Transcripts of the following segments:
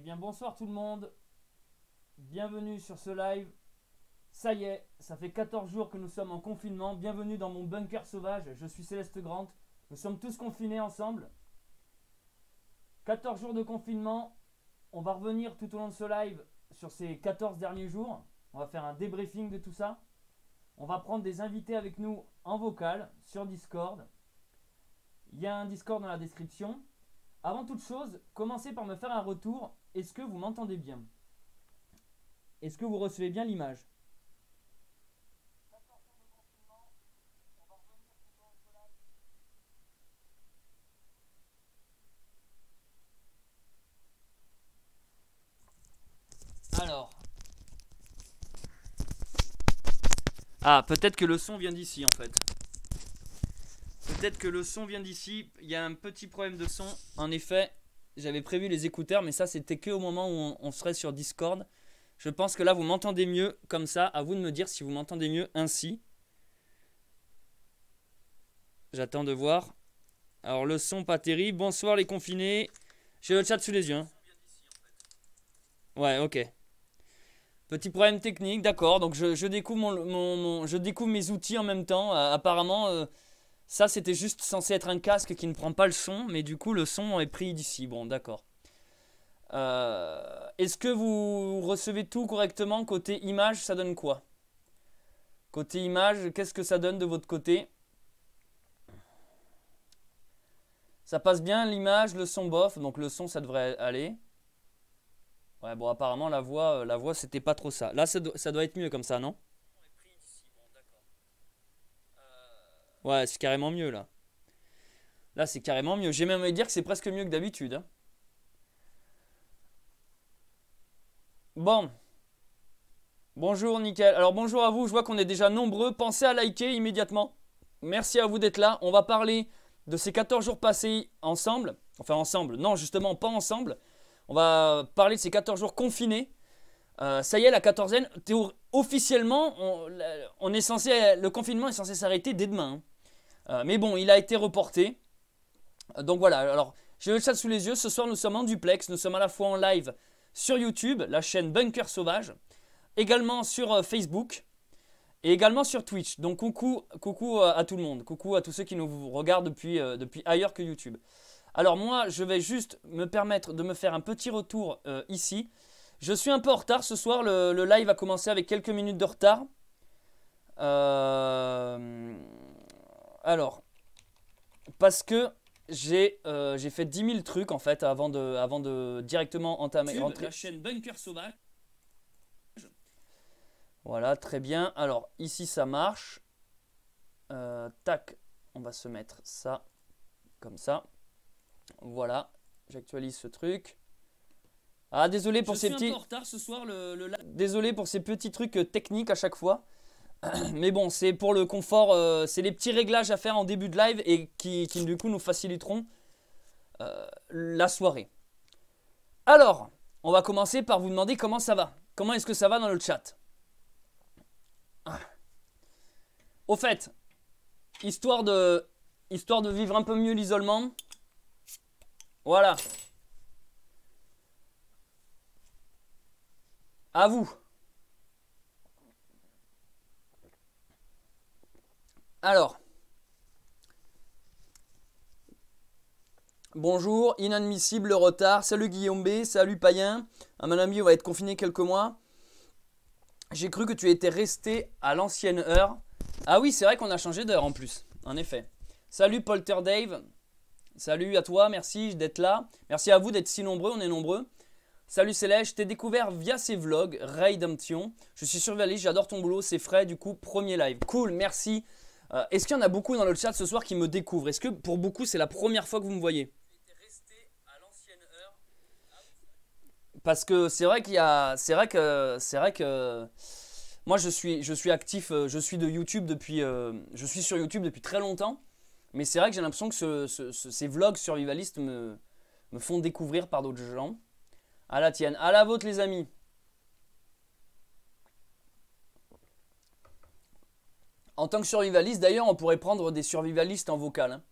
bien, bonsoir tout le monde. Bienvenue sur ce live. Ça y est, ça fait 14 jours que nous sommes en confinement. Bienvenue dans mon bunker sauvage. Je suis Céleste Grant. Nous sommes tous confinés ensemble. 14 jours de confinement. On va revenir tout au long de ce live sur ces 14 derniers jours. On va faire un débriefing de tout ça. On va prendre des invités avec nous en vocal sur Discord. Il y a un Discord dans la description. Avant toute chose, commencez par me faire un retour. Est-ce que vous m'entendez bien? Est-ce que vous recevez bien l'image? Alors. Ah, peut-être que le son vient d'ici en fait. Peut-être que le son vient d'ici. Il y a un petit problème de son. En effet, j'avais prévu les écouteurs, mais ça c'était que au moment où on serait sur Discord. Je pense que là vous m'entendez mieux comme ça. À vous de me dire si vous m'entendez mieux ainsi. J'attends de voir. Alors le son pas terrible. Bonsoir les confinés. J'ai le chat sous les yeux. Hein. Ouais, ok. Petit problème technique, d'accord. Donc je découvre je découvre mes outils en même temps. Apparemment, ça c'était juste censé être un casque qui ne prend pas le son, mais du coup le son est pris d'ici. Bon, d'accord. Est-ce que vous recevez tout correctement? Côté image, ça donne quoi? Côté image, qu'est-ce que ça donne de votre côté? Ça passe bien l'image, le son bof, donc le son ça devrait aller. Ouais, bon, apparemment la voix c'était pas trop ça. Là, ça doit être mieux comme ça, non? Ouais, c'est carrément mieux là. Là, c'est carrément mieux. J'ai même envie de dire que c'est presque mieux que d'habitude. Hein. Bon. Bonjour, nickel. Alors, bonjour à vous. Je vois qu'on est déjà nombreux. Pensez à liker immédiatement. Merci à vous d'être là. On va parler de ces 14 jours passés ensemble. Enfin, ensemble. Non, justement, pas ensemble. On va parler de ces 14 jours confinés. Ça y est, la quatorzaine. Officiellement, on est censé, le confinement est censé s'arrêter dès demain. Hein. Mais bon, il a été reporté. Donc voilà, alors j'ai le chat sous les yeux. Ce soir, nous sommes en duplex. Nous sommes à la fois en live sur YouTube, la chaîne Bunker Sauvage, également sur Facebook et également sur Twitch. Donc coucou à tout le monde. Coucou à tous ceux qui nous regardent depuis ailleurs que YouTube. Alors moi, je vais juste me permettre de me faire un petit retour ici. Je suis un peu en retard ce soir. Le live a commencé avec quelques minutes de retard. Alors, parce que j'ai fait 10 000 trucs en fait avant de directement entamer la chaîne Bunker Sauvage. Voilà, très bien. Alors, ici ça marche. Tac, on va se mettre ça comme ça. Voilà, j'actualise ce truc. Ah, désolé pour ces petits. Je suis un peu en retard ce soir. Désolé pour ces petits trucs techniques à chaque fois. Mais bon, c'est pour le confort, c'est les petits réglages à faire en début de live et qui du coup nous faciliteront la soirée. Alors, on va commencer par vous demander comment ça va. Comment est-ce que ça va dans le chat? Au fait, histoire de vivre un peu mieux l'isolement, voilà. À vous. Alors, bonjour, inadmissible le retard. Salut Guillaume B, salut Païen. À mon ami, on va être confiné quelques mois. J'ai cru que tu étais resté à l'ancienne heure. Ah oui, c'est vrai qu'on a changé d'heure en plus, en effet. Salut Polter Dave. Salut à toi, merci d'être là. Merci à vous d'être si nombreux, on est nombreux. Salut Céleste, je t'ai découvert via ces vlogs, Redemption. Je suis survaliste, j'adore ton boulot, c'est frais, du coup, premier live. Cool, merci. Est-ce qu'il y en a beaucoup dans le chat ce soir qui me découvrent? Est-ce que pour beaucoup, c'est la première fois que vous me voyez? Parce que c'est vrai qu'il y a, c'est vrai que moi je suis actif, je suis de YouTube depuis, je suis sur YouTube depuis très longtemps, mais c'est vrai que j'ai l'impression que ces vlogs survivalistes me font découvrir par d'autres gens. À la tienne, à la vôtre les amis. En tant que survivaliste, d'ailleurs, on pourrait prendre des survivalistes en vocal. Hein.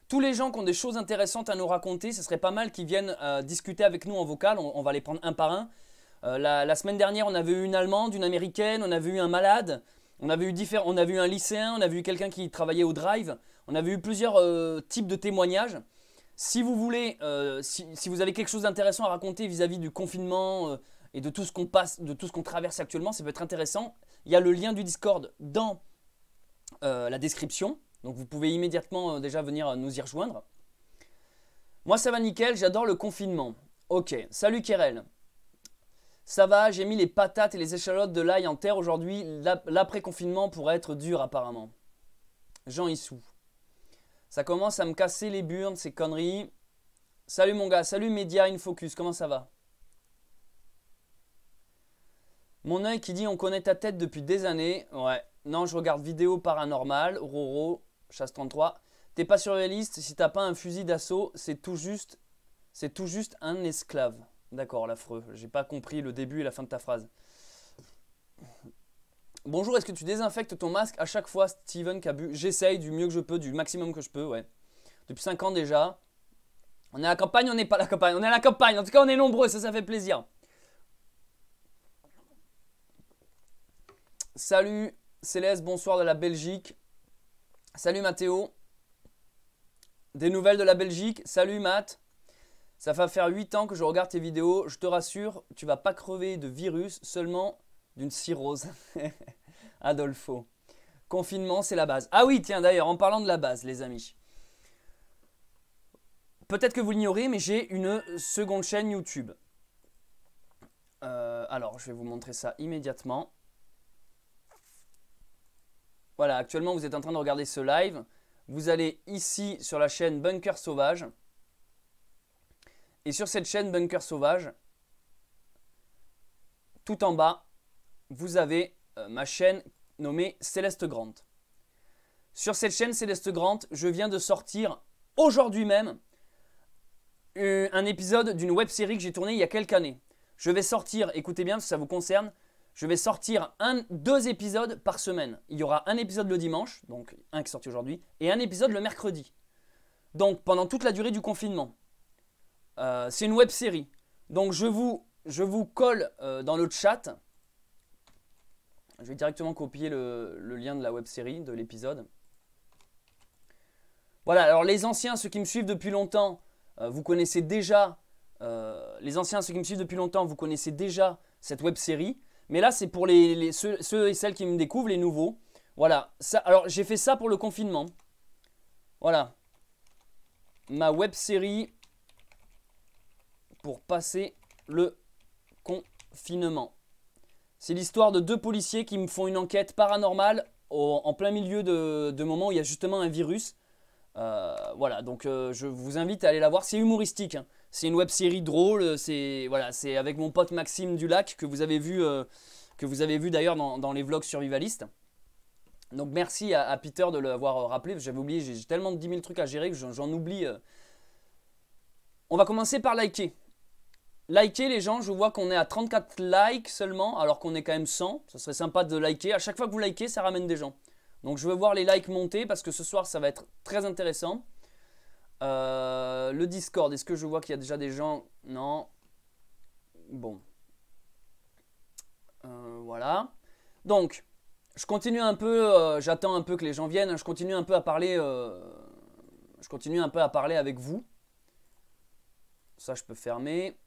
tous les gens qui ont des choses intéressantes à nous raconter, ce serait pas mal qu'ils viennent discuter avec nous en vocal. On va les prendre un par un. La semaine dernière, on avait eu une Allemande, une Américaine, on avait eu un malade, on avait eu un lycéen, on avait eu quelqu'un qui travaillait au Drive. On avait eu plusieurs types de témoignages. Si vous voulez, si vous avez quelque chose d'intéressant à raconter vis-à-vis du confinement et de tout ce qu'on passe, de tout ce qu'on traverse actuellement, ça peut être intéressant. Il y a le lien du Discord dans la description. Donc vous pouvez immédiatement déjà venir nous y rejoindre. Moi ça va nickel, j'adore le confinement. Ok, salut Kerel. Ça va, j'ai mis les patates et les échalotes de l'ail en terre aujourd'hui. L'après-confinement pourrait être dur apparemment. Jean Issou. Ça commence à me casser les burnes, ces conneries. Salut mon gars, salut Media Infocus, comment ça va? Mon œil qui dit on connaît ta tête depuis des années. Ouais, non, je regarde vidéo paranormale. Roro, chasse 33. T'es pas surréaliste, si t'as pas un fusil d'assaut, c'est tout juste un esclave. D'accord, l'affreux. J'ai pas compris le début et la fin de ta phrase. Bonjour, est-ce que tu désinfectes ton masque à chaque fois, Steven Cabu? J'essaye du mieux que je peux, du maximum que je peux, ouais. Depuis 5 ans déjà. On est à la campagne, on n'est pas à la campagne. On est à la campagne, en tout cas on est nombreux, ça fait plaisir. Salut Céleste, bonsoir de la Belgique. Salut Mathéo. Des nouvelles de la Belgique. Salut Matt. Ça va faire 8 ans que je regarde tes vidéos. Je te rassure, tu vas pas crever de virus, seulement d'une cirrhose. Adolfo. Confinement, c'est la base. Ah oui, tiens d'ailleurs, en parlant de la base, les amis. Peut-être que vous l'ignorez, mais j'ai une seconde chaîne YouTube. Alors, je vais vous montrer ça immédiatement. Voilà, actuellement, vous êtes en train de regarder ce live. Vous allez ici sur la chaîne Bunker Sauvage. Et sur cette chaîne Bunker Sauvage, tout en bas, vous avez ma chaîne nommée Céleste Grant. Sur cette chaîne Céleste Grant, je viens de sortir aujourd'hui même un épisode d'une web série que j'ai tournée il y a quelques années. Je vais sortir, écoutez bien, si ça vous concerne, je vais sortir 2 épisodes par semaine. Il y aura un épisode le dimanche, donc un qui est sorti aujourd'hui, et un épisode le mercredi. Donc pendant toute la durée du confinement. C'est une web série. Donc je vous colle dans le chat. Je vais directement copier le lien de la web série, de l'épisode. Voilà, alors les anciens, ceux qui me suivent depuis longtemps, vous connaissez déjà. Ceux qui me suivent depuis longtemps, vous connaissez déjà cette web série. Mais là, c'est pour ceux et celles qui me découvrent, les nouveaux. Voilà. Ça, alors, j'ai fait ça pour le confinement. Voilà. Ma web série pour passer le confinement. C'est l'histoire de 2 policiers qui me font une enquête paranormale en plein milieu de moments où il y a justement un virus. Voilà, donc je vous invite à aller la voir. C'est humoristique, hein. C'est une web série drôle. C'est avec mon pote Maxime Dulac que vous avez vu d'ailleurs dans les vlogs survivalistes. Donc merci à Peter de l'avoir rappelé. J'avais oublié, j'ai tellement de 10 000 trucs à gérer que j'en oublie. On va commencer par liker. Liker les gens, je vois qu'on est à 34 likes seulement, alors qu'on est quand même 100. Ça serait sympa de liker. À chaque fois que vous likez, ça ramène des gens. Donc je veux voir les likes monter parce que ce soir, ça va être très intéressant. Le Discord, est-ce que je vois qu'il y a déjà des gens? Non. Bon. Voilà. Donc, je continue un peu, j'attends un peu que les gens viennent. Je continue un peu à parler, avec vous. Ça, je peux fermer.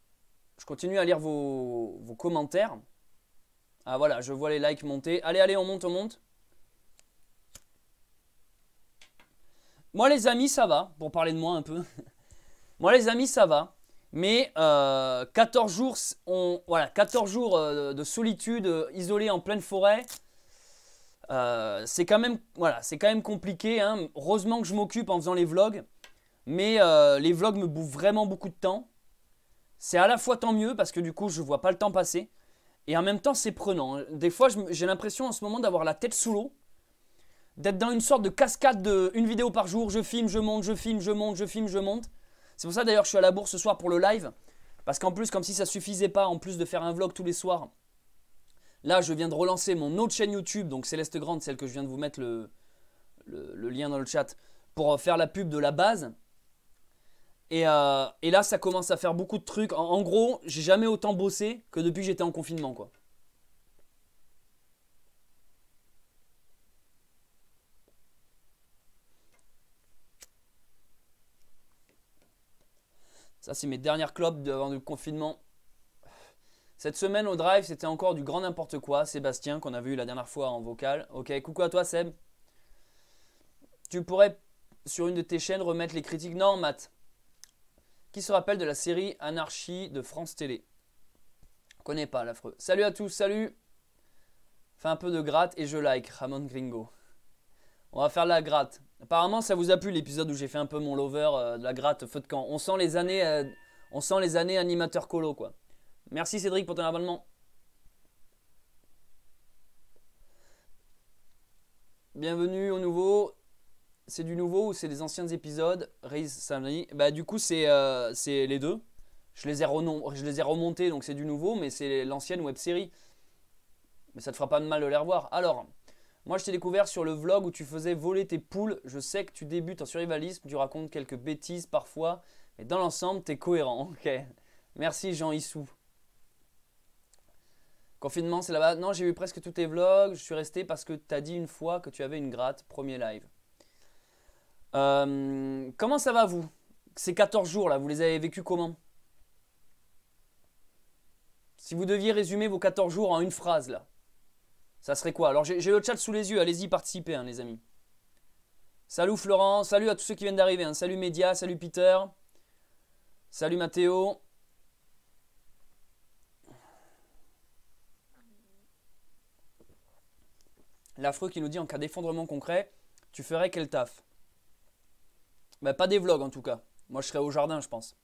Je continue à lire vos commentaires. Ah voilà, je vois les likes monter. Allez, on monte, on monte. Moi les amis, ça va, pour parler de moi un peu. Moi les amis, ça va. Mais 14 jours, 14 jours de solitude, isolé en pleine forêt, c'est quand même compliqué, hein. Heureusement que je m'occupe en faisant les vlogs. Mais les vlogs me bouffent vraiment beaucoup de temps. C'est à la fois tant mieux parce que du coup je vois pas le temps passer. Et en même temps c'est prenant. Des fois j'ai l'impression en ce moment d'avoir la tête sous l'eau. D'être dans une sorte de cascade de une vidéo par jour. Je filme, je monte, je filme, je monte, je filme, je monte. C'est pour ça d'ailleurs que je suis à la bourse ce soir pour le live. Parce qu'en plus comme si ça suffisait pas, en plus de faire un vlog tous les soirs. Là je viens de relancer mon autre chaîne YouTube. Donc Céleste Grande, celle que je viens de vous mettre le lien dans le chat. pour faire la pub de la base. Et là, ça commence à faire beaucoup de trucs. En gros, j'ai jamais autant bossé que depuis que j'étais en confinement, quoi. Ça, c'est mes dernières clopes avant le confinement. Cette semaine au drive, c'était encore du grand n'importe quoi. Sébastien, qu'on a vu la dernière fois en vocal. Ok, coucou à toi, Seb. Tu pourrais, sur une de tes chaînes, remettre les critiques. Non, Matt. Qui se rappelle de la série Anarchie de France Télé? Je connais pas l'affreux. Salut à tous, salut. Fais un peu de gratte et je like, Ramon Gringo. On va faire la gratte. Apparemment, ça vous a plu l'épisode où j'ai fait un peu mon lover de la gratte feu de camp. On sent les années animateur colo, quoi. Merci Cédric pour ton abonnement. Bienvenue au nouveau. C'est du nouveau ou c'est des anciens épisodes? Raise Sammy. Bah du coup c'est les deux. Je les ai remontés donc c'est du nouveau, mais c'est l'ancienne web série. Mais ça te fera pas de mal de les revoir. Alors, moi je t'ai découvert sur le vlog où tu faisais voler tes poules. Je sais que tu débutes en survivalisme, tu racontes quelques bêtises parfois, mais dans l'ensemble t'es cohérent. Ok. Merci Jean Issou. Confinement c'est là-bas. Non, j'ai vu presque tous tes vlogs. Je suis resté parce que tu as dit une fois que tu avais une gratte. Premier live. Comment ça va vous? Ces 14 jours là, vous les avez vécus comment? Si vous deviez résumer vos 14 jours en une phrase là, ça serait quoi? Alors j'ai le chat sous les yeux, allez-y participer hein, les amis. Salut Florent, salut à tous ceux qui viennent d'arriver, hein. Salut Média, salut Peter, salut Mathéo. L'affreux qui nous dit en cas d'effondrement concret, tu ferais quel taf? Bah, pas des vlogs en tout cas. Moi je serais au jardin je pense.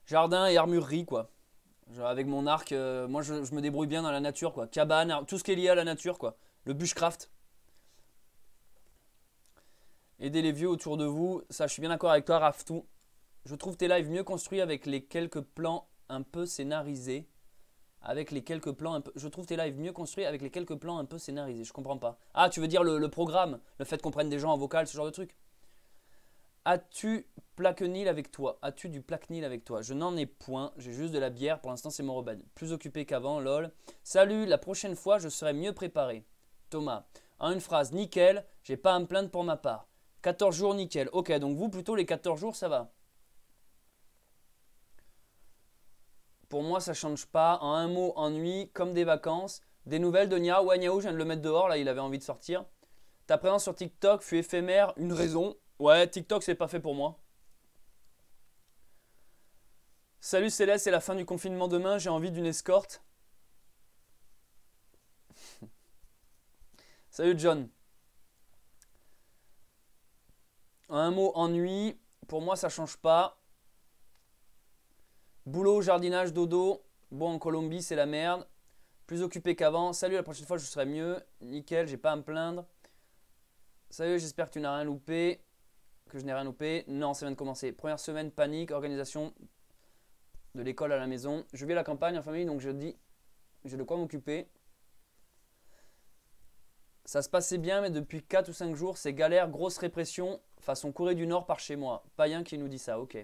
Jardin et armurerie quoi. Genre, avec mon arc, moi je me débrouille bien dans la nature quoi. Cabane, tout ce qui est lié à la nature quoi. Le bushcraft. Aider les vieux autour de vous. Ça je suis bien d'accord avec toi Raftou. Je trouve tes lives mieux construits avec les quelques plans un peu scénarisés. Je trouve tes lives mieux construits avec les quelques plans un peu scénarisés. Je comprends pas. Ah, tu veux dire le programme, le fait qu'on prenne des gens en vocal, ce genre de truc. As-tu Plaquenil avec toi? As-tu du Plaquenil avec toi? Je n'en ai point, j'ai juste de la bière. Pour l'instant, c'est mon rebad. Plus occupé qu'avant, lol. Salut, la prochaine fois, je serai mieux préparé. Thomas. En une phrase, nickel, j'ai pas à me plaindre pour ma part. 14 jours, nickel. Ok, donc vous, plutôt les 14 jours, ça va. Pour moi, ça change pas. En un mot, ennui, comme des vacances. Des nouvelles de Nia. Ouais, Niao, je viens de le mettre dehors, là, il avait envie de sortir. Ta présence sur TikTok fut éphémère, une raison. Ouais, TikTok, c'est pas fait pour moi. Salut Céleste, c'est la fin du confinement demain, j'ai envie d'une escorte. Salut John. Un mot, ennui. Pour moi, ça change pas. Boulot, jardinage, dodo. Bon, en Colombie, c'est la merde. Plus occupé qu'avant. Salut, la prochaine fois, je serai mieux. Nickel, j'ai pas à me plaindre. Salut, j'espère que tu n'as rien loupé. Que je n'ai rien loupé. Non, ça vient de commencer. Première semaine, panique, organisation de l'école à la maison. Je vis à la campagne en famille, donc je dis, j'ai de quoi m'occuper. Ça se passait bien, mais depuis 4 ou 5 jours, c'est galère, grosse répression, façon Corée du Nord par chez moi. Païen qui nous dit ça, ok.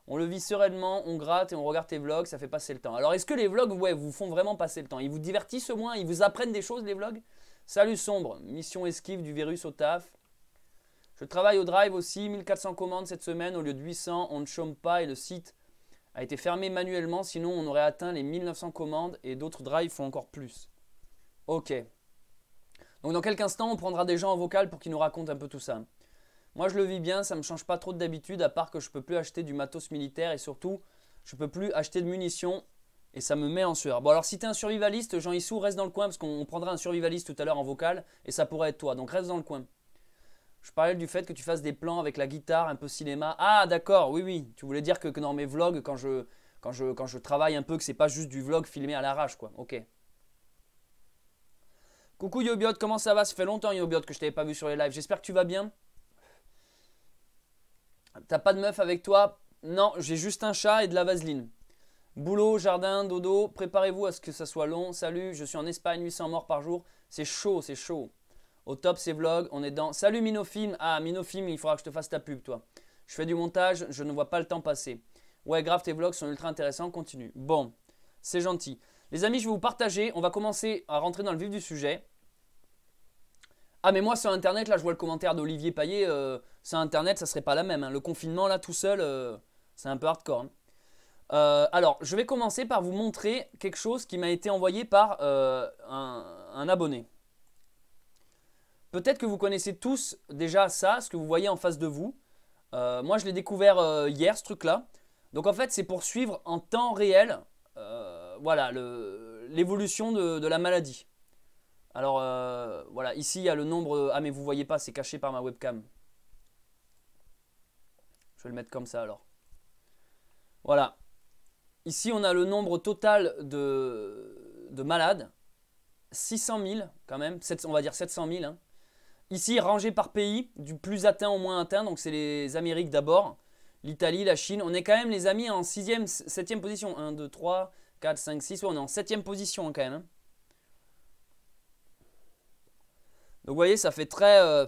On le vit sereinement, on gratte et on regarde tes vlogs, ça fait passer le temps. Alors est-ce que les vlogs, ouais, vous font vraiment passer le temps? Ils vous divertissent au moins? Ils vous apprennent des choses, les vlogs? Salut Sombre, mission esquive du virus au taf. Je travaille au drive aussi, 1400 commandes cette semaine au lieu de 800, on ne chôme pas et le site a été fermé manuellement, sinon on aurait atteint les 1900 commandes et d'autres drives font encore plus. Ok. Donc dans quelques instants, on prendra des gens en vocal pour qu'ils nous racontent un peu tout ça. Moi je le vis bien, ça ne me change pas trop d'habitude à part que je ne peux plus acheter du matos militaire et surtout je ne peux plus acheter de munitions et ça me met en sueur. Bon alors si tu es un survivaliste, Jean Issou, reste dans le coin parce qu'on prendra un survivaliste tout à l'heure en vocal et ça pourrait être toi, donc reste dans le coin. Je parlais du fait que tu fasses des plans avec la guitare, un peu cinéma. Ah d'accord, oui oui, tu voulais dire que dans mes vlogs, quand je travaille un peu, que c'est pas juste du vlog filmé à l'arrache quoi, ok. Coucou Yobiot, comment ça va? Ça fait longtemps Yobiot que je t'avais pas vu sur les lives, j'espère que tu vas bien. T'as pas de meuf avec toi? Non, j'ai juste un chat et de la vaseline. Boulot, jardin, dodo, préparez-vous à ce que ça soit long. Salut, je suis en Espagne, 800 morts par jour. C'est chaud, c'est chaud. Au top, c'est vlog. On est dans. Salut Minofilm. Ah, Minofilm, il faudra que je te fasse ta pub, toi. Je fais du montage, je ne vois pas le temps passer. Ouais, grave, tes vlogs sont ultra intéressants. Continue. Bon, c'est gentil. Les amis, je vais vous partager. On va commencer à rentrer dans le vif du sujet. Ah, mais moi, sur Internet, là, je vois le commentaire d'Olivier Payet. Sur Internet, ça serait pas la même, hein. Le confinement, là, tout seul, c'est un peu hardcore, hein. Alors, je vais commencer par vous montrer quelque chose qui m'a été envoyé par un abonné. Peut-être que vous connaissez tous déjà ça, ce que vous voyez en face de vous. Moi, je l'ai découvert hier, ce truc-là. Donc, en fait, c'est pour suivre en temps réel voilà, l'évolution de la maladie. Alors, voilà, ici, il y a le nombre. Ah, mais vous ne voyez pas, c'est caché par ma webcam. Je vais le mettre comme ça, alors. Voilà. Ici, on a le nombre total de malades. 600 000, quand même. On va dire 700 000. Hein. Ici, rangé par pays, du plus atteint au moins atteint. Donc, c'est les Amériques d'abord. L'Italie, la Chine. On est quand même, les amis, en 6e, 7e position. 1, 2, 3, 4, 5, 6. Ouais, on est en 7e position, quand même. Hein. Donc, vous voyez, ça fait très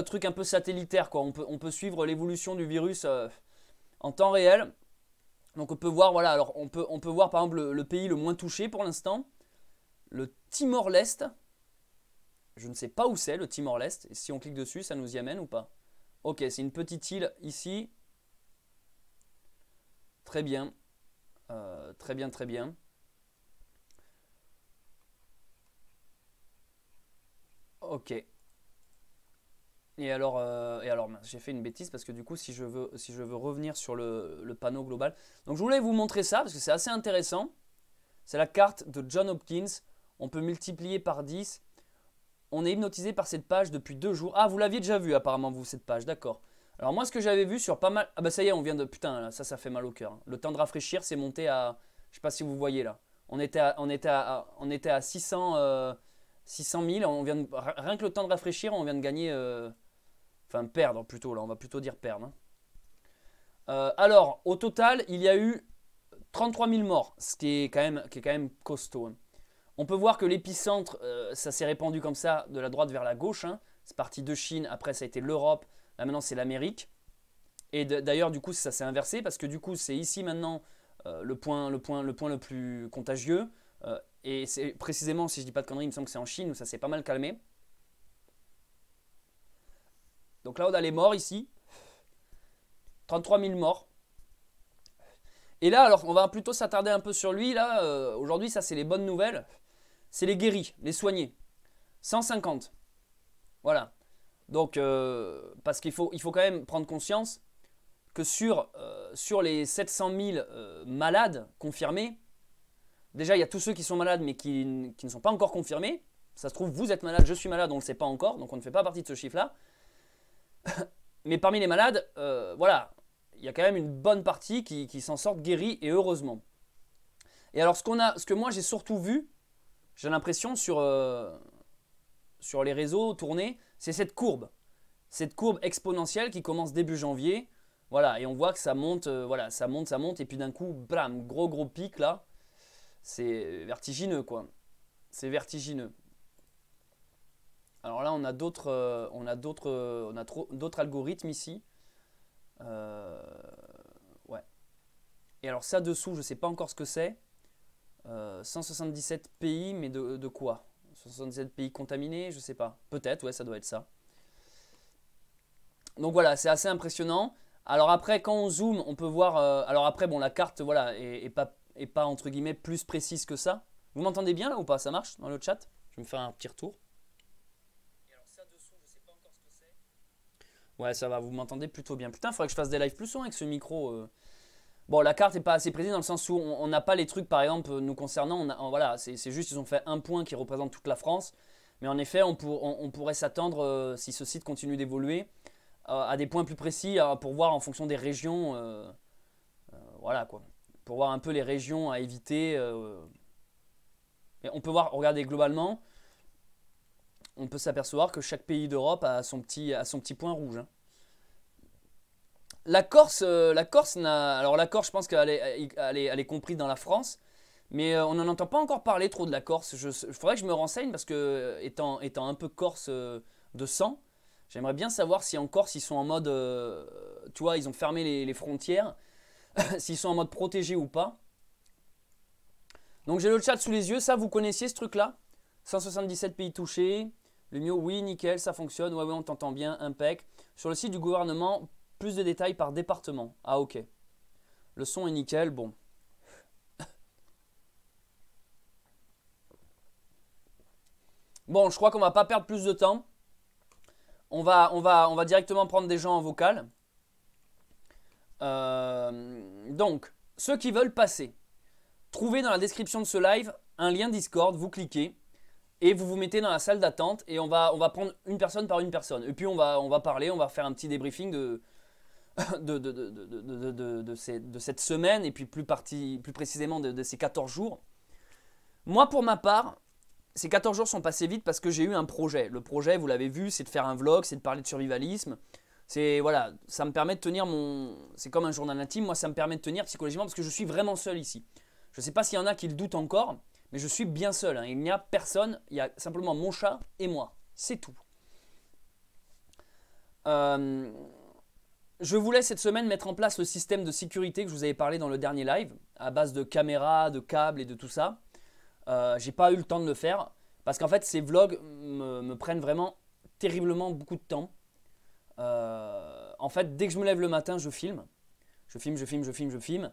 truc un peu satellitaire, quoi. On peut suivre l'évolution du virus en temps réel. Donc, on peut voir, voilà, alors on peut voir par exemple le pays le moins touché pour l'instant. Le Timor-Leste. Je ne sais pas où c'est, le Timor-Leste. Et si on clique dessus, ça nous y amène ou pas? Ok, c'est une petite île ici. Très bien. Très bien, très bien. Ok. Et alors j'ai fait une bêtise parce que du coup, si je veux revenir sur le panneau global. Donc, je voulais vous montrer ça parce que c'est assez intéressant. C'est la carte de John Hopkins. On peut multiplier par 10. On est hypnotisé par cette page depuis 2 jours. Ah, vous l'aviez déjà vu apparemment, vous, cette page. D'accord. Alors, moi, ce que j'avais vu sur pas mal. Ah, bah ça y est, on vient de. Putain, ça fait mal au cœur. Le temps de rafraîchir, c'est monté à. Je sais pas si vous voyez là. On était à 600 000. Rien que le temps de rafraîchir, on vient de gagner. Enfin, perdre plutôt, là. On va plutôt dire perdre. Hein. Alors, au total, il y a eu 33 000 morts, ce qui est quand même costaud. Hein. On peut voir que l'épicentre, ça s'est répandu comme ça, de la droite vers la gauche. Hein. C'est parti de Chine, après ça a été l'Europe, là maintenant c'est l'Amérique. Et d'ailleurs, du coup, ça s'est inversé, parce que du coup, c'est ici maintenant le point le plus contagieux. Et c'est précisément, si je dis pas de conneries, il me semble que c'est en Chine où ça s'est pas mal calmé. Donc là, on a les morts ici. 33 000 morts. Et là, alors, on va plutôt s'attarder un peu sur lui. Là, aujourd'hui, ça, c'est les bonnes nouvelles. C'est les guéris, les soignés. 150. Voilà. Donc, parce qu'il faut quand même prendre conscience que sur les 700 000 malades confirmés, déjà, il y a tous ceux qui sont malades mais qui ne sont pas encore confirmés. Ça se trouve, vous êtes malade, je suis malade, on ne le sait pas encore, donc on ne fait pas partie de ce chiffre-là. Mais parmi les malades, voilà, il y a quand même une bonne partie qui s'en sortent guéris et heureusement. Et alors, ce que moi j'ai surtout vu, j'ai l'impression sur les réseaux tournés, c'est cette courbe exponentielle qui commence début janvier. Voilà, et on voit que ça monte, voilà, ça monte, et puis d'un coup, blam, gros pic là. C'est vertigineux quoi. C'est vertigineux. Alors là, on a d'autres algorithmes ici. Ouais. Et alors ça dessous, je ne sais pas encore ce que c'est. 177 pays, mais de quoi? 177 pays contaminés, je ne sais pas. Peut-être, ouais, ça doit être ça. Donc voilà, c'est assez impressionnant. Alors après, quand on zoome, on peut voir. Alors après, bon, la carte, voilà, est pas entre guillemets plus précise que ça. Vous m'entendez bien là ou pas? Ça marche dans le chat? Je vais me faire un petit retour. Et alors ça dessous, je sais pas encore ce que c'est. Ouais, ça va, vous m'entendez plutôt bien. Putain, il faudrait que je fasse des lives plus souvent avec ce micro. Bon, la carte n'est pas assez précise dans le sens où on n'a pas les trucs, par exemple, nous concernant. Voilà, c'est juste ils ont fait un point qui représente toute la France. Mais en effet, on pourrait s'attendre, si ce site continue d'évoluer, à des points plus précis pour voir en fonction des régions. Voilà quoi. Pour voir un peu les régions à éviter. Et on peut voir, regardez globalement, on peut s'apercevoir que chaque pays d'Europe a son petit point rouge. Hein. La Corse, alors la Corse, je pense qu'elle est comprise dans la France, Mais on n'en entend pas encore parler trop de la Corse. Il faudrait que je me renseigne parce que, étant un peu corse de sang, j'aimerais bien savoir si en Corse ils sont en mode. Tu vois, ils ont fermé les frontières. S'ils sont en mode protégé ou pas. Donc j'ai le chat sous les yeux. Ça, vous connaissiez ce truc-là? 177 pays touchés. Le mieux, oui, nickel, ça fonctionne. Ouais, on t'entend bien, impec. Sur le site du gouvernement, plus de détails par département. Ah, ok. Le son est nickel, bon. Bon, je crois qu'on va pas perdre plus de temps. On va directement prendre des gens en vocal. Donc, ceux qui veulent passer, trouvez dans la description de ce live un lien Discord, vous cliquez et vous vous mettez dans la salle d'attente et on va prendre une personne par une personne. Et puis on va parler, on va faire un petit débriefing de cette semaine et puis plus précisément de ces 14 jours. Moi pour ma part, ces 14 jours sont passés vite parce que j'ai eu un projet. Le projet, vous l'avez vu, c'est de faire un vlog, c'est de parler de survivalisme. Voilà, ça me permet de tenir c'est comme un journal intime, moi ça me permet de tenir psychologiquement parce que je suis vraiment seul ici. Je ne sais pas s'il y en a qui le doutent encore, mais je suis bien seul. Hein. Il n'y a personne, il y a simplement mon chat et moi. C'est tout. Je voulais cette semaine mettre en place le système de sécurité que je vous avais parlé dans le dernier live, à base de caméras, de câbles et de tout ça. J'ai pas eu le temps de le faire parce qu'en fait ces vlogs me prennent vraiment terriblement beaucoup de temps. En fait, dès que je me lève le matin, je filme. Je filme.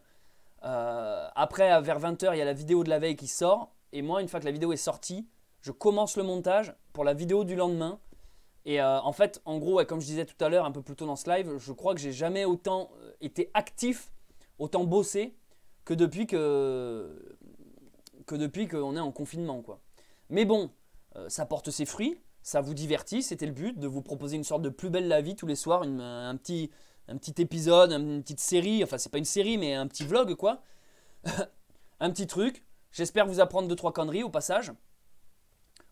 Après, vers 20h, il y a la vidéo de la veille qui sort. Et moi, une fois que la vidéo est sortie, je commence le montage pour la vidéo du lendemain. Et en fait, en gros, comme je disais tout à l'heure, un peu plus tôt dans ce live, je crois que j'ai jamais autant été actif, autant bossé que depuis qu'on est en confinement, quoi. Mais bon, ça porte ses fruits, ça vous divertit, c'était le but, de vous proposer une sorte de plus belle la vie tous les soirs, un petit épisode, une petite série, enfin c'est pas une série mais un petit vlog quoi, un petit truc, j'espère vous apprendre 2-3 conneries au passage,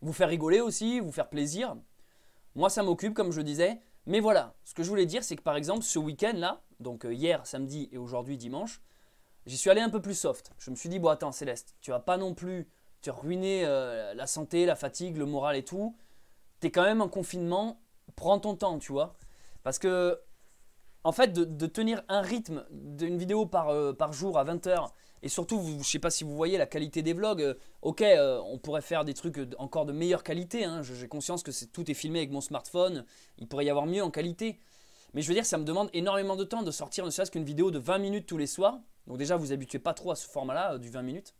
vous faire rigoler aussi, vous faire plaisir, moi ça m'occupe comme je disais, mais voilà, ce que je voulais dire c'est que par exemple ce week-end là, donc hier samedi et aujourd'hui dimanche, j'y suis allé un peu plus soft, je me suis dit bon attends Céleste, tu vas pas non plus te ruiner la santé, la fatigue, le moral et tout, t'es quand même en confinement, prends ton temps tu vois, parce que en fait, de tenir un rythme d'une vidéo par jour à 20h, et surtout, je ne sais pas si vous voyez la qualité des vlogs, ok, on pourrait faire des trucs encore de meilleure qualité, hein, j'ai conscience que tout est filmé avec mon smartphone, il pourrait y avoir mieux en qualité, mais je veux dire, ça me demande énormément de temps de sortir ne serait-ce qu'une vidéo de 20 minutes tous les soirs, donc déjà, vous habituez pas trop à ce format-là, du 20 minutes,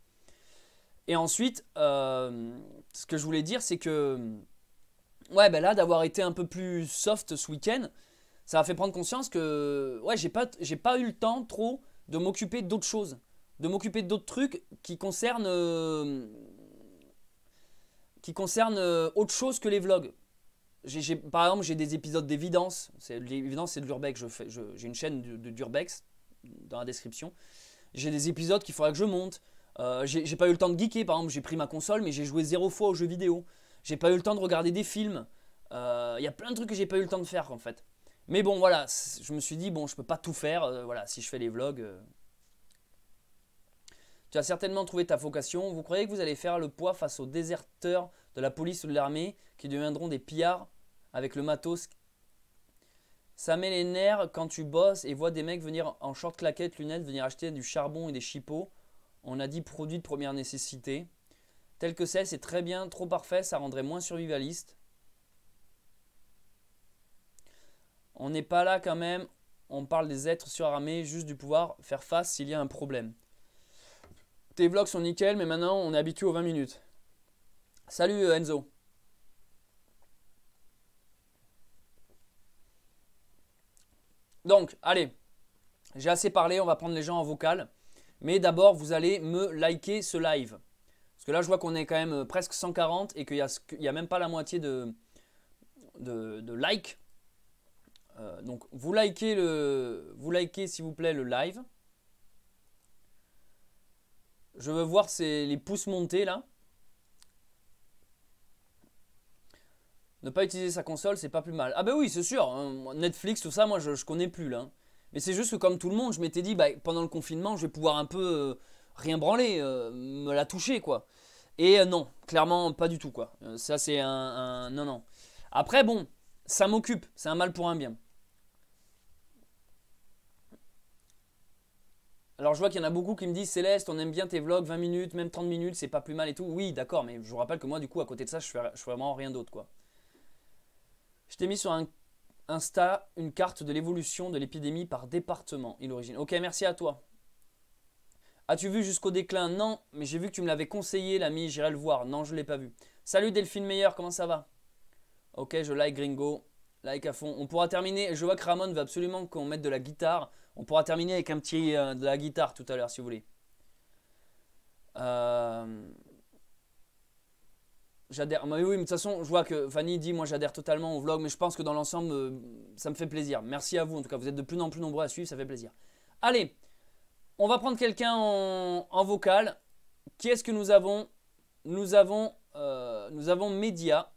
et ensuite, ce que je voulais dire, c'est que, ouais, ben là, d'avoir été un peu plus soft ce week-end, ça m'a fait prendre conscience que ouais, j'ai pas eu le temps trop de m'occuper d'autres choses, de m'occuper d'autres trucs qui concernent autre chose que les vlogs. Par exemple, j'ai des épisodes d'évidence. L'évidence, c'est de l'urbex. J'ai une chaîne d'urbex dans la description. J'ai des épisodes qu'il faudrait que je monte. J'ai pas eu le temps de geeker. Par exemple, j'ai pris ma console, mais j'ai joué 0 fois aux jeux vidéo. J'ai pas eu le temps de regarder des films. Il y a plein de trucs que j'ai pas eu le temps de faire en fait. Mais bon, voilà, je me suis dit, bon, je peux pas tout faire, voilà, si je fais les vlogs. Tu as certainement trouvé ta vocation. Vous croyez que vous allez faire le poids face aux déserteurs de la police ou de l'armée qui deviendront des pillards avec le matos? Ça met les nerfs quand tu bosses et vois des mecs venir en short claquettes, lunettes, venir acheter du charbon et des chipots. On a dit produits de première nécessité. Tel que c'est très bien, trop parfait, ça rendrait moins survivaliste. On n'est pas là quand même, on parle des êtres surarmés, juste du pouvoir faire face s'il y a un problème. Tes vlogs sont nickel, mais maintenant on est habitué aux 20 minutes. Salut Enzo. Donc, allez, j'ai assez parlé, on va prendre les gens en vocal. Mais d'abord, vous allez me liker ce live. Parce que là, je vois qu'on est quand même presque 140 et qu'il n'y a même pas la moitié de likes. Donc vous likez s'il vous plaît le live. Je veux voir les pouces monter là. Ne pas utiliser sa console, c'est pas plus mal. Ah bah oui, c'est sûr, hein. Netflix, tout ça, moi je connais plus là. Mais c'est juste que comme tout le monde, je m'étais dit, bah, pendant le confinement, je vais pouvoir un peu rien branlé, me la toucher quoi. Et non, clairement pas du tout quoi. Ça c'est non non. Après bon, ça m'occupe, c'est un mal pour un bien. Alors je vois qu'il y en a beaucoup qui me disent Céleste, on aime bien tes vlogs, 20 minutes, même 30 minutes, c'est pas plus mal et tout. Oui, d'accord, mais je vous rappelle que moi du coup à côté de ça, je fais vraiment rien d'autre quoi. Je t'ai mis sur un Insta une carte de l'évolution de l'épidémie par département et l'origine. Ok, merci à toi. As-tu vu jusqu'au déclin? Non, mais j'ai vu que tu me l'avais conseillé, l'ami, j'irai le voir. Non, je ne l'ai pas vu. Salut Delphine Meilleur, comment ça va? Ok, je like Gringo, like à fond. On pourra terminer, je vois que Ramon veut absolument qu'on mette de la guitare. On pourra terminer avec un petit de la guitare tout à l'heure si vous voulez. J'adhère. Oui, mais de toute façon, je vois que Fanny dit moi j'adhère totalement au vlog, mais je pense que dans l'ensemble, ça me fait plaisir. Merci à vous, en tout cas, vous êtes de plus en plus nombreux à suivre, ça fait plaisir. Allez, on va prendre quelqu'un en vocal. Qui est-ce que nous avons? Nous avons Média.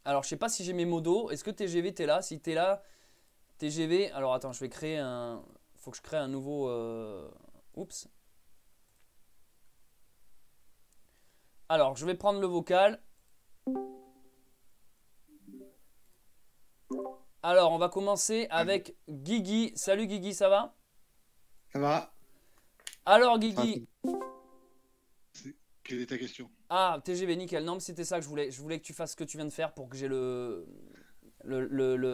Alors, je sais pas si j'ai mes modos. Est-ce que TGV, t'es là? Si t'es là, TGV. Alors, attends, je vais créer un. Faut que je crée un nouveau. Oups. Alors, je vais prendre le vocal. Alors, on va commencer avec Guigui. Salut Guigui, ça va? Ça va? Alors, Ah, Guigui. quelle est ta question? Ah, TGV, nickel. Non, mais c'était ça que je voulais. Je voulais que tu fasses ce que tu viens de faire pour que j'ai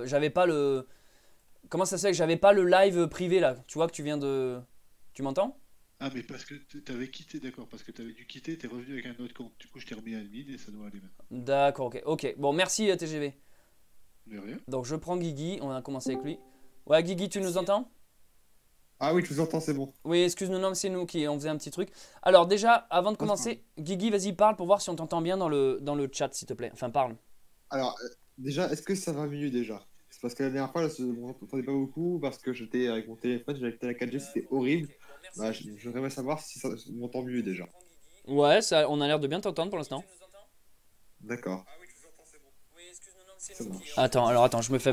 j'avais pas le. Comment ça se fait que j'avais pas le live privé là? Tu vois que tu viens de. Tu m'entends? Ah, mais parce que t'avais quitté, d'accord, parce que t'avais dû quitter, t'es revenu avec un autre compte. Du coup, je t'ai remis un admin et ça doit aller maintenant. D'accord, ok. Ok. Bon, merci TGV. De rien. Donc, je prends Guigui. On a commencé avec lui. Ouais, Guigui, tu nous entends? Ah oui, je vous entends, c'est bon. Oui, excuse-nous, non, mais c'est nous qui on faisait un petit truc. Alors, déjà, avant de Ah, c'est pas grave. commencer, Guigui, vas-y, parle pour voir si on t'entend bien dans le chat, s'il te plaît. Enfin, parle. Alors, déjà, est-ce que ça va mieux déjà? C'est parce que la dernière fois, là, on m'entendait pas beaucoup parce que j'étais avec mon téléphone, j'avais la 4G, c'était horrible. Bah, je voudrais savoir si ça on m'entend mieux déjà. Ouais, ça, on a l'air de bien t'entendre pour l'instant. D'accord, ça marche. Attends, alors attends, je me fais.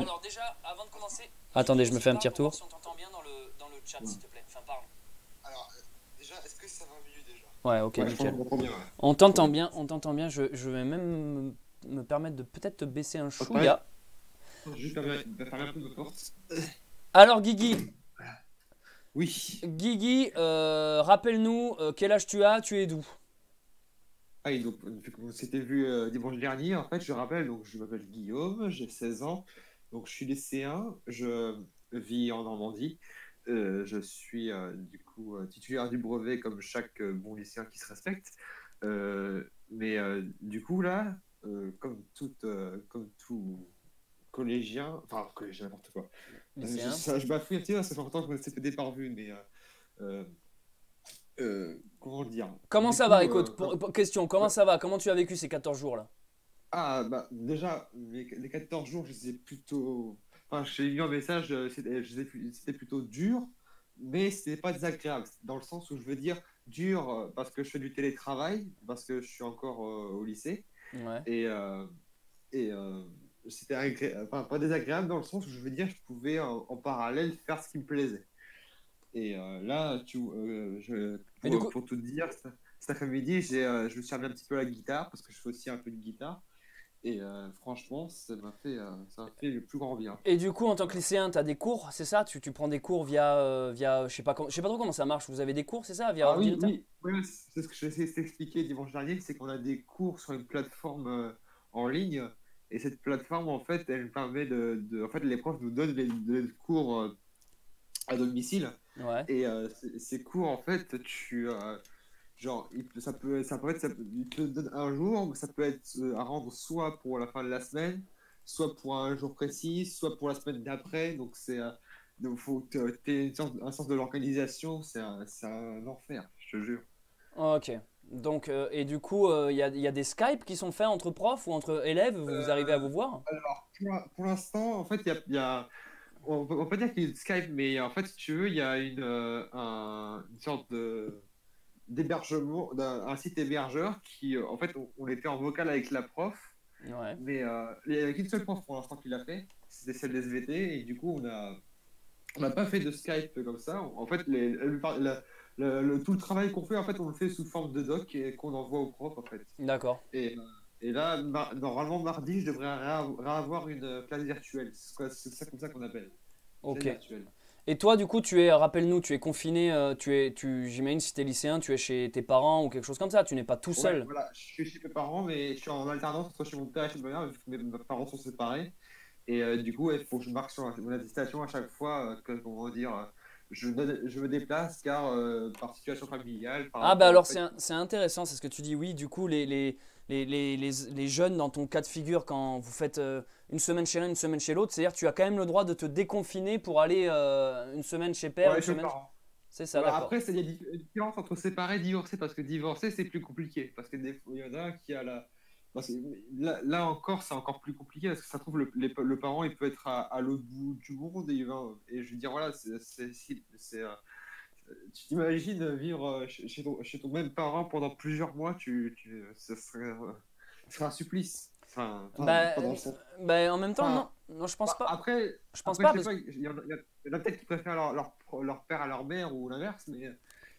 Attendez, je me fais un petit retour. Ouais. Alors, déjà, est-ce que ça va mieux déjà? Ouais, ok, Ouais, je pense nickel. qu'on m'entend bien, ouais. On t'entend bien, on t'entend bien. Je vais même me permettre de peut-être te baisser un Attends, pareil, chouïa. juste fermer un peu ma porte. Alors, Guigui, Oui. Guigui, rappelle-nous quel âge tu es d'où? Ah, et donc, vu qu'on s'était vu dimanche dernier, en fait, je rappelle, donc je m'appelle Guillaume, j'ai 16 ans, donc je suis lycéen, je vis en Normandie. Je suis du coup titulaire du brevet comme chaque bon lycéen qui se respecte. Mais du coup, là, comme tout collégien, enfin, collégien, n'importe quoi. Lycéen. Je bafouille un petit peu, ça fait longtemps que je s'était déparvu, mais euh, comment dire? Comment Du ça va? coup, Écoute, question, comment ça va? Comment tu as vécu ces 14 jours là? ah, bah, déjà, les 14 jours, je les ai plutôt. Enfin, j'ai eu un message, c'était plutôt dur, mais c'était pas désagréable. Dans le sens où je veux dire dur parce que je fais du télétravail, parce que je suis encore au lycée, Ouais. et, c'était enfin, pas désagréable dans le sens où je veux dire je pouvais en parallèle faire ce qui me plaisait. Et là, Mais du coup, pour tout te dire, cet après-midi, je me suis remis un petit peu à la guitare parce que je fais aussi un peu de guitare. Et franchement, ça m'a fait le plus grand bien. en tant que lycéen, tu as des cours, c'est ça? Tu prends des cours via je sais pas trop comment ça marche. Vous avez des cours, c'est ça? Via Ah oui, ordinateur? oui, oui, oui, c'est ce que j'essaie d'expliquer dimanche dernier, c'est qu'on a des cours sur une plateforme en ligne. Et cette plateforme, en fait, elle permet en fait, les profs nous donnent les cours à domicile. Ouais. Et ces cours, en fait, genre, ça peut être, il te le donne un jour, mais ça peut être à rendre soit pour la fin de la semaine, soit pour un jour précis, soit pour la semaine d'après. Donc faut que t'aies un sens de l'organisation, c'est un enfer, je te jure. Ok. Donc, et du coup, il y a des Skype qui sont faits entre profs ou entre élèves, vous arrivez à vous Euh, voir? alors, pour l'instant, en fait, on peut pas dire qu'il y a Skype, mais en fait, si tu veux, il y a une sorte d'hébergement, un site hébergeur qui, en fait, on était en vocal avec la prof, Ouais. mais il n'y avait qu'une seule prof pour l'instant qui l'a fait, c'était celle des SVT, et du coup, On n'a pas fait de Skype comme ça. En fait, tout le travail qu'on fait, en fait, on le fait sous forme de doc et qu'on envoie au prof, en fait. D'accord. Et là, normalement, mardi, je devrais réavoir une classe virtuelle. C'est ça comme ça qu'on appelle. Une classe Ok. virtuelle. Et toi, du coup, rappelle-nous, tu es confiné, j'imagine si t'es lycéen, tu es chez tes parents ou quelque chose comme ça, tu n'es pas tout Ouais, seul. voilà. Je suis chez mes parents, mais je suis en alternance soit chez mon père et chez ma mère, vu que mes parents sont séparés. Et du coup, il faut que je marque sur mon attestation à chaque fois comment dire, je me déplace car par situation familiale, par Ah bah rapport au alors fait. c'est intéressant, c'est ce que tu dis, oui, du coup les jeunes dans ton cas de figure quand vous faites une semaine chez l'un, une semaine chez l'autre, c'est-à-dire tu as quand même le droit de te déconfiner pour aller une semaine chez père, une Ouais, chez mes semaine... parents. C'est ça, Bah, d'accord. après, il y a une différence entre séparer et divorcer, parce que divorcer, c'est plus compliqué. Parce que il y en a un qui a la. Parce que là encore, c'est encore plus compliqué, parce que ça trouve le parent, il peut être à l'autre bout du monde, et je veux dire, voilà, tu t'imagines vivre chez ton même parent pendant plusieurs mois, ce serait un supplice. Enfin, Bah, pas dans le sens. en même temps, non, Enfin, non, je pense pas. après, Je pense après, pas je sais parce pas, que... il y en a peut-être qui préfèrent leur père à leur mère ou l'inverse,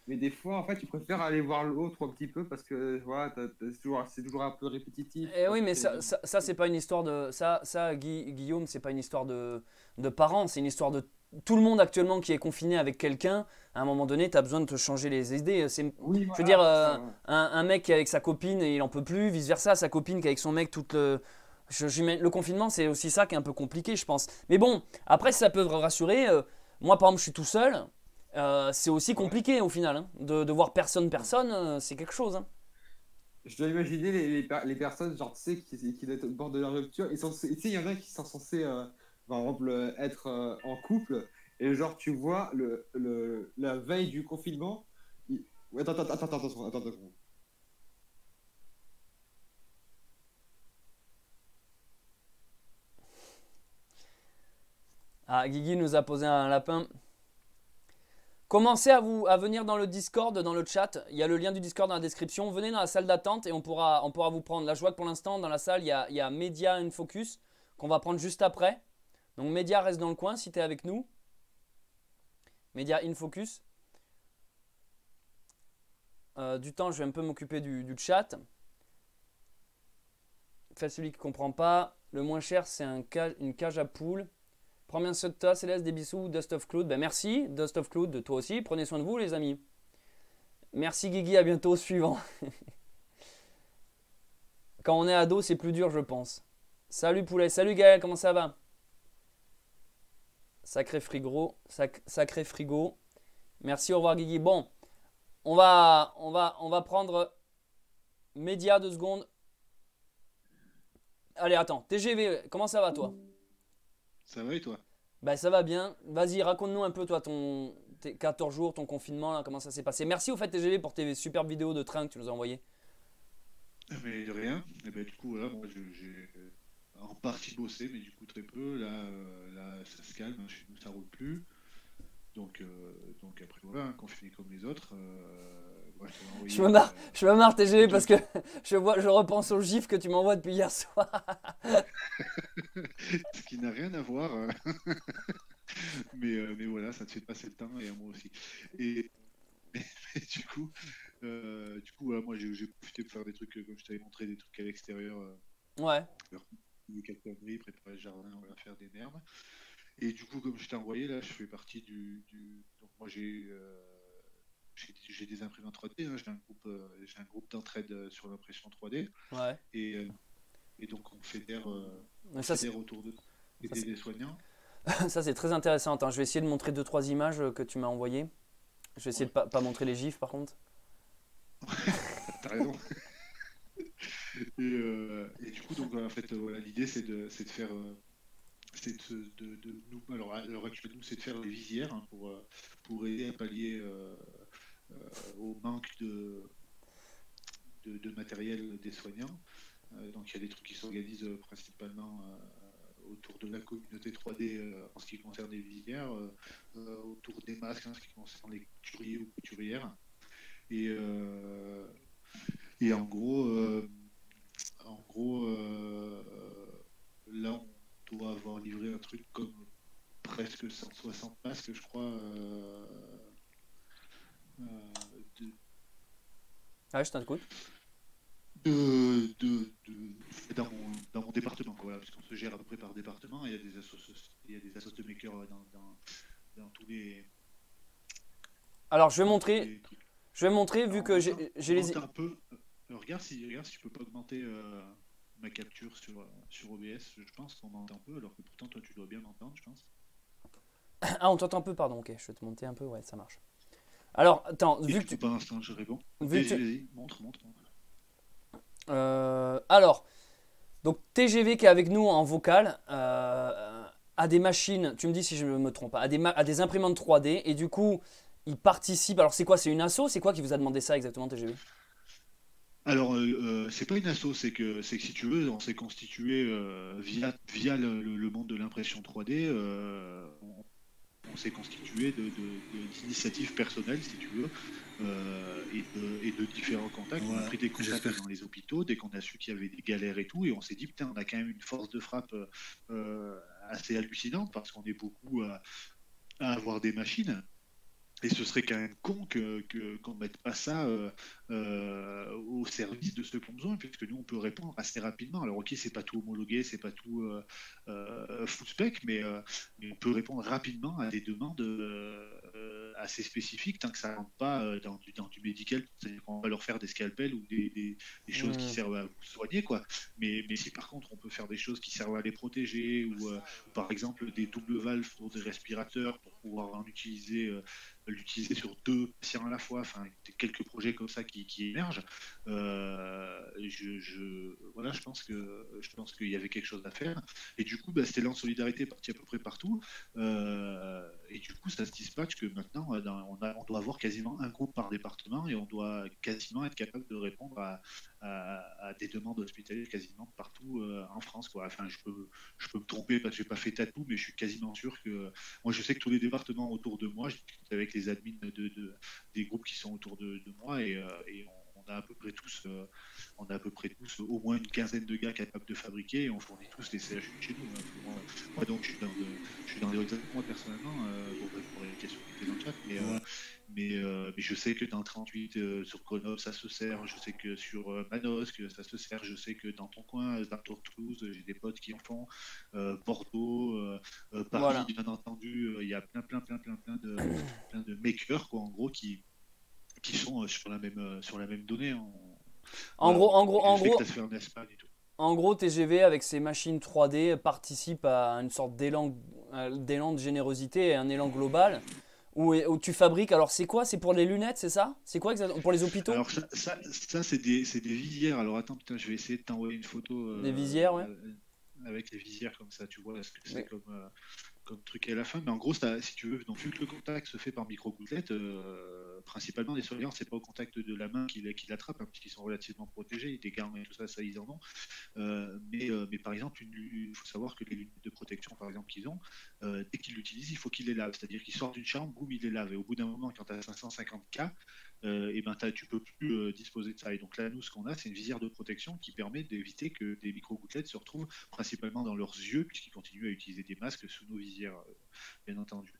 mais des fois, en fait, tu préfères aller voir l'autre un petit peu parce que voilà, c'est toujours un peu répétitif Eh quand oui, tu mais fais ça c'est pas une histoire de... Guillaume, c'est pas une histoire de parents, c'est une histoire de tout le monde actuellement qui est confiné avec quelqu'un. À un moment donné, tu as besoin de te changer les idées. Oui, Je veux dire, voilà, c'est ça. Ouais. un mec qui est avec sa copine et il en peut plus, vice-versa, sa copine qui est avec son mec, le confinement, c'est aussi ça qui est un peu compliqué, je pense. Mais bon, après, si ça peut vous rassurer, moi par exemple, je suis tout seul. C'est aussi Ouais. compliqué au final, hein. De voir personne, c'est quelque chose, hein. Je dois imaginer les personnes, genre, tu sais, qui doivent être au bord de la rupture. Et tu sais, il y en a qui sont censés, par exemple, être en couple. Et genre, tu vois, la veille du confinement. Ouais, attends. Ah, Guigui nous a posé un lapin. Commencez à venir dans le Discord, dans le chat. Il y a le lien du Discord dans la description. Venez dans la salle d'attente et on pourra vous prendre. Là, je vois que pour l'instant, dans la salle, il y a Media and Focus qu'on va prendre juste après. Donc, Media reste dans le coin si tu es avec nous. Media in Focus. Du temps, je vais un peu m'occuper du chat. Faites celui qui ne comprend pas. Le moins cher, c'est une cage à poules. Prends bien soin de toi, Céleste, des bisous, Dust of Cloud. Ben merci, Dust of Cloud, de toi aussi. Prenez soin de vous, les amis. Merci, Guigui, à bientôt, suivant. Quand on est ado, c'est plus dur, je pense. Salut, poulet. Salut, Gaël, comment ça va? Sacré frigo. Sacré frigo. Merci, au revoir, Guigui. Bon, on va prendre Média 2 secondes. Allez, attends. TGV, comment ça va, toi? Ça va et toi? Ben, ça va bien. Vas-y, raconte-nous un peu, toi, tes 14 jours, ton confinement, là, comment ça s'est passé. Merci au fait, TGV, pour tes superbes vidéos de train que tu nous as envoyées. Mais de rien. Et ben, du coup, voilà, moi, j'ai en partie bossé, mais du coup, très peu. Là, ça se calme. Chez nous, ça roule plus. Donc après, voilà, confiné comme les autres. Moi, je t'avais Je envoyé me marre, je me marre des TGV parce que trucs. je repense au gif que tu m'envoies depuis hier soir. Ce qui n'a rien à voir. Mais voilà, ça te fait passer le temps et à moi aussi. Et, et du coup voilà, moi, j'ai profité pour faire des trucs, comme je t'avais montré, des trucs à l'extérieur. Ouais, Faire des calcabris, préparer le jardin, voilà, faire des herbes. Et du coup, comme je t'ai envoyé, là, je fais partie Donc, moi, j'ai des imprimantes 3D, hein, j'ai un groupe d'entraide sur l'impression 3D. ouais. Et, euh, et donc, Mais on fédère autour de ça, aider c'est- les soignants. ça, c'est très intéressant. Attends, je vais essayer de montrer deux trois images que tu m'as envoyées. Je vais essayer de Ouais, pas montrer les gifs par contre. t'as raison. Et du coup, donc, en fait, voilà, l'idée, c'est de faire. C'est nous, alors à l'heure actuelle, nous, c'est de faire des visières, hein, pour aider à pallier au manque de matériel des soignants. Donc il y a des trucs qui s'organisent principalement autour de la communauté 3D en ce qui concerne les visières, autour des masques en ce qui concerne les couturiers ou couturières. Et, euh, et en gros, là, on doit avoir livré un truc comme presque 160 masques, je crois, euh, de, Ouais, je t'écoute. dans mon département, quoi, voilà, parce qu'on se gère à peu près par département. Il y a des assos de makers dans tous les, Alors, dans tous les trucs. je vais montrer vu Alors, que j'ai les. augmente un peu. Regarde si tu peux pas augmenter ma capture sur OBS. Je pense qu'on m'entend un peu, alors que pourtant toi tu dois bien m'entendre, je pense. Ah, on t'entend un peu, pardon. Ok, je vais te monter un peu. Ouais, ça marche. Alors, attends, Et du coup, pour l'instant, je réponds. vu Vas-y, que tu- vas-y, montre. alors, donc TGV qui est avec nous en vocal a des machines. Tu me dis si je me trompe. A des imprimantes 3D et du coup, il participe. Alors, c'est quoi? C'est une asso? C'est quoi qui vous a demandé ça exactement, TGV? Alors, c'est pas une asso, c'est que si tu veux, on s'est constitué via le monde de l'impression 3D. On s'est constitué d'initiatives personnelles, si tu veux, et de différents contacts. On a pris des contacts dans les hôpitaux dès qu'on a su qu'il y avait des galères et tout, et on s'est dit, putain, on a quand même une force de frappe assez hallucinante parce qu'on est beaucoup à avoir des machines. Et ce serait quand même con qu'on ne mette pas ça au service de ceux qui ont besoin, puisque nous, on peut répondre assez rapidement. Alors, ok, c'est pas tout homologué, c'est pas tout full spec, mais on peut répondre rapidement à des demandes assez spécifiques, tant que ça ne rentre pas dans du médical. C'est-à-dire qu'on va leur faire des scalpels ou des choses qui servent à vous soigner, quoi. Mais si par contre, on peut faire des choses qui servent à les protéger, ou par exemple des doubles valves pour des respirateurs, pour pouvoir en utiliser l'utiliser sur 2 patients à la fois, enfin quelques projets comme ça qui émergent. Voilà, je pense qu'il y avait quelque chose à faire. Et du coup, c'était l'élan de solidarité parti à peu près partout. Et du coup, ça se dispatche que maintenant, on doit avoir quasiment un groupe par département et on doit quasiment être capable de répondre à des demandes hospitalières quasiment partout en France, quoi. Enfin, je peux me tromper parce que j'ai pas fait tatou, mais je suis quasiment sûr que moi, je sais que tous les départements autour de moi, je discute avec les admins des groupes qui sont autour de moi et on a à peu près tous, au moins une quinzaine de gars capables de fabriquer et on fournit tous les CHU chez nous, hein. Moi, donc, je suis dans des réseaux, moi personnellement, pour répondre à les questions qui étaient dans le chat, mais je sais que dans le 38, sur Grenoble, ça se sert. Je sais que sur Manosque, ça se sert. Je sais que dans ton coin, dans Toulouse, j'ai des potes qui en font. Bordeaux, Paris, Voilà. bien entendu, il y a plein de makers, quoi, en gros, qui sont sur la même donnée. En Voilà, gros, en gros, je en sais que gros, ça se fait en Espagne et tout. En gros, TGV avec ses machines 3D participe à une sorte d'élan de générosité et un élan global où tu fabriques. Alors, c'est quoi? C'est pour les lunettes, c'est ça? C'est quoi exactement? Pour les hôpitaux? Alors ça c'est des visières. Alors attends, putain, je vais essayer de t'envoyer une photo Des visières, ouais. avec les visières comme ça, tu vois ce que c'est Mais- comme truc à la fin. Mais en gros, si tu veux, donc, vu que le contact se fait par micro-gouttelettes, principalement les soignants, c'est pas au contact de la main qu'ils l'attrapent, hein, puisqu'ils sont relativement protégés, des gants et tout ça, ça ils en ont. Mais par exemple, il faut savoir que les lunettes de protection, par exemple, qu'ils ont, dès qu'ils l'utilisent, il faut qu'ils les lavent. C'est-à-dire qu'ils sortent d'une chambre, boum, ils les lavent. Et au bout d'un moment, quand tu as 550 cas, et ben tu peux plus disposer de ça. Et donc là, nous, ce qu'on a, c'est une visière de protection qui permet d'éviter que des micro-gouttelettes se retrouvent principalement dans leurs yeux, puisqu'ils continuent à utiliser des masques sous nos visières, bien entendu.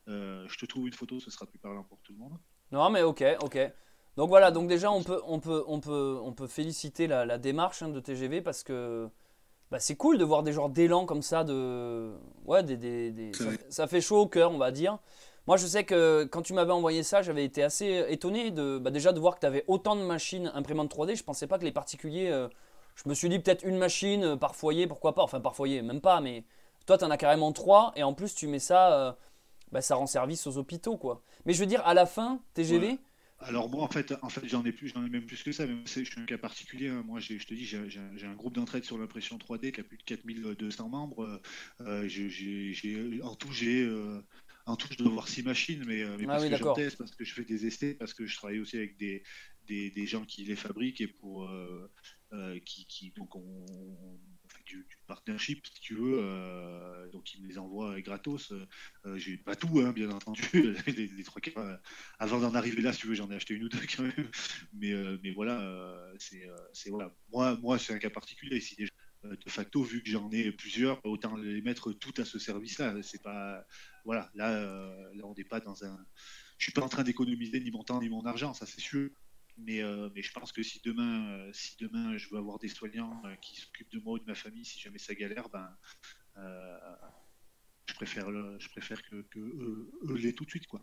Je te trouve une photo, ce sera plus parlant pour tout le monde. Non, mais ok, ok. Donc voilà, donc déjà on peut féliciter la démarche de TGV parce que bah, c'est cool de voir des genres d'élan comme ça ouais, ça fait chaud au cœur, on va dire. Moi, je sais que quand tu m'avais envoyé ça, j'avais été assez étonné déjà de voir que tu avais autant de machines imprimantes 3D. Je pensais pas que les particuliers. Je me suis dit peut-être une machine par foyer, pourquoi pas. Enfin, par foyer, même pas, mais toi, tu en as carrément trois. Et en plus, tu mets ça. Ça rend service aux hôpitaux, quoi. Mais je veux dire, à la fin, Ouais. TGV. Alors moi, en fait, j'en ai même plus que ça. Mais je suis un cas particulier, hein. Moi, je te dis, j'ai un groupe d'entraide sur l'impression 3D qui a plus de 4200 membres. En tout, je dois avoir 6 machines, mais Ah parce oui, que j'en d'accord. teste, parce que je fais des essais, parce que je travaille aussi avec des gens qui les fabriquent et donc on fait du partnership, si tu veux. Donc ils me les envoient gratos. J'ai pas tout, hein, bien entendu. Les trois quarts, avant d'en arriver là, si tu veux, j'en ai acheté une ou deux quand même. Mais voilà, voilà. Moi, c'est un cas particulier ici déjà. de facto, vu que j'en ai plusieurs, autant les mettre toutes à ce service-là. C'est pas, voilà, là, on n'est pas dans un. Je suis pas en train d'économiser ni mon temps ni mon argent, ça c'est sûr. Mais je pense que si demain je veux avoir des soignants qui s'occupent de moi ou de ma famille, si jamais ça galère, ben, euh, je préfère que eux l'aient tout de suite, quoi.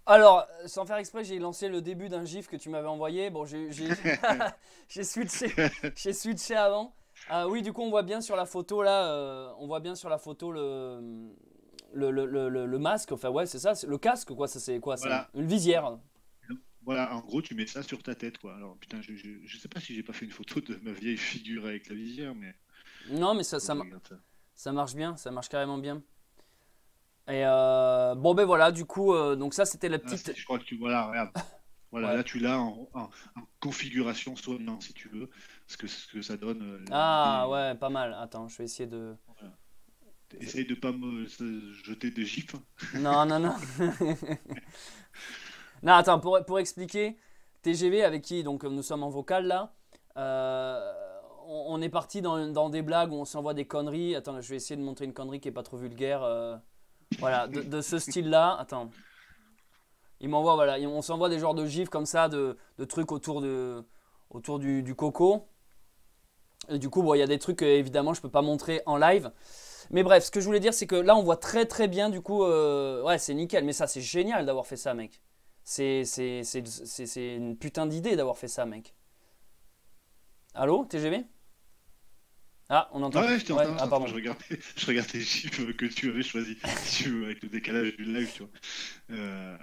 Alors, sans faire exprès, j'ai lancé le début d'un gif que tu m'avais envoyé. Bon, j'ai switché, j'ai switché avant. Oui, du coup, on voit bien sur la photo là, on voit bien sur la photo le masque. Enfin, ouais, c'est ça, c'est le casque, quoi. Ça, c'est quoi? C'est Voilà. une visière. Voilà, en gros, tu mets ça sur ta tête, quoi. Alors, putain, je sais pas si j'ai pas fait une photo de ma vieille figure avec la visière, mais Non, mais faut que je regarde ça. ça marche bien, ça marche carrément bien. Et bon, ben voilà, du coup, donc ça, c'était la Ah, petite. je crois que voilà, regarde. Voilà, Ouais. là, tu l'as en configuration soignant, si tu veux, ce que ça donne. Ah, L'idée, ouais, pas mal. Attends, je vais essayer de. voilà. Essaye de pas me jeter des gifs. Non, non, non. Non, attends, pour expliquer, TGV avec qui donc nous sommes en vocal là, euh, on est parti dans des blagues où on s'envoie des conneries. Attends, je vais essayer de montrer une connerie qui est pas trop vulgaire. Voilà, de ce style-là. Attends, il m'envoie, voilà, on s'envoie des genres de gifs comme ça, de trucs autour du coco. Et du coup, bon, il y a des trucs évidemment je peux pas montrer en live. Mais bref, ce que je voulais dire, c'est que là, on voit très très bien, du coup, ouais, c'est nickel. Mais ça, c'est génial d'avoir fait ça, mec. C'est une putain d'idée d'avoir fait ça, mec. Allô, TGV? Ah, on n'entend Ah plus. ouais, je Ouais, t'entends, je ah, t'entends, pardon. je regardais les gifs que tu avais choisi, si tu veux, avec le décalage du live, tu vois. Euh,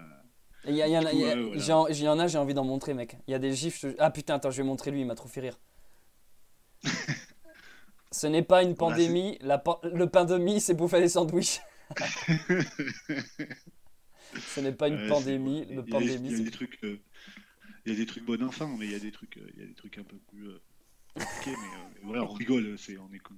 Il y en du a, coup, ouais, voilà. j'ai envie d'en montrer, mec. Il y a des gifs. Ah putain, attends, je vais montrer lui, il m'a trop fait rire. Ce n'est pas une Voilà, c'est. pandémie, le pain de mie, c'est bouffer des sandwichs. Ce n'est pas une Ouais, ouais. pandémie, le pain de mie, Il y a c'est. des trucs, il y a des trucs bon enfant, mais il y a des trucs un peu plus compliqués. Mais voilà, on rigole,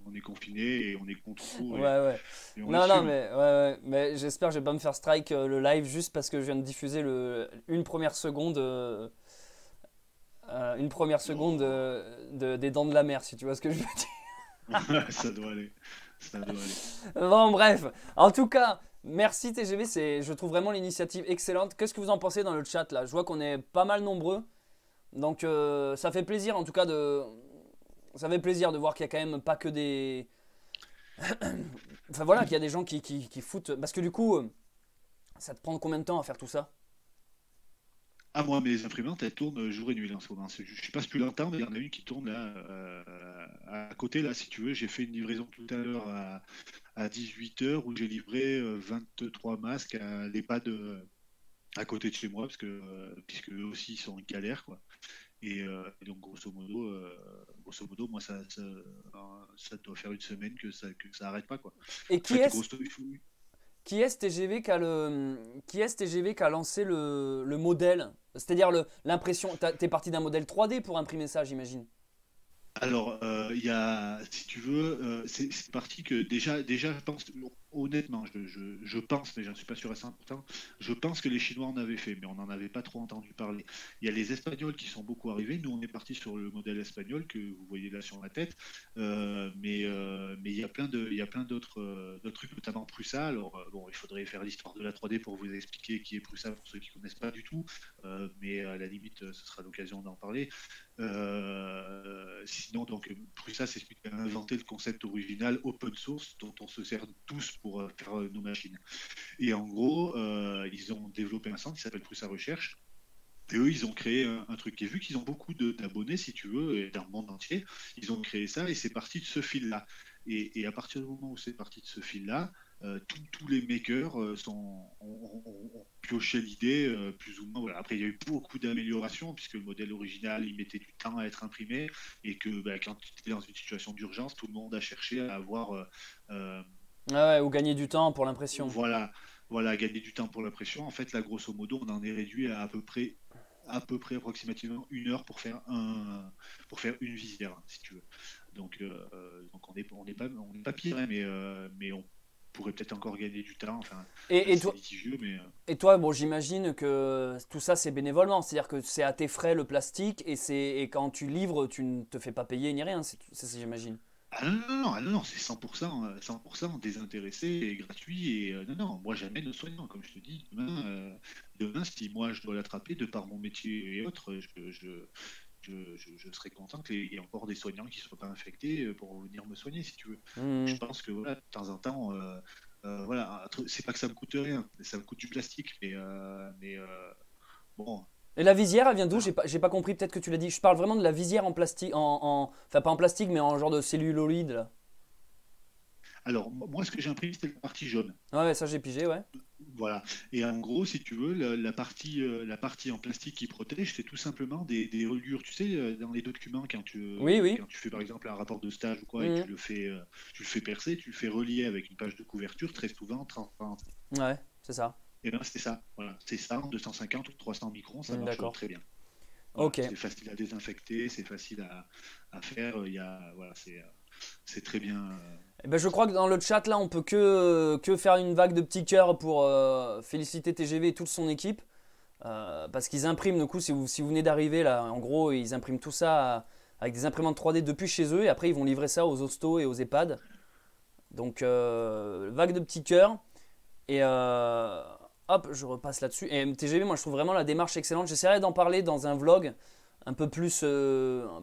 on est confiné et on est contre tout Ouais, ouais. et on Non, non, l'assume. mais, ouais, ouais. Mais j'espère que je vais pas me faire strike le live juste parce que je viens de diffuser une première seconde, Non, des Dents de la Mer, si tu vois ce que je veux dire. ça doit aller, ça doit aller. Bon, bref. En tout cas, merci TGV, je trouve vraiment l'initiative excellente. Qu'est-ce que vous en pensez dans le chat là? Je vois qu'on est pas mal nombreux. Donc, ça fait plaisir en tout cas Ça fait plaisir de voir qu'il y a quand même pas que des. Enfin voilà, qu'il y a des gens qui foutent. Parce que du coup, ça te prend combien de temps à faire tout ça? Ah, moi, mes imprimantes, elles tournent jour et nuit là, en ce moment. Je sais pas si tu l'entends, mais il y en a une qui tourne là, à côté, là, si tu veux. J'ai fait une livraison tout à l'heure à 18 h où j'ai livré 23 masques à l'EHPAD à côté de chez moi, puisque eux aussi, ils sont en galère, quoi. Et donc, grosso modo, moi, ça doit faire une semaine que ça arrête pas, quoi. Et En fait, grosso qui est ce TGV qui est ce TGV qui a lancé le modèle? C'est-à-dire l'impression. T'es parti d'un modèle 3D pour imprimer ça, j'imagine. Alors, il y a, si tu veux, c'est parti que déjà, je pense, honnêtement, je pense, mais je ne suis pas sûr à 100%, je pense que les Chinois en avaient fait, mais on n'en avait pas trop entendu parler. Il y a les Espagnols qui sont beaucoup arrivés. Nous, on est parti sur le modèle espagnol que vous voyez là sur ma tête. Mais il y a plein d'autres trucs, notamment Prusa. Alors, bon, il faudrait faire l'histoire de la 3D pour vous expliquer qui est Prusa pour ceux qui ne connaissent pas du tout. Mais à la limite, ce sera l'occasion d'en parler. Sinon, donc, Prusa, c'est celui qui a inventé le concept original open source dont on se sert tous pour faire nos machines. Et en gros, ils ont développé un centre qui s'appelle Prusa Recherche. Et eux, ils ont créé un truc. Et vu qu'ils ont beaucoup d'abonnés, si tu veux, et dans le monde entier, ils ont créé ça et c'est parti de ce fil-là. Et à partir du moment où c'est parti de ce fil-là, tous les makers ont pioché l'idée plus ou moins. Voilà. Après, il y a eu beaucoup d'améliorations puisque le modèle original, il mettait du temps à être imprimé et que bah, quand tu étais dans une situation d'urgence, tout le monde a cherché à avoir Ah ouais, ou gagner du temps pour l'impression. voilà, gagner du temps pour l'impression. En fait, là, grosso modo, on en est réduit à peu près approximativement 1 heure pour faire une visière, si tu veux. Donc on n'est pas pire, hein, mais pourrait peut-être encore gagner du temps. Enfin, Et c'est toi, litigieux, mais et toi, bon, j'imagine que tout ça c'est bénévolement, c'est-à-dire que c'est à tes frais le plastique et quand tu livres, tu ne te fais pas payer ni rien, j'imagine. ah non, non, non, ah non, non, c'est 100% désintéressé et gratuit. Et non, non, moi j'amène le soignant, comme je te dis. Demain, si moi je dois l'attraper, de par mon métier et autres, je serais content qu'il y ait encore des soignants qui ne soient pas infectés pour venir me soigner, si tu veux. Donc je Hmm. pense que voilà, de temps en temps, voilà, c'est pas que ça me coûte rien, ça me coûte du plastique, mais bon, Et la visière, elle vient d'où? voilà. J'ai pas compris, peut-être que tu l'as dit. Je parle vraiment de la visière en plastique, enfin pas en plastique, mais en genre de celluloïd là. Alors, moi, ce que j'ai imprimé, c'était la partie jaune. Ouais, ouais, ça j'ai pigé, ouais. Voilà. Et en gros, si tu veux, la partie en plastique qui protège, c'est tout simplement des reliures. Tu sais, dans les documents, Oui, oui. quand tu fais par exemple un rapport de stage ou quoi, et Mhm. tu le fais percer, tu le fais relier avec une page de couverture, très souvent transparente. Ouais, c'est ça. Et bien, c'est ça. Voilà. C'est ça, en 250 ou 300 microns, ça marche D'accord. très bien. Voilà. Ok. C'est facile à désinfecter, c'est facile à faire. Voilà, c'est très bien. Eh ben, je crois que dans le chat là, on peut que faire une vague de petits cœurs pour féliciter TGV et toute son équipe. Parce qu'ils impriment, du coup, si vous venez d'arriver là, en gros, ils impriment tout ça avec des imprimantes 3D depuis chez eux et après ils vont livrer ça aux hostos et aux EHPAD. Donc, vague de petits cœurs. Et hop, je repasse là-dessus. Et TGV, moi je trouve vraiment la démarche excellente. J'essaierai d'en parler dans un vlog un peu plus.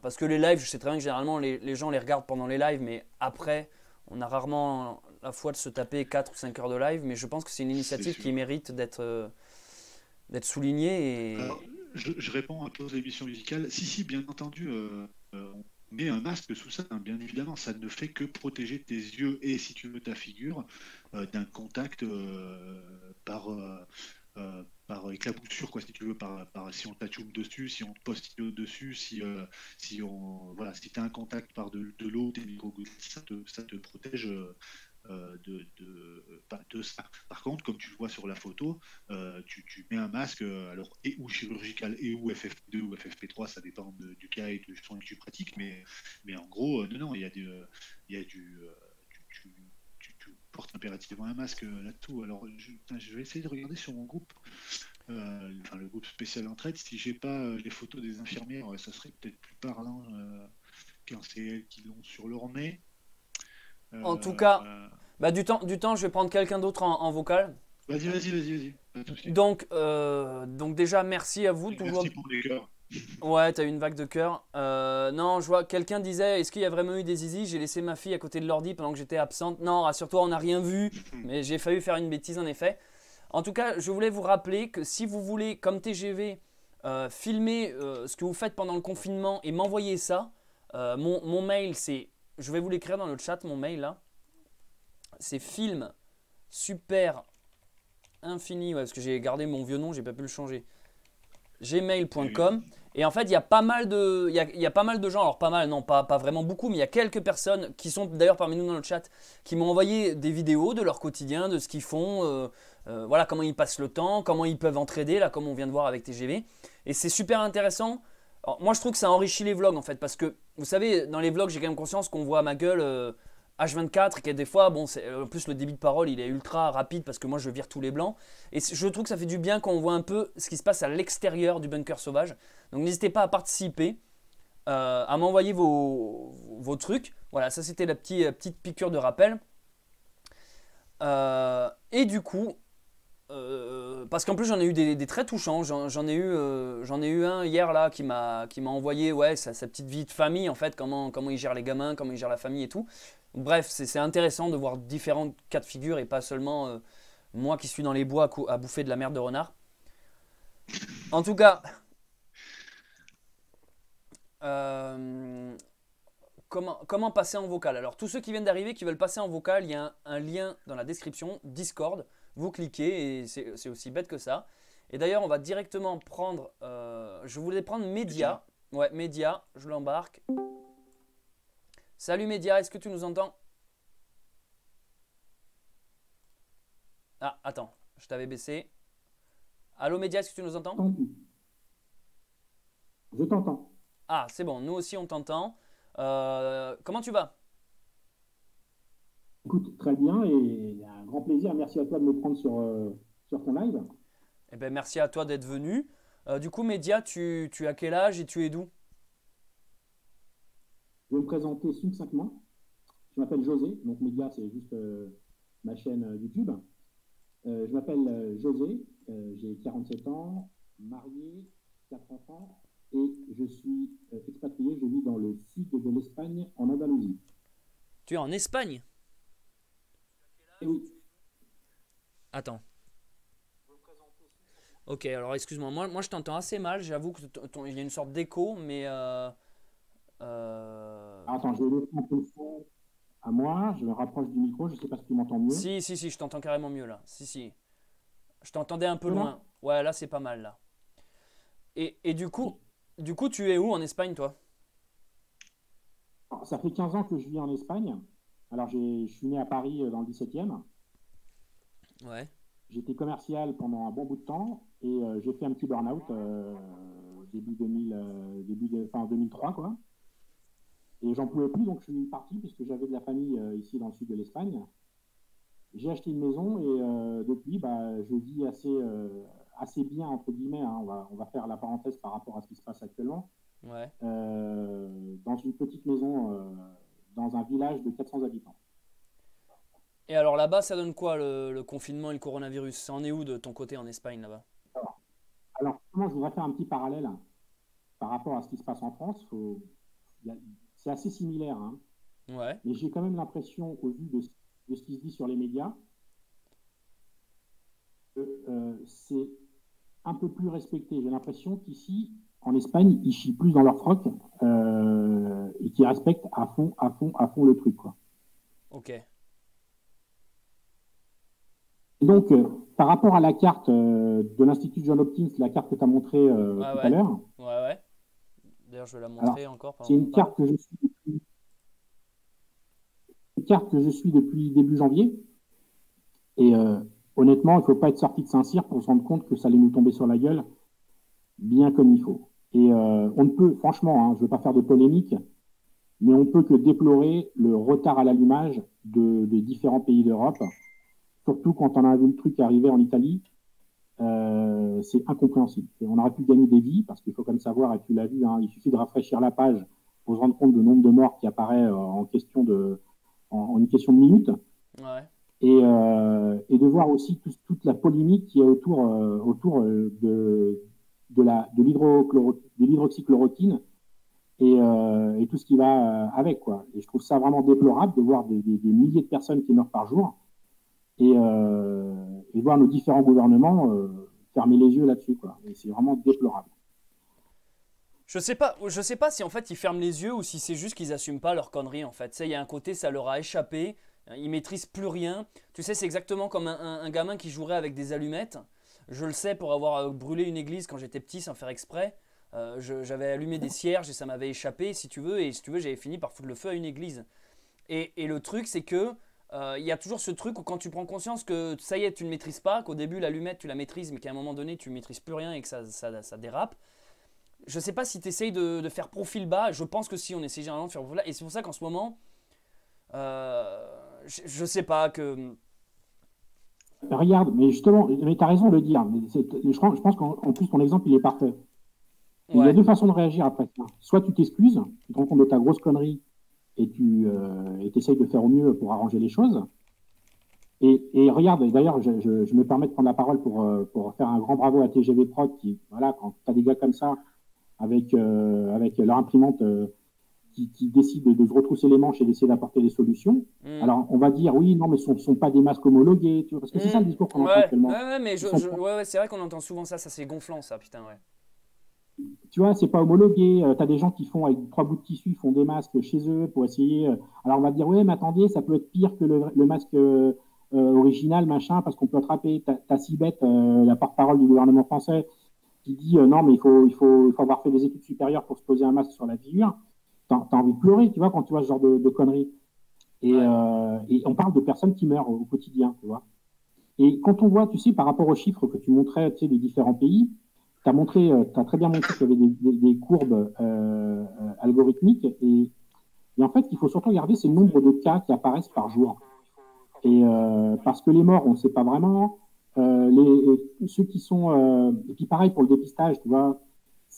Parce que les lives, je sais très bien que généralement les gens les regardent pendant les lives, mais après, on a rarement la foi de se taper 4 ou 5 heures de live. Mais je pense que c'est une C'est initiative qui sûr. mérite d'être soulignée. Et Alors, je réponds à pause l'émission musicale. Si, si, bien entendu, on met un masque sous ça, hein, bien évidemment. Ça ne fait que protéger tes yeux et, si tu veux, ta figure d'un contact par éclaboussure, quoi, si tu veux, si on t'achoume dessus, si on te postillonne dessus, voilà, si tu as un contact par de l'eau, des microgouttes, ça te protège. De ça. Par contre, comme tu le vois sur la photo, tu mets un masque, alors et ou chirurgical et ou FFP2 ou FFP3, ça dépend du cas et du soin que tu pratiques, mais en gros, non, non, tu portes impérativement un masque là-dessous. Alors, putain, je vais essayer de regarder sur mon groupe, enfin le groupe spécial entraide, si j'ai pas les photos des infirmières, ça serait peut-être plus parlant quand c'est elles qui l'ont sur leur nez. en tout cas, Euh, bah, du temps, je vais prendre quelqu'un d'autre en vocal. Vas-y, vas-y, vas-y, vas-y. Pas de souci. Donc déjà, merci à vous. Et merci pour les cœurs. Ouais, t'as eu une vague de cœur. Non, je vois, quelqu'un disait, est-ce qu'il y a vraiment eu des zizi? J'ai laissé ma fille à côté de l'ordi pendant que j'étais absente. Non, rassure-toi, on n'a rien vu, mais j'ai failli faire une bêtise en effet. En tout cas, je voulais vous rappeler que si vous voulez, comme TGV, filmer ce que vous faites pendant le confinement et m'envoyer ça, mon mail c'est, je vais vous l'écrire dans le chat, mon mail là, c'est film super infini, ouais, parce que j'ai gardé mon vieux nom, j'ai pas pu le changer. Eh oui. Gmail.com. Et en fait, il y a pas mal de, il y a pas mal de gens, alors pas mal, non, pas vraiment beaucoup, mais il y a quelques personnes qui sont d'ailleurs parmi nous dans le chat, qui m'ont envoyé des vidéos de leur quotidien, de ce qu'ils font, voilà, comment ils passent le temps, comment ils peuvent entraider, là, comme on vient de voir avec TGV. Et c'est super intéressant. Alors, moi, je trouve que ça enrichit les vlogs, en fait, parce que, vous savez, dans les vlogs, j'ai quand même conscience qu'on voit ma gueule H24 et que des fois, bon, en plus, le débit de parole, il est ultra rapide parce que moi, je vire tous les blancs. Et je trouve que ça fait du bien quand on voit un peu ce qui se passe à l'extérieur du bunker sauvage. Donc n'hésitez pas à participer, à m'envoyer vos trucs. Voilà, ça c'était la petite piqûre de rappel. Et du coup, parce qu'en plus j'en ai eu des très touchants. J'en ai eu un hier là qui m'a envoyé ouais, sa petite vie de famille en fait, comment il gère les gamins, comment il gère la famille et tout. Bref, c'est intéressant de voir différents cas de figure et pas seulement moi qui suis dans les bois à bouffer de la merde de renard. En tout cas, Euh, comment passer en vocal? Alors, tous ceux qui viennent d'arriver, qui veulent passer en vocal, il y a un lien dans la description, Discord. Vous cliquez et c'est aussi bête que ça. Et d'ailleurs, on va directement prendre. Je voulais prendre Eh bien, Média. Ouais, Média, je l'embarque. Salut Média, est-ce que tu nous entends? Ah, attends, je t'avais baissé. Allô Média, est-ce que tu nous entends? Je t'entends. Ah, c'est bon, nous aussi on t'entend. Comment tu vas? Écoute, très bien et un grand plaisir. Merci à toi de me prendre sur ton live. Eh ben, merci à toi d'être venu. Du coup, Média, tu as quel âge et tu es d'où? Je vais me présenter succinctement. Je m'appelle José, donc Média, c'est juste ma chaîne YouTube. Je m'appelle José, j'ai 47 ans, marié, 4 enfants, et je suis expatrié. Je vis dans le sud de l'Espagne, en Andalousie. Tu es en Espagne? Et oui. Attends. Ok, alors excuse-moi, moi je t'entends assez mal, j'avoue qu'il y a une sorte d'écho, mais Attends, je vais lever un peu le son à moi, je me rapproche du micro, je ne sais pas si tu m'entends mieux. Si, je t'entends carrément mieux là. Si. Je t'entendais un peu Là loin. Ouais, là c'est pas mal là. Et du coup, tu es où en Espagne, toi? Ça fait 15 ans que je vis en Espagne. Alors, je suis né à Paris dans le 17e. Ouais. J'étais commercial pendant un bon bout de temps et j'ai fait un petit burn-out fin 2003, quoi. Et j'en pouvais plus, donc je suis parti puisque j'avais de la famille ici dans le sud de l'Espagne. J'ai acheté une maison et depuis, je vis assez bien, entre guillemets, hein. On va faire la parenthèse par rapport à ce qui se passe actuellement. Ouais. Dans une petite maison, dans un village de 400 habitants. Et alors là-bas, ça donne quoi le confinement et le coronavirus? Ça en est où de ton côté en Espagne là-bas? Alors, moi, je voudrais faire un petit parallèle par rapport à ce qui se passe en France. C'est assez similaire, hein. Ouais. Mais j'ai quand même l'impression, au vu de ce qui se dit sur les médias, que c'est un peu plus respecté. J'ai l'impression qu'ici, en Espagne, ils chient plus dans leur froc et qu'ils respectent à fond le truc, quoi. Ok. Et donc, par rapport à la carte de l'Institut John Hopkins, la carte que tu as montrée tout à l'heure. Ouais. D'ailleurs, je vais la montrer encore. C'est une carte que je suis depuis début janvier. Et honnêtement, il ne faut pas être sorti de Saint-Cyr pour se rendre compte que ça allait nous tomber sur la gueule bien comme il faut. Et on ne peut, franchement, hein, je ne veux pas faire de polémique, mais on ne peut que déplorer le retard à l'allumage des différents pays d'Europe. Surtout quand on a vu le truc arriver en Italie, c'est incompréhensible. Et on aurait pu gagner des vies, parce qu'il faut quand même savoir, et tu l'as vu, hein, il suffit de rafraîchir la page pour se rendre compte du nombre de morts qui apparaît en une question de minutes. Ouais. Et de voir aussi toute la polémique qui est autour de l'hydroxychloroquine et tout ce qui va avec, quoi. Et je trouve ça vraiment déplorable de voir des milliers de personnes qui meurent par jour et voir nos différents gouvernements fermer les yeux là-dessus, quoi. Et c'est vraiment déplorable. Je sais pas si en fait ils ferment les yeux ou si c'est juste qu'ils assument pas leur connerie en fait. Tu sais, il y a un côté, ça leur a échappé, ils maîtrisent plus rien. Tu sais, c'est exactement comme un gamin qui jouerait avec des allumettes. Je le sais pour avoir brûlé une église quand j'étais petit sans faire exprès. J'avais allumé des cierges et ça m'avait échappé, si tu veux, j'avais fini par foutre le feu à une église. Et le truc, c'est que il y a toujours ce truc où quand tu prends conscience que ça y est, tu ne maîtrises pas, qu'au début l'allumette tu la maîtrises, mais qu'à un moment donné tu ne maîtrises plus rien et que ça dérape. Je ne sais pas si tu essayes de faire profil bas. Je pense que si, on essaie généralement de faire profil bas. Et c'est pour ça qu'en ce moment, je ne sais pas que... Regarde, mais justement, tu as raison de le dire. Mais je pense qu'en plus, ton exemple, il est parfait. Ouais. Il y a deux façons de réagir après ça. Soit tu t'excuses, tu te rends compte de ta grosse connerie et tu essayes de faire au mieux pour arranger les choses. Et regarde, d'ailleurs, je me permets de prendre la parole pour faire un grand bravo à TGV Prod qui, voilà, quand tu as des gars comme ça, avec leur imprimante qui décide de se retrousser les manches et d'essayer d'apporter des solutions. Alors, on va dire, oui, non, mais ce ne sont pas des masques homologués, tu vois, parce que c'est ça le discours qu'on entend actuellement. Ouais, mais c'est vrai qu'on entend souvent ça c'est gonflant, ça, putain, ouais. Tu vois, c'est pas homologué. Tu as des gens qui font, avec 3 bouts de tissu, ils font des masques chez eux pour essayer. Alors, on va dire, ouais, mais attendez, ça peut être pire que le masque original, machin, parce qu'on peut attraper. T'as Sibeth, la porte-parole du gouvernement français, qui dit non, mais il faut avoir fait des études supérieures pour se poser un masque sur la figure. T'as envie de pleurer, tu vois, quand tu vois ce genre de conneries. Et on parle de personnes qui meurent au quotidien, tu vois. Et quand on voit, tu sais, par rapport aux chiffres que tu montrais, tu sais, des différents pays, tu as très bien montré qu'il y avait des courbes algorithmiques. Et en fait, ce qu'il faut surtout regarder, c'est le nombre de cas qui apparaissent par jour. Et parce que les morts, on ne sait pas vraiment. Ceux qui sont... et puis pareil pour le dépistage, tu vois,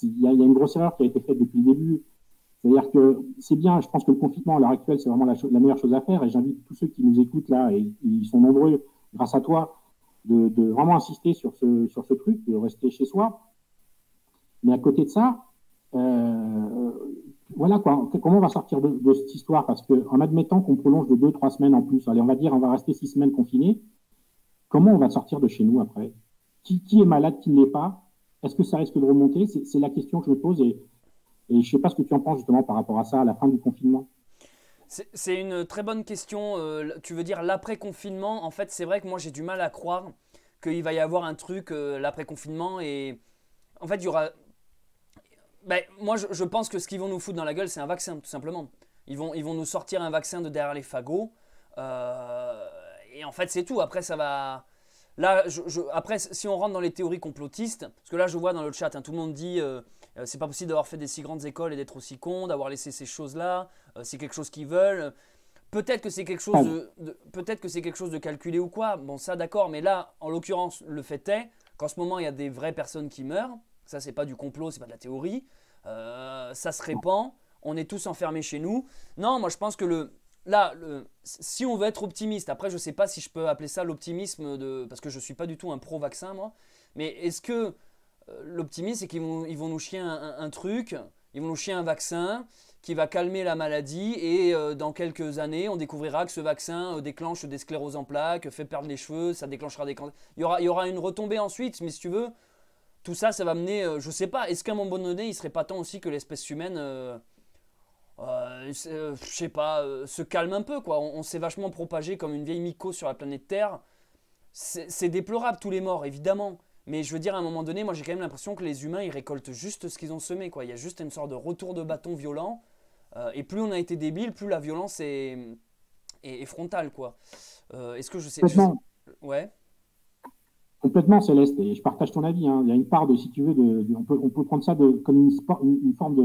il y a une grosse erreur qui a été faite depuis le début. C'est-à-dire que c'est bien, je pense que le confinement à l'heure actuelle, c'est vraiment la meilleure chose à faire. Et j'invite tous ceux qui nous écoutent là, et ils sont nombreux grâce à toi, de vraiment insister sur ce truc, de rester chez soi. Mais à côté de ça, voilà quoi, comment on va sortir de cette histoire? Parce qu'en admettant qu'on prolonge de 2-3 semaines en plus, allez, on va dire on va rester 6 semaines confinés, comment on va sortir de chez nous après? Qui est malade, qui ne l'est pas? Est-ce que ça risque de remonter? C'est la question que je me pose et je ne sais pas ce que tu en penses justement par rapport à ça, à la fin du confinement. C'est une très bonne question. Tu veux dire l'après-confinement? En fait, c'est vrai que moi j'ai du mal à croire qu'il va y avoir un truc, l'après-confinement. Et en fait, il y aura. Ben, moi, je pense que ce qu'ils vont nous foutre dans la gueule, c'est un vaccin, tout simplement. Ils vont nous sortir un vaccin de derrière les fagots. Et en fait, c'est tout. Après, ça va. Là, après, si on rentre dans les théories complotistes, parce que là, je vois dans le chat, hein, tout le monde dit c'est pas possible d'avoir fait des si grandes écoles et d'être aussi con, d'avoir laissé ces choses-là. C'est quelque chose qu'ils veulent. Peut-être que c'est quelque chose peut-être que c'est quelque chose de calculé ou quoi. Bon, ça, d'accord. Mais là, en l'occurrence, le fait est qu'en ce moment, il y a des vraies personnes qui meurent. Ça, c'est pas du complot, c'est pas de la théorie. Ça se répand. On est tous enfermés chez nous. Non, moi, je pense que si on veut être optimiste, après, je sais pas si je peux appeler ça l'optimisme parce que je suis pas du tout un pro-vaccin, moi. Mais est-ce que l'optimisme, c'est qu'ils vont nous chier un truc, ils vont nous chier un vaccin qui va calmer la maladie et dans quelques années, on découvrira que ce vaccin déclenche des scléroses en plaques, fait perdre les cheveux, ça déclenchera des cancers. Il y aura une retombée ensuite, mais si tu veux, tout ça, ça va mener, je sais pas, est-ce qu'à un moment donné, il serait pas temps aussi que l'espèce humaine, je sais pas, se calme un peu, quoi. On s'est vachement propagé comme une vieille mycose sur la planète Terre. C'est déplorable tous les morts, évidemment. Mais je veux dire, à un moment donné, moi j'ai quand même l'impression que les humains, ils récoltent juste ce qu'ils ont semé, quoi. Il y a juste une sorte de retour de bâton violent. Et plus on a été débile, plus la violence est frontale, quoi. Est-ce que je sais... Ouais. Complètement, Céleste, et je partage ton avis. Hein. Il y a une part de, si tu veux, on peut prendre ça comme une forme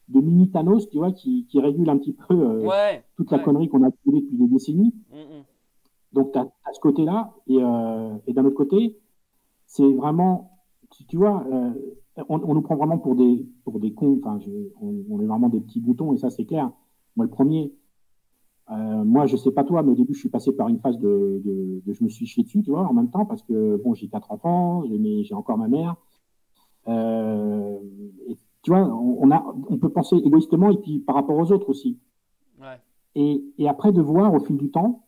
de mini Thanos, tu vois, qui régule un petit peu toute la connerie qu'on a accumulée depuis des décennies. Donc, tu as ce côté-là, et d'un autre côté, c'est vraiment, tu vois, on nous prend vraiment pour des cons, enfin, on est vraiment des petits boutons, et ça, c'est clair. Moi, le premier, moi, je sais pas toi, mais au début, je suis passé par une phase de je me suis chié dessus, tu vois, en même temps, parce que, bon, j'ai 4 enfants, j'ai encore ma mère. Et, tu vois, on peut penser égoïstement et puis par rapport aux autres aussi. Ouais. Et après, de voir au fil du temps,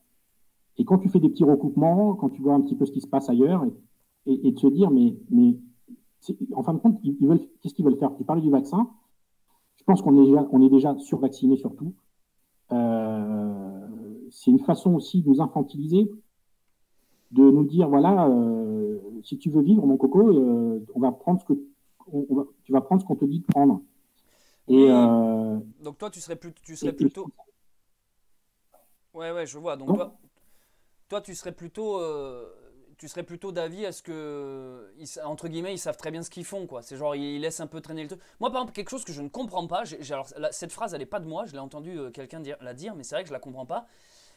et quand tu fais des petits recoupements, quand tu vois un petit peu ce qui se passe ailleurs, et de se dire, mais en fin de compte, qu'est-ce qu'ils veulent faire? Tu parlais du vaccin. Je pense qu'on est déjà survacciné surtout. C'est une façon aussi de nous infantiliser, de nous dire, voilà, si tu veux vivre, mon coco, on va prendre tu vas prendre ce qu'on te dit de prendre. Et donc toi, tu serais plutôt... Ouais, je vois. Donc toi, tu serais plutôt d'avis à ce que, entre guillemets, ils savent très bien ce qu'ils font, quoi. C'est genre, ils laissent un peu traîner le truc. Moi, par exemple, quelque chose que je ne comprends pas, alors, cette phrase, elle n'est pas de moi, je l'ai entendu quelqu'un la dire, mais c'est vrai que je la comprends pas.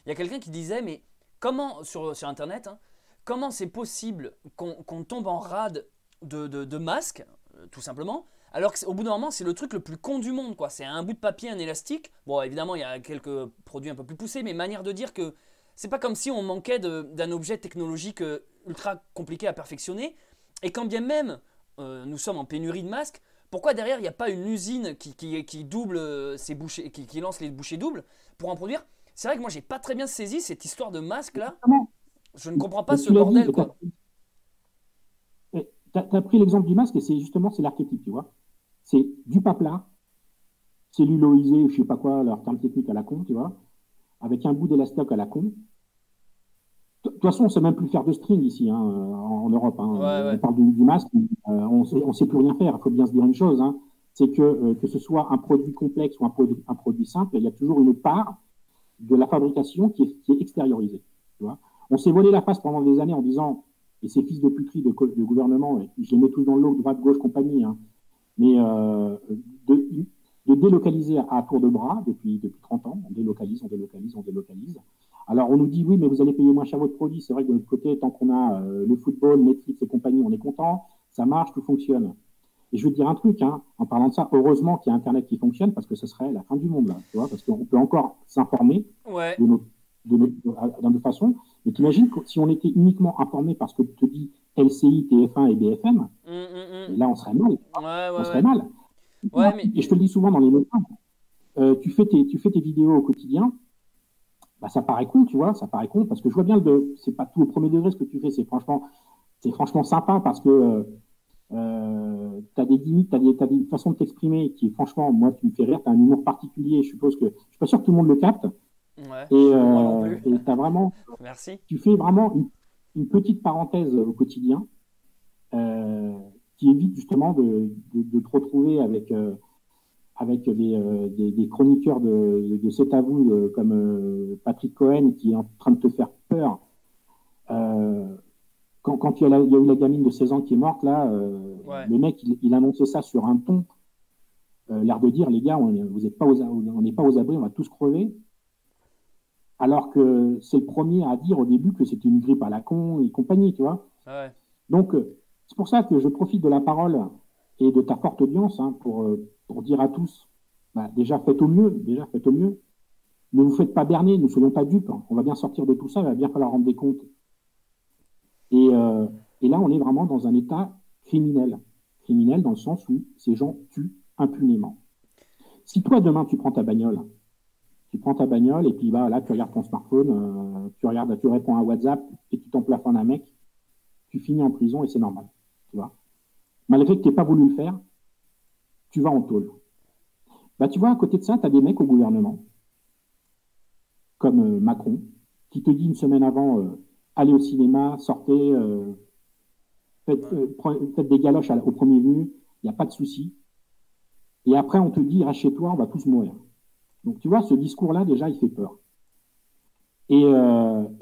Il y a quelqu'un qui disait, mais comment, sur Internet, hein, comment c'est possible qu'on tombe en rade de masques, tout simplement, alors qu'au bout d'un moment, c'est le truc le plus con du monde, quoi. C'est un bout de papier, un élastique. Bon, évidemment, il y a quelques produits un peu plus poussés, mais manière de dire que c'est pas comme si on manquait d'un objet technologique ultra compliqué à perfectionner. Et quand bien même nous sommes en pénurie de masques, pourquoi derrière il n'y a pas une usine qui double ces bouchées, qui lance les bouchées doubles pour en produire? C'est vrai que moi j'ai pas très bien saisi cette histoire de masque là. Je ne comprends pas ce bordel, quoi. Tu as pris l'exemple du masque et c'est l'archétype, tu vois. C'est du papelard, celluloïsé, je sais pas quoi, leur terme technique à la con, tu vois, avec un bout d'élastique à la con. De toute façon, on ne sait même plus faire de string ici, hein, en Europe. Hein. Ouais. On parle du masque, on ne sait plus rien faire. Il faut bien se dire une chose, hein, c'est que ce soit un produit complexe ou un produit simple, il y a toujours une part de la fabrication qui est extériorisée. Tu vois. On s'est volé la face pendant des années en disant, et ces fils de puterie de gouvernement, je les mets tous dans le lot, droite, gauche, compagnie, hein, mais de délocaliser à tour de bras depuis 30 ans. On délocalise, on délocalise, on délocalise. Alors, on nous dit, oui, mais vous allez payer moins cher votre produit. C'est vrai que de notre côté, tant qu'on a le football, Netflix et compagnie, on est content, ça marche, tout fonctionne. Et je veux te dire un truc, hein, en parlant de ça, heureusement qu'il y a Internet qui fonctionne, parce que ce serait la fin du monde, là, tu vois, parce qu'on peut encore s'informer Ouais. de notre façon. Mais t'imagines si on était uniquement informé par ce que te dit LCI, TF1 et BFM, et là, on serait mal. On serait mal. Ouais, mais... Et je te le dis souvent dans les médias, tu fais tes vidéos au quotidien, bah, ça paraît con, tu vois, ça paraît con, parce que je vois bien c'est pas tout au premier degré ce que tu fais, c'est franchement sympa, parce que tu as des limites, tu as des façons de t'exprimer qui, franchement, moi, tu me fais rire, tu as un humour particulier, je suppose que, je suis pas sûr que tout le monde le capte. Ouais, moi non plus. Et t'as vraiment, Merci. tu fais vraiment une petite parenthèse au quotidien qui évite justement de te retrouver avec des chroniqueurs de C'est à vous comme Patrick Cohen qui est en train de te faire peur. Quand il y a eu la gamine de 16 ans qui est morte, là, le mec, il annonçait ça sur un ton, l'air de dire, les gars, on n'est pas aux abris, on va tous crever. Alors que c'est le premier à dire au début que c'était une grippe à la con et compagnie, tu vois. Ouais. Donc, c'est pour ça que je profite de la parole et de ta forte audience hein, pour dire à tous, bah, déjà faites au mieux. Ne vous faites pas berner, ne soyons pas dupes. Hein. On va bien sortir de tout ça, il va bien falloir rendre des comptes. Et là, on est vraiment dans un état criminel. Criminel dans le sens où ces gens tuent impunément. Si toi, demain, tu prends ta bagnole et puis bah, là, tu regardes ton smartphone, tu réponds à WhatsApp et tu t'en plafonnes un mec, tu finis en prison et c'est normal. Tu vois. Malgré que tu n'aies pas voulu le faire, tu vas en tôle. Bah, tu vois, à côté de ça, tu as des mecs au gouvernement, comme Macron, qui te dit une semaine avant allez au cinéma, sortez, faites des galoches au premier venu, il n'y a pas de souci. Et après, on te dit reste chez toi, on va tous mourir. Donc, tu vois, ce discours-là, déjà, il fait peur. Et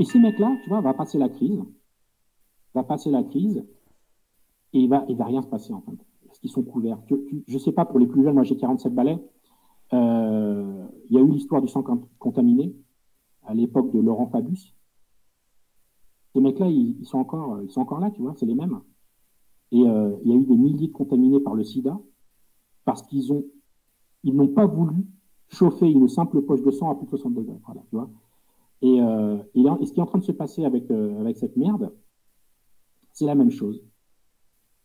ces mecs-là, tu vois, va passer la crise, et il va rien se passer, en fait. Parce qu'ils sont couverts. Je ne sais pas, pour les plus jeunes, moi j'ai 47 balais, il y a eu l'histoire du sang contaminé, à l'époque de Laurent Fabius. Ces mecs-là, ils sont encore là, tu vois, c'est les mêmes. Et il y a eu des milliers de contaminés par le sida, parce qu'ils n'ont pas voulu chauffer une simple poche de sang à plus de 60 degrés. Voilà, tu vois. Et ce qui est en train de se passer avec cette merde, c'est la même chose.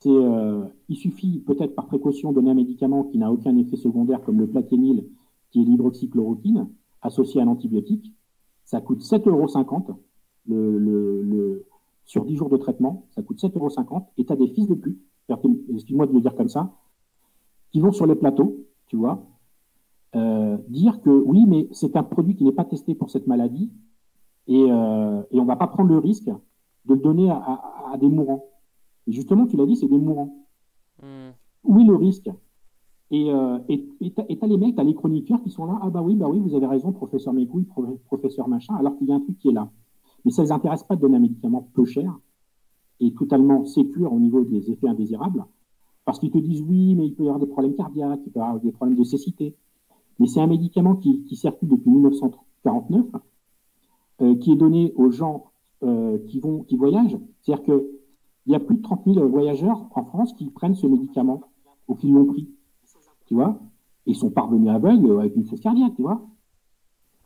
Il suffit peut-être par précaution de donner un médicament qui n'a aucun effet secondaire comme le plaquenil, qui est l'hydroxychloroquine, associé à l'antibiotique. Ça coûte 7,50 € sur 10 jours de traitement. Ça coûte 7,50 € et tu as des fils de pute, excuse-moi de le dire comme ça, qui vont sur les plateaux, tu vois, dire que oui, mais c'est un produit qui n'est pas testé pour cette maladie et on ne va pas prendre le risque de le donner à des mourants. Et justement, tu l'as dit, c'est des mourants. Où est le risque? Et t'as les mecs, t'as les chroniqueurs qui sont là, ah bah oui, vous avez raison, professeur Mécouille, professeur machin, alors qu'il y a un truc qui est là. Mais ça ne les intéresse pas de donner un médicament peu cher et totalement sécure au niveau des effets indésirables, parce qu'ils te disent oui, mais il peut y avoir des problèmes cardiaques, il peut y avoir des problèmes de cécité. Mais c'est un médicament qui circule depuis 1949, qui est donné aux gens qui voyagent. C'est-à-dire qu'il y a plus de 30 000 voyageurs en France qui prennent ce médicament ou qui l'ont pris. Tu vois? Et ils sont parvenus aveugles avec une crise cardiaque, tu vois?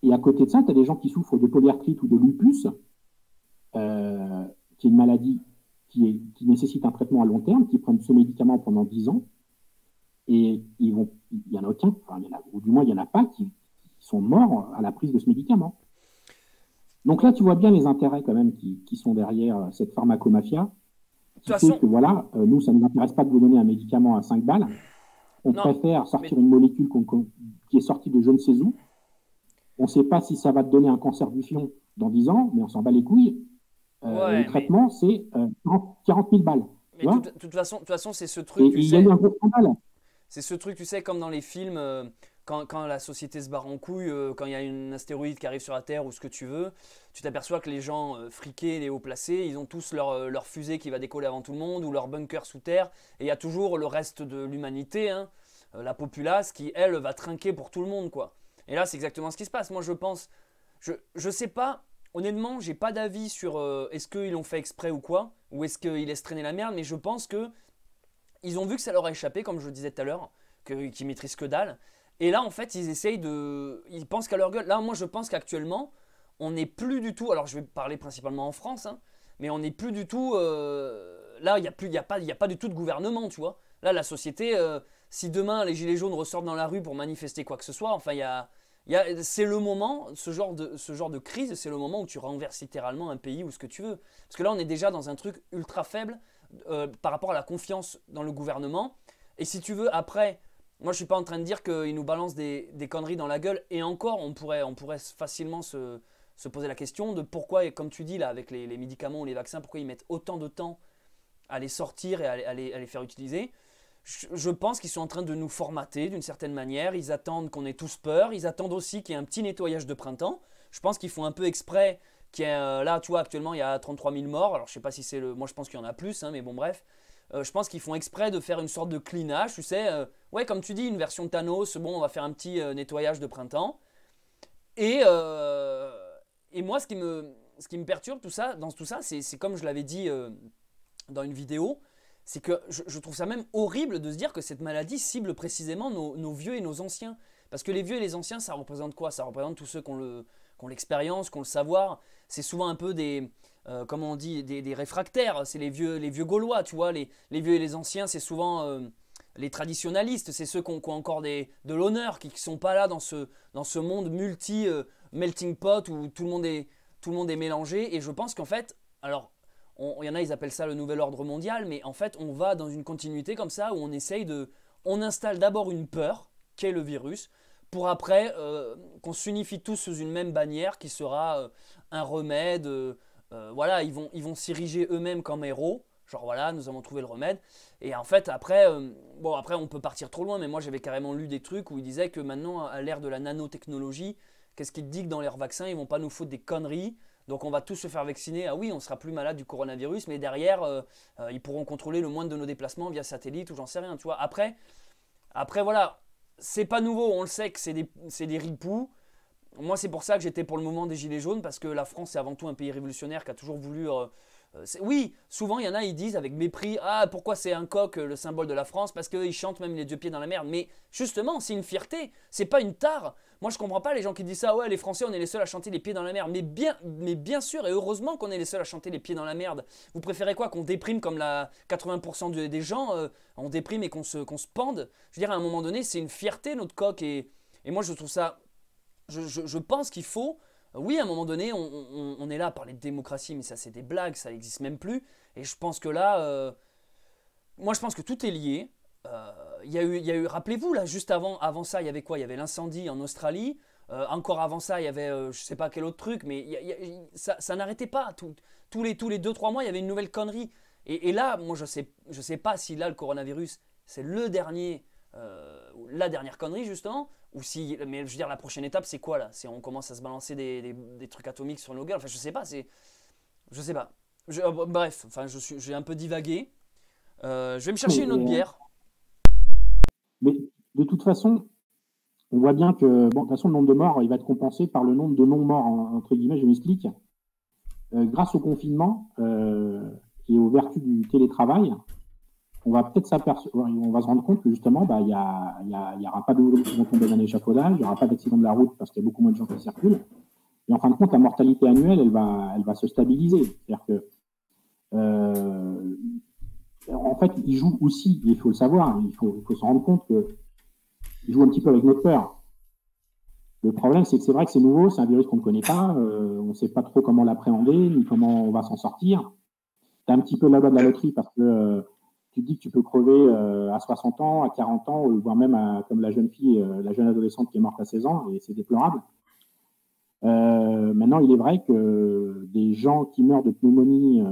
Et à côté de ça, tu as des gens qui souffrent de polyarthrite ou de lupus, qui est une maladie qui nécessite un traitement à long terme, qui prennent ce médicament pendant 10 ans, et il y en a aucun, ou du moins il n'y en a pas qui sont morts à la prise de ce médicament. Donc là, tu vois bien les intérêts quand même qui sont derrière cette pharmacomafia, qui fait que voilà, nous, ça ne nous intéresse pas de vous donner un médicament à 5 balles. On préfère sortir une molécule qui est sortie de je ne sais où. On ne sait pas si ça va te donner un cancer du fion dans 10 ans, mais on s'en bat les couilles. Le traitement, c'est 40 000 balles. Mais de toute façon, c'est ce truc. Et il y a eu un gros scandale. C'est ce truc, tu sais, comme dans les films, quand la société se barre en couille, quand il y a une astéroïde qui arrive sur la Terre ou ce que tu veux, tu t'aperçois que les gens friqués, les hauts placés, ils ont tous leur fusée qui va décoller avant tout le monde ou leur bunker sous terre. Et il y a toujours le reste de l'humanité, hein, la populace qui, elle, va trinquer pour tout le monde, quoi. Et là, c'est exactement ce qui se passe. Moi, je pense, je sais pas, honnêtement, j'ai pas d'avis sur est-ce qu'ils l'ont fait exprès ou quoi, ou est-ce qu'ils laissent traîner la merde, mais je pense que ils ont vu que ça leur a échappé, comme je le disais tout à l'heure, qu'ils maîtrisent que dalle. Et là, en fait, ils pensent qu'à leur gueule. Là, moi, je pense qu'actuellement, on n'est plus du tout. Alors, je vais parler principalement en France, hein, mais on n'est plus du tout. Là, il n'y a pas du tout de gouvernement, tu vois. Là, la société, si demain les gilets jaunes ressortent dans la rue pour manifester quoi que ce soit, enfin, c'est le moment, ce genre de crise, c'est le moment où tu renverses littéralement un pays ou ce que tu veux. Parce que là, on est déjà dans un truc ultra faible par rapport à la confiance dans le gouvernement. Et si tu veux, après, moi, je suis pas en train de dire qu'ils nous balancent des conneries dans la gueule. Et encore, on pourrait facilement se poser la question de pourquoi, et comme tu dis là, avec les médicaments ou les vaccins, pourquoi ils mettent autant de temps à les sortir et à les faire utiliser. Je pense qu'ils sont en train de nous formater d'une certaine manière. Ils attendent qu'on ait tous peur. Ils attendent aussi qu'il y ait un petit nettoyage de printemps. Je pense qu'ils font un peu exprès qu'il y ait, là, tu vois, actuellement, il y a 33 000 morts. Alors, je sais pas si c'est le... Moi, je pense qu'il y en a plus, hein, mais bon, bref. Je pense qu'ils font exprès de faire une sorte de cleanage, tu sais. Ouais, comme tu dis, une version Thanos. Bon, on va faire un petit nettoyage de printemps. Et moi, ce qui me perturbe dans tout ça, c'est comme je l'avais dit dans une vidéo, c'est que je trouve ça même horrible de se dire que cette maladie cible précisément nos vieux et nos anciens. Parce que les vieux et les anciens, ça représente quoi? Ça représente tous ceux qui ont l'expérience, qui ont le savoir. C'est souvent un peu comment on dit, des réfractaires. C'est les vieux Gaulois, tu vois. Les vieux et les anciens, c'est souvent les traditionalistes. C'est ceux qui ont encore de l'honneur, qui ne sont pas là dans ce monde melting pot où tout le monde est mélangé. Et je pense qu'en fait, alors, il y en a, ils appellent ça le nouvel ordre mondial, mais en fait, on va dans une continuité comme ça où on installe d'abord une peur, qui est le virus, pour après qu'on s'unifie tous sous une même bannière qui sera un remède. Voilà, ils vont s'ériger eux-mêmes comme héros. Genre voilà, nous avons trouvé le remède. Et en fait, après, après, on peut partir trop loin, mais moi, j'avais carrément lu des trucs où ils disaient que maintenant, à l'ère de la nanotechnologie, qu'est-ce qu'ils te disent que dans leurs vaccins, ils vont pas nous foutre des conneries. Donc on va tous se faire vacciner. Ah oui, on sera plus malade du coronavirus, mais derrière, ils pourront contrôler le moindre de nos déplacements via satellite ou j'en sais rien, tu vois. Après voilà, c'est pas nouveau, on le sait que c'est des ripoux. Moi, c'est pour ça que j'étais pour le mouvement des Gilets jaunes, parce que la France, c'est avant tout un pays révolutionnaire qui a toujours voulu... oui, souvent, il y en a, ils disent avec mépris, ah, pourquoi c'est un coq, le symbole de la France? Parce qu'ils chantent même les deux pieds dans la merde. Mais justement, c'est une fierté, c'est pas une tare. Moi, je comprends pas les gens qui disent ça, ouais, les Français, on est les seuls à chanter les pieds dans la merde. Mais bien sûr, et heureusement qu'on est les seuls à chanter les pieds dans la merde. Vous préférez quoi? Qu'on déprime comme 80% des gens, on déprime et qu'on se pende? Je veux dire, à un moment donné, c'est une fierté, notre coq. Et moi, je trouve ça... Je pense qu'il faut... Oui, à un moment donné, on est là à parler de démocratie, mais ça, c'est des blagues, ça n'existe même plus. Et je pense que là... moi, je pense que tout est lié. Il y a eu, rappelez-vous, là, juste avant ça, il y avait quoi? Il y avait l'incendie en Australie. Encore avant ça, il y avait, je sais pas quel autre truc, mais ça n'arrêtait pas. Tous les 2-3 mois, il y avait une nouvelle connerie. Et là, moi, je sais pas si là, le coronavirus, c'est la dernière connerie, justement. Ou si, mais je veux dire, la prochaine étape, c'est quoi, là? On commence à se balancer des trucs atomiques sur nos gueules. Enfin, je sais pas, je sais pas. Bref, enfin, j'ai un peu divagué. Je vais me chercher une autre bière. Mais de toute façon, on voit bien que, bon, de toute façon, le nombre de morts, il va être compensé par le nombre de non-morts, entre guillemets, je m'explique. Grâce au confinement et aux vertus du télétravail, on va peut-être on va se rendre compte que justement, il y aura pas de gens qui vont tomber dans l'échafaudage, il n'y aura pas d'accident de la route parce qu'il y a beaucoup moins de gens qui circulent. Et en fin de compte, la mortalité annuelle, elle va se stabiliser. C'est-à-dire que en fait, il joue aussi, il faut le savoir, il faut se rendre compte qu'il joue un petit peu avec notre peur. Le problème, c'est que c'est vrai que c'est nouveau, c'est un virus qu'on ne connaît pas, on ne sait pas trop comment l'appréhender, ni comment on va s'en sortir. C'est un petit peu la loi de la loterie parce que tu te dis que tu peux crever à 60 ans, à 40 ans, voire même comme la jeune fille, la jeune adolescente qui est morte à 16 ans, et c'est déplorable. Maintenant, il est vrai que des gens qui meurent de pneumonie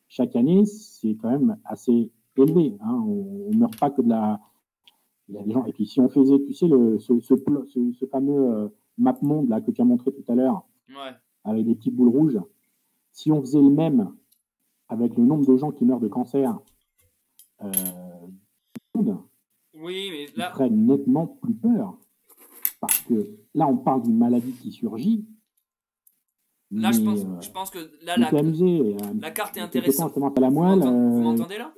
chaque année, c'est quand même assez élevé. Hein. On ne meurt pas que de la... Il y a des gens... Et puis si on faisait, tu sais, ce fameux map monde là, que tu as montré tout à l'heure, ouais, avec des petites boules rouges, si on faisait le même avec le nombre de gens qui meurent de cancer, Oui, mais qui là, ferait nettement plus peur. Parce que là, on parle d'une maladie qui surgit. là Mais je pense que là, je me suis amusé. la carte est Quelques temps, intéressante. justement, à la moelle. Vous m'entendez là?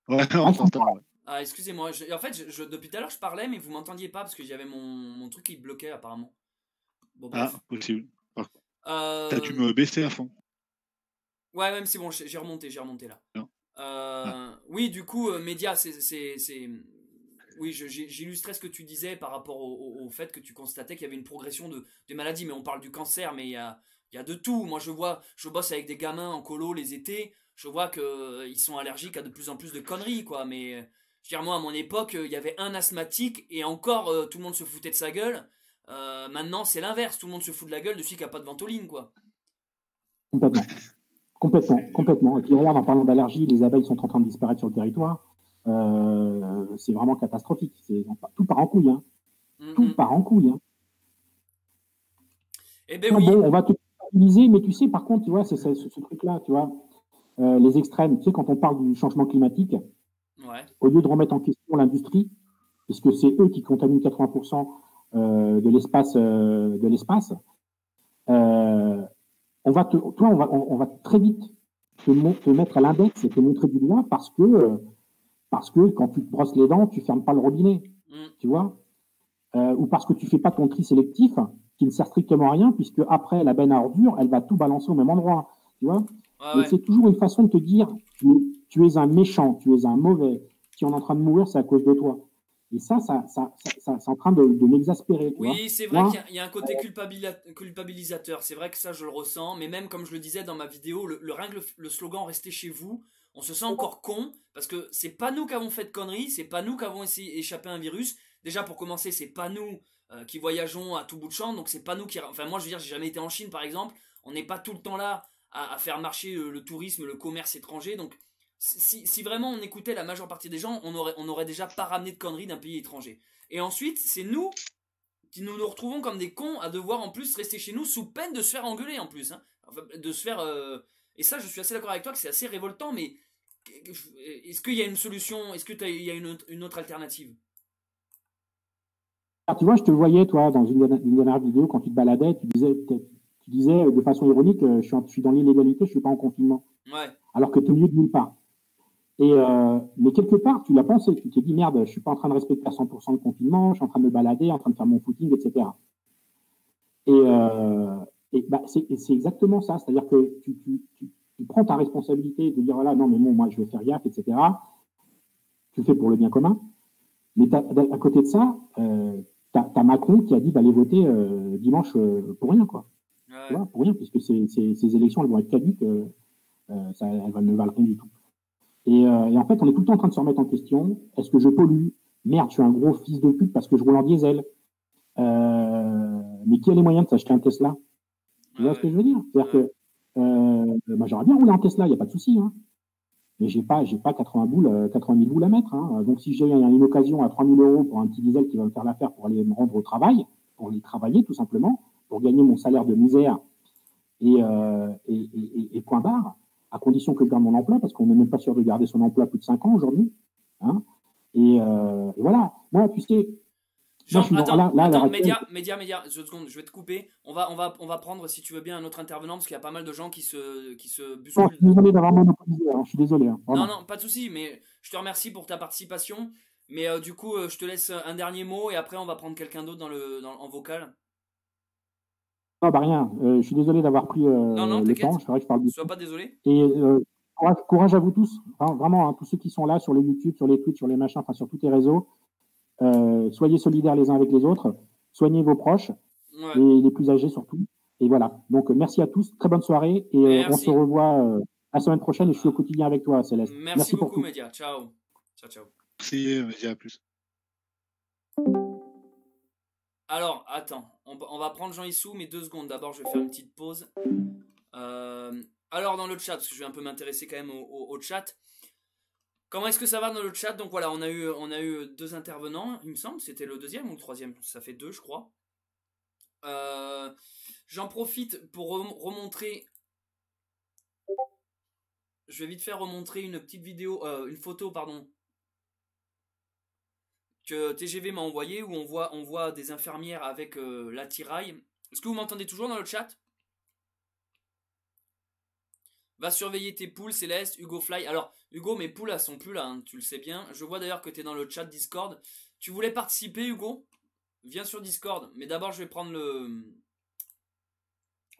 Ouais, Ah, on je t'entends. t'entend. Ouais. Ah, excusez-moi. En fait, depuis tout à l'heure, je parlais, mais vous m'entendiez pas parce que j'avais mon truc qui bloquait apparemment. Bon, bref. Ah, possible. T'as dû Euh, me baisser à fond. Ouais, même c'est bon, j'ai remonté là. Non. Ah. Oui, du coup, média, oui, j'illustrais ce que tu disais par rapport au fait que tu constatais qu'il y avait une progression des maladies, mais on parle du cancer, mais il y a de tout. Moi, je bosse avec des gamins en colo les étés, je vois que ils sont allergiques à de plus en plus de conneries, quoi. Mais je veux dire, moi, à mon époque, il y avait un asthmatique et encore, tout le monde se foutait de sa gueule. Maintenant, c'est l'inverse, tout le monde se fout de la gueule de celui qui a pas de ventoline, quoi. Complètement. Complètement. Et puis regarde, en parlant d'allergie, les abeilles sont en train de disparaître sur le territoire. C'est vraiment catastrophique. Tout part en couille. Hein. Tout part en couille. Hein. Eh ben oui. Bon, on va te utiliser, mais tu sais, par contre, tu vois, c'est ce truc-là, tu vois, les extrêmes. Tu sais, quand on parle du changement climatique, au lieu de remettre en question l'industrie, puisque c'est eux qui contaminent 80% de l'espace, on va très vite te mettre à l'index et te montrer du doigt parce que quand tu te brosses les dents, tu fermes pas le robinet, tu vois, ou parce que tu fais pas ton tri sélectif qui ne sert strictement à rien puisque après la benne à ordures, elle va tout balancer au même endroit, tu vois. Mais c'est toujours une façon de te dire tu es un méchant, tu es un mauvais, si on est en train de mourir, c'est à cause de toi. Et ça c'est en train de m'exaspérer. Oui, c'est vrai qu'il y a un côté culpabilisateur. C'est vrai que ça, je le ressens. Mais même, comme je le disais dans ma vidéo, le slogan Restez chez vous, on se sent encore con parce que c'est pas nous qui avons fait de conneries, c'est pas nous qui avons essayé d'échapper à un virus. Déjà, pour commencer, c'est pas nous qui voyageons à tout bout de champ, donc c'est pas nous qui. Enfin, moi, je veux dire, j'ai jamais été en Chine, par exemple. On n'est pas tout le temps là à faire marcher le tourisme, le commerce étranger. Donc, si vraiment on écoutait la majeure partie des gens, on aurait déjà pas ramené de conneries d'un pays étranger. Et ensuite, c'est nous qui nous retrouvons comme des cons à devoir en plus rester chez nous sous peine de se faire engueuler en plus. Hein. Enfin, de se faire. Et ça, je suis assez d'accord avec toi que c'est assez révoltant, mais est-ce qu'il y a une solution? Est-ce qu'il y a une autre alternative? Alors, tu vois, je te voyais, toi, dans une dernière vidéo, quand tu te baladais, tu disais de façon ironique, je suis dans l'illégalité, je suis pas en confinement. Ouais. Alors que tu es mieux de nulle part. Mais quelque part, tu l'as pensé, tu t'es dit, merde, je suis pas en train de respecter à 100% le confinement, je suis en train de me balader, en train de faire mon footing, etc. Bah, c'est exactement ça, c'est-à-dire que tu prends ta responsabilité de dire, voilà, non, mais bon, moi, je vais faire gaffe, etc. Tu le fais pour le bien commun. Mais à côté de ça, t'as Macron qui a dit d'aller voter dimanche pour rien, quoi. Ouais. Tu vois, pour rien, puisque ces élections, elles vont être caduques, elles ne valent rien du tout. Et en fait, on est tout le temps en train de se remettre en question. Est-ce que je pollue? Merde, je suis un gros fils de pute parce que je roule en diesel. Mais qui a les moyens de s'acheter un Tesla? Tu vois ce que je veux dire? C'est-à-dire que moi, j'aurais bien roulé en Tesla, il n'y a pas de souci. Hein. Mais j'ai pas 80 000 boules à mettre. Hein. Donc, si j'ai une occasion à 3 000 € pour un petit diesel qui va me faire l'affaire pour aller me rendre au travail, pour aller travailler tout simplement, pour gagner mon salaire de misère et point barre, à condition que je garde mon emploi, parce qu'on n'est même pas sûr de garder son emploi plus de 5 ans aujourd'hui. Hein. Et voilà. Moi, tu sais. Jean, attends, média, 2 secondes, je vais te couper. On va prendre, si tu veux bien, un autre intervenant, parce qu'il y a pas mal de gens qui se bousculent. Je suis désolé d'avoir monopolisé, hein. Je suis désolé. Hein, non, pas de souci, mais je te remercie pour ta participation. Mais du coup, je te laisse un dernier mot, et après, on va prendre quelqu'un d'autre en vocal. Non, bah rien. Je suis désolé d'avoir pris le temps. C'est vrai que je parle du Sois pas désolé. Et courage à vous tous. Enfin, vraiment, hein, tous ceux qui sont là sur le YouTube, sur les tweets, sur les machins, enfin sur tous les réseaux. Soyez solidaires les uns avec les autres. Soignez vos proches et les plus âgés surtout. Et voilà. Donc, merci à tous. Très bonne soirée. Et on se revoit la semaine prochaine. Et je suis au quotidien avec toi, Céleste. Merci beaucoup, Média. Ciao. Ciao. Merci, Média. À plus. Alors, attends, on va prendre Jean Issou, mais 2 secondes. D'abord, je vais faire une petite pause. Alors, dans le chat, parce que je vais un peu m'intéresser quand même au chat. Comment est-ce que ça va dans le chat? Donc voilà, on a eu 2 intervenants, il me semble. C'était le 2e ou le 3e? Ça fait 2, je crois. J'en profite pour remontrer. Je vais vite faire remontrer une petite vidéo, une photo, pardon. que TGV m'a envoyé où on voit des infirmières avec l'attirail. Est-ce que vous m'entendez toujours dans le chat? Va surveiller tes poules, Céleste, Hugo Fly. Alors, Hugo, mes poules, elles sont plus là, hein, tu le sais bien. Je vois d'ailleurs que tu es dans le chat Discord. Tu voulais participer, Hugo? Viens sur Discord. Mais d'abord, je vais prendre le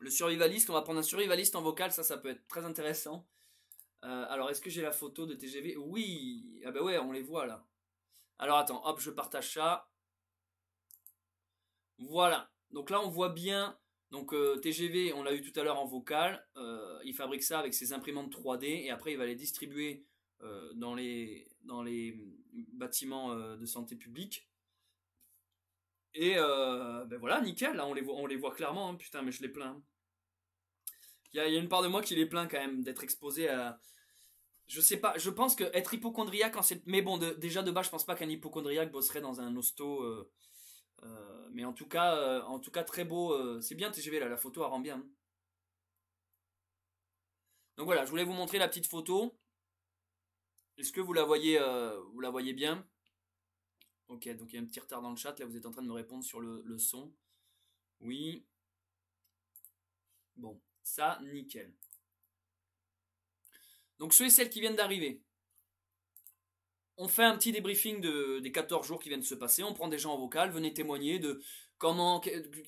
survivaliste. On va prendre un survivaliste en vocal, ça peut être très intéressant. Alors, est-ce que j'ai la photo de TGV? Oui. Ah bah ouais, on les voit là. Alors, attends, hop, je partage ça. Voilà. Donc là, on voit bien... Donc TGV, on l'a eu tout à l'heure en vocal, il fabrique ça avec ses imprimantes 3D et après il va les distribuer dans les bâtiments de santé publique. Et ben voilà, nickel, là on les voit clairement, hein, putain mais je les plains. Il y a une part de moi qui les plaint quand même d'être exposé à... Je sais pas, je pense que être hypochondriaque, mais bon, déjà de base je pense pas qu'un hypochondriaque bosserait dans un hosto... mais en tout cas très beau. C'est bien TGV là, la photo elle rend bien. Donc voilà, je voulais vous montrer la petite photo. Est-ce que vous la voyez bien? Ok, donc il y a un petit retard dans le chat. Là, vous êtes en train de me répondre sur le son. Oui. Bon, ça, nickel. Donc ceux et celles qui viennent d'arriver, on fait un petit débriefing des 14 jours qui viennent de se passer. On prend des gens en vocal. Venez témoigner de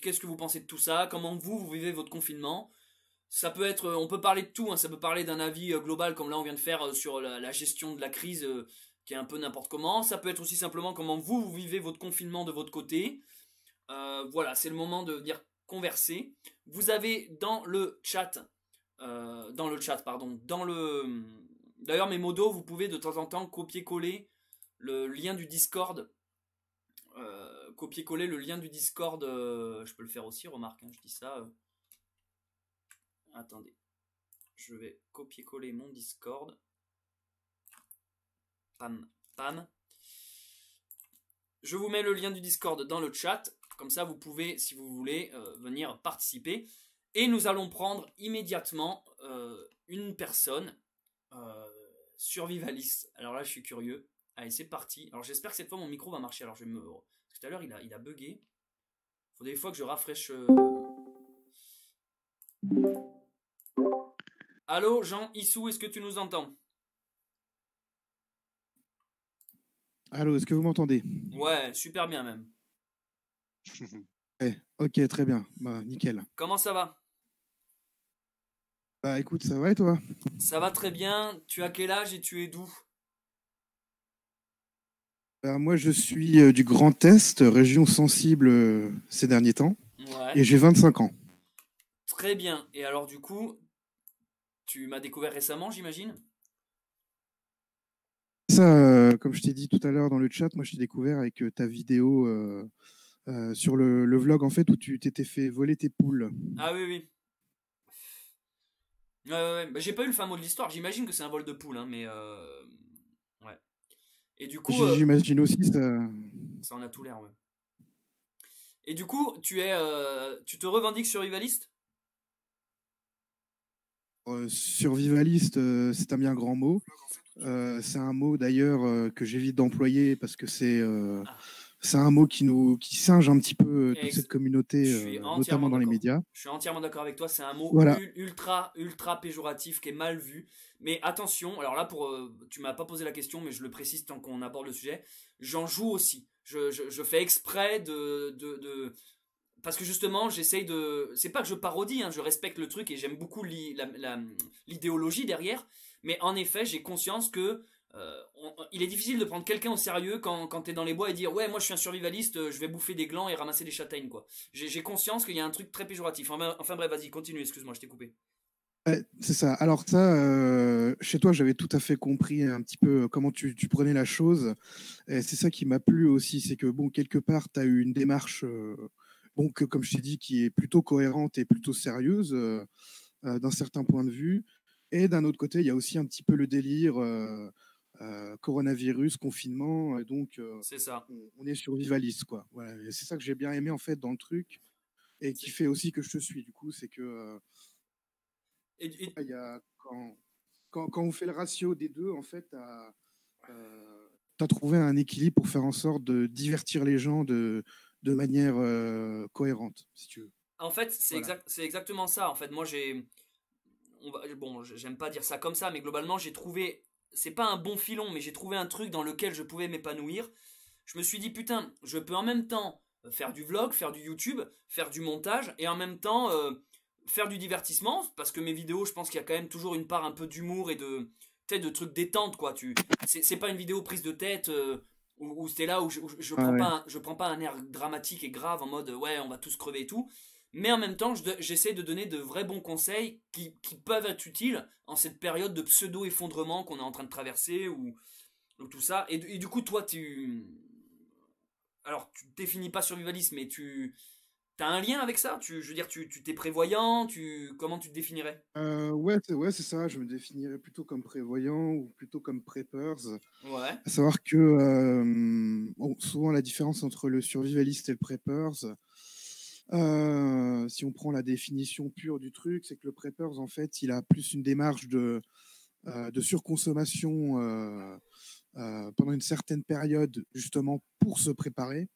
qu'est-ce que vous pensez de tout ça, comment vous vivez votre confinement. Ça peut être, on peut parler de tout, hein, ça peut parler d'un avis global comme là on vient de faire sur la gestion de la crise qui est un peu n'importe comment. Ça peut être aussi simplement comment vous vivez votre confinement de votre côté. Voilà, c'est le moment de venir converser. Vous avez dans le chat, d'ailleurs mes modos, vous pouvez de temps en temps copier-coller le lien du Discord. Copier-coller le lien du Discord, je peux le faire aussi, remarque, hein, je dis ça. Attendez, je vais copier-coller mon Discord. Pam, pam. Je vous mets le lien du Discord dans le chat. Comme ça, vous pouvez, si vous voulez, venir participer. Et nous allons prendre immédiatement une personne survivaliste. Alors là, je suis curieux. Allez, c'est parti. Alors j'espère que cette fois, mon micro va marcher. Alors je vais me... Parce que tout à l'heure, il a bugué. Il faut des fois que je rafraîche... Allô, Jean Issou, est-ce que tu nous entends? Allô, est-ce que vous m'entendez? Ouais, super bien même. Ok, très bien. Bah, nickel. Comment ça va? Bah écoute, ça va et toi? Ça va très bien. Tu as quel âge et tu es d'où? Bah, moi, je suis du Grand Est, région sensible ces derniers temps, Ouais. et j'ai 25 ans. Très bien. Et alors du coup, tu m'as découvert récemment, j'imagine? Ça, comme je t'ai dit tout à l'heure dans le chat, moi je t'ai découvert avec ta vidéo sur le vlog en fait où tu t'étais fait voler tes poules. Ah oui, oui. Ouais. Bah, j'ai pas eu le fin mot de l'histoire. J'imagine que c'est un vol de poule, hein, mais ouais. Et du coup, J'imagine aussi ça. ça en a tout l'air, ouais. Et du coup, tu te revendiques survivaliste? Survivaliste, c'est un bien grand mot. C'est un mot d'ailleurs que j'évite d'employer parce que c'est un mot qui singe un petit peu toute cette communauté, notamment dans les médias. Je suis entièrement d'accord avec toi. C'est un mot Voilà. ultra péjoratif qui est mal vu. Mais attention, alors là, tu m'as pas posé la question, mais je le précise tant qu'on aborde le sujet. J'en joue aussi. Je fais exprès parce que justement, j'essaye de... C'est pas que je parodie, hein, je respecte le truc et j'aime beaucoup l'idéologie derrière. Mais en effet, j'ai conscience que il est difficile de prendre quelqu'un au sérieux quand t'es dans les bois et dire ouais, moi je suis un survivaliste, je vais bouffer des glands et ramasser des châtaignes, quoi. J'ai conscience qu'il y a un truc très péjoratif. Enfin bref, vas-y, continue, excuse-moi, je t'ai coupé. C'est ça. Alors ça, chez toi, j'avais tout à fait compris un petit peu comment tu prenais la chose. Et c'est ça qui m'a plu aussi, c'est que bon, quelque part, tu as eu une démarche, comme je t'ai dit, qui est plutôt cohérente et plutôt sérieuse d'un certain point de vue. Et d'un autre côté, il y a aussi un petit peu le délire coronavirus, confinement. Et donc, c'est ça. On est survivaliste, quoi. Voilà. Et c'est ça que j'ai bien aimé en fait dans le truc et qui fait aussi que je te suis. Du coup, c'est que il y a, quand on fait le ratio des deux, en fait, tu tu as trouvé un équilibre pour faire en sorte de divertir les gens de manière cohérente, si tu veux. En fait, c'est Voilà. c'est exactement ça. En fait, moi, bon, j'aime pas dire ça comme ça, mais globalement, j'ai trouvé, c'est pas un bon filon, mais j'ai trouvé un truc dans lequel je pouvais m'épanouir. Je me suis dit, putain, je peux en même temps faire du vlog, faire du YouTube, faire du montage, et en même temps faire du divertissement, parce que mes vidéos, je pense qu'il y a quand même toujours une part un peu d'humour et de trucs détente, quoi. C'est pas une vidéo prise de tête où c'était là où je prends Ouais. je prends pas un air dramatique et grave en mode ouais, on va tous crever et tout. Mais en même temps, j'essaie de donner de vrais bons conseils qui peuvent être utiles en cette période de pseudo-effondrement qu'on est en train de traverser ou tout ça. Et du coup, toi, alors, tu te définis pas survivaliste, mais tu as un lien avec ça. Je veux dire, tu t'es prévoyant. Comment tu te définirais? Ouais, c'est ça. Je me définirais plutôt comme prévoyant ou plutôt comme preppers. Ouais. À savoir que bon, souvent la différence entre le survivaliste et le preppers, si on prend la définition pure du truc, c'est que le preppers, en fait, il a plus une démarche de surconsommation pendant une certaine période, justement pour se préparer.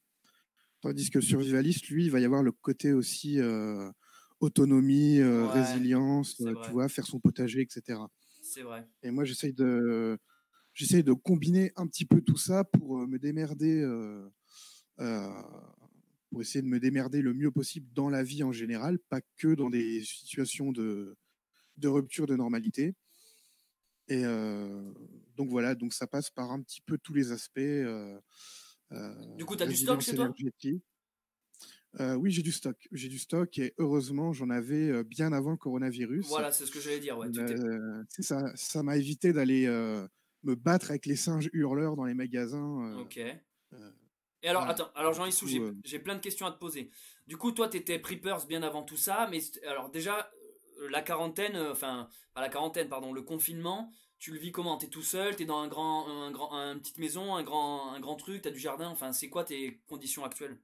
Tandis que le survivaliste, lui, il va y avoir le côté aussi autonomie, Ouais, résilience, c'est tu vrai. vois, faire son potager, etc. C'est vrai. Et moi, j'essaye de combiner un petit peu tout ça pour me démerder, euh, pour essayer de me démerder le mieux possible dans la vie en général, pas que dans des situations de rupture de normalité. Et donc voilà, donc ça passe par un petit peu tous les aspects. Du coup, t'as du stock Résilience chez toi? énergétique. Oui, j'ai du stock. J'ai du stock et heureusement, j'en avais bien avant le coronavirus. Voilà, c'est ce que j'allais dire. Ouais, Ça m'a évité d'aller me battre avec les singes hurleurs dans les magasins. Ok. Euh, Et alors, voilà. attends, alors Du Jean-Issou, coup, j'ai plein de questions à te poser. Du coup, toi, t'étais preppers bien avant tout ça, mais alors déjà, la quarantaine, enfin, pas la quarantaine, pardon, le confinement, tu le vis comment? T'es tout seul, t'es dans une petite maison, un grand truc, t'as du jardin, enfin, c'est quoi tes conditions actuelles?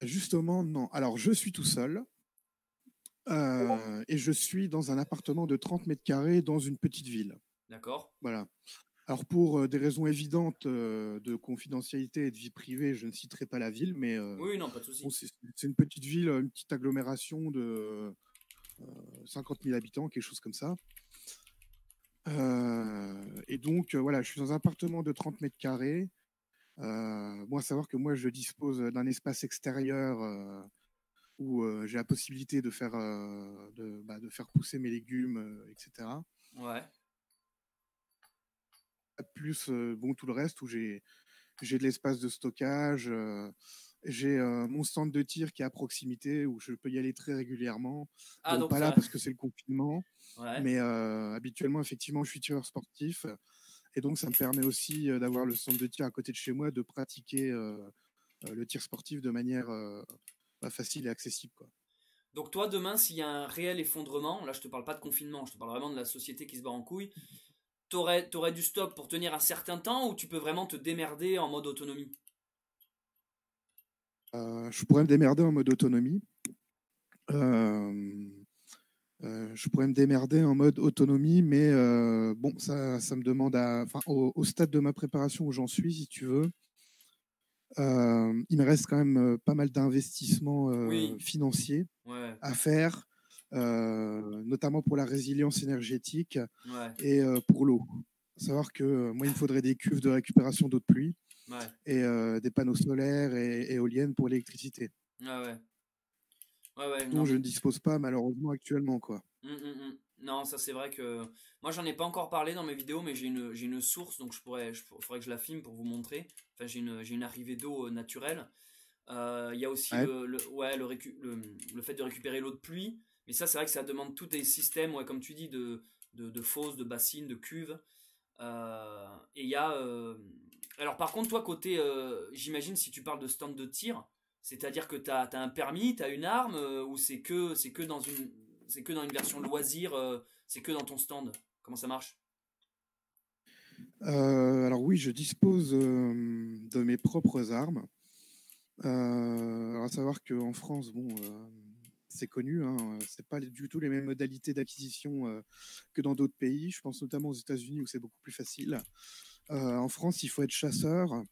justement, non. Alors, je suis tout seul et je suis dans un appartement de 30 mètres carrés dans une petite ville. D'accord? Voilà. Alors, pour des raisons évidentes de confidentialité et de vie privée, je ne citerai pas la ville, mais Oui, non, pas de bon, souci. c'est une petite ville, une petite agglomération de 50 000 habitants, quelque chose comme ça. Et donc, voilà, je suis dans un appartement de 30 mètres carrés. Bon, à savoir que moi, je dispose d'un espace extérieur où j'ai la possibilité de de faire pousser mes légumes, etc. Ouais. Plus bon, tout le reste où j'ai de l'espace de stockage. J'ai mon stand de tir qui est à proximité où je peux y aller très régulièrement. Ah, Bon, donc pas là ça. parce que c'est le confinement, Ouais. mais habituellement, effectivement, je suis tireur sportif. Et donc, ça me permet aussi d'avoir le stand de tir à côté de chez moi, de pratiquer le tir sportif de manière facile et accessible, quoi. Donc toi, demain, s'il y a un réel effondrement, là je te parle pas de confinement, je te parle vraiment de la société qui se bat en couille, t'aurais du stock pour tenir un certain temps ou tu peux vraiment te démerder en mode autonomie? Je pourrais me démerder en mode autonomie. Euh, je pourrais me démerder en mode autonomie, mais bon, ça me demande au stade de ma préparation où j'en suis, si tu veux, il me reste quand même pas mal d'investissements Oui, financiers ouais, à faire, notamment pour la résilience énergétique ouais, et pour l'eau. Savoir que moi, il me faudrait des cuves de récupération d'eau de pluie ouais, et des panneaux solaires et éoliennes pour l'électricité, ouais, ouais, ouais, ouais, non dont je mais... ne dispose pas malheureusement actuellement, quoi. Non, ça c'est vrai que... Moi j'en ai pas encore parlé dans mes vidéos, mais j'ai une source, donc faudrait que je la filme pour vous montrer. Enfin, j'ai une arrivée d'eau naturelle. Il y a aussi Ouais. ouais, le fait de récupérer l'eau de pluie. Mais ça, c'est vrai que ça demande tous des systèmes, ouais, comme tu dis, de fosses, de bassines, de cuves. Et il y a. Alors, par contre, toi, côté. J'imagine si tu parles de stand de tir, c'est-à-dire que tu as un permis, tu as une arme, ou c'est que dans une. C'est que dans une version loisir, c'est que dans ton stand. Comment ça marche? Alors oui, je dispose de mes propres armes. Alors à savoir qu'en France, bon, c'est connu, hein, c'est pas du tout les mêmes modalités d'acquisition que dans d'autres pays. Je pense notamment aux États-Unis où c'est beaucoup plus facile. En France, il faut être chasseur,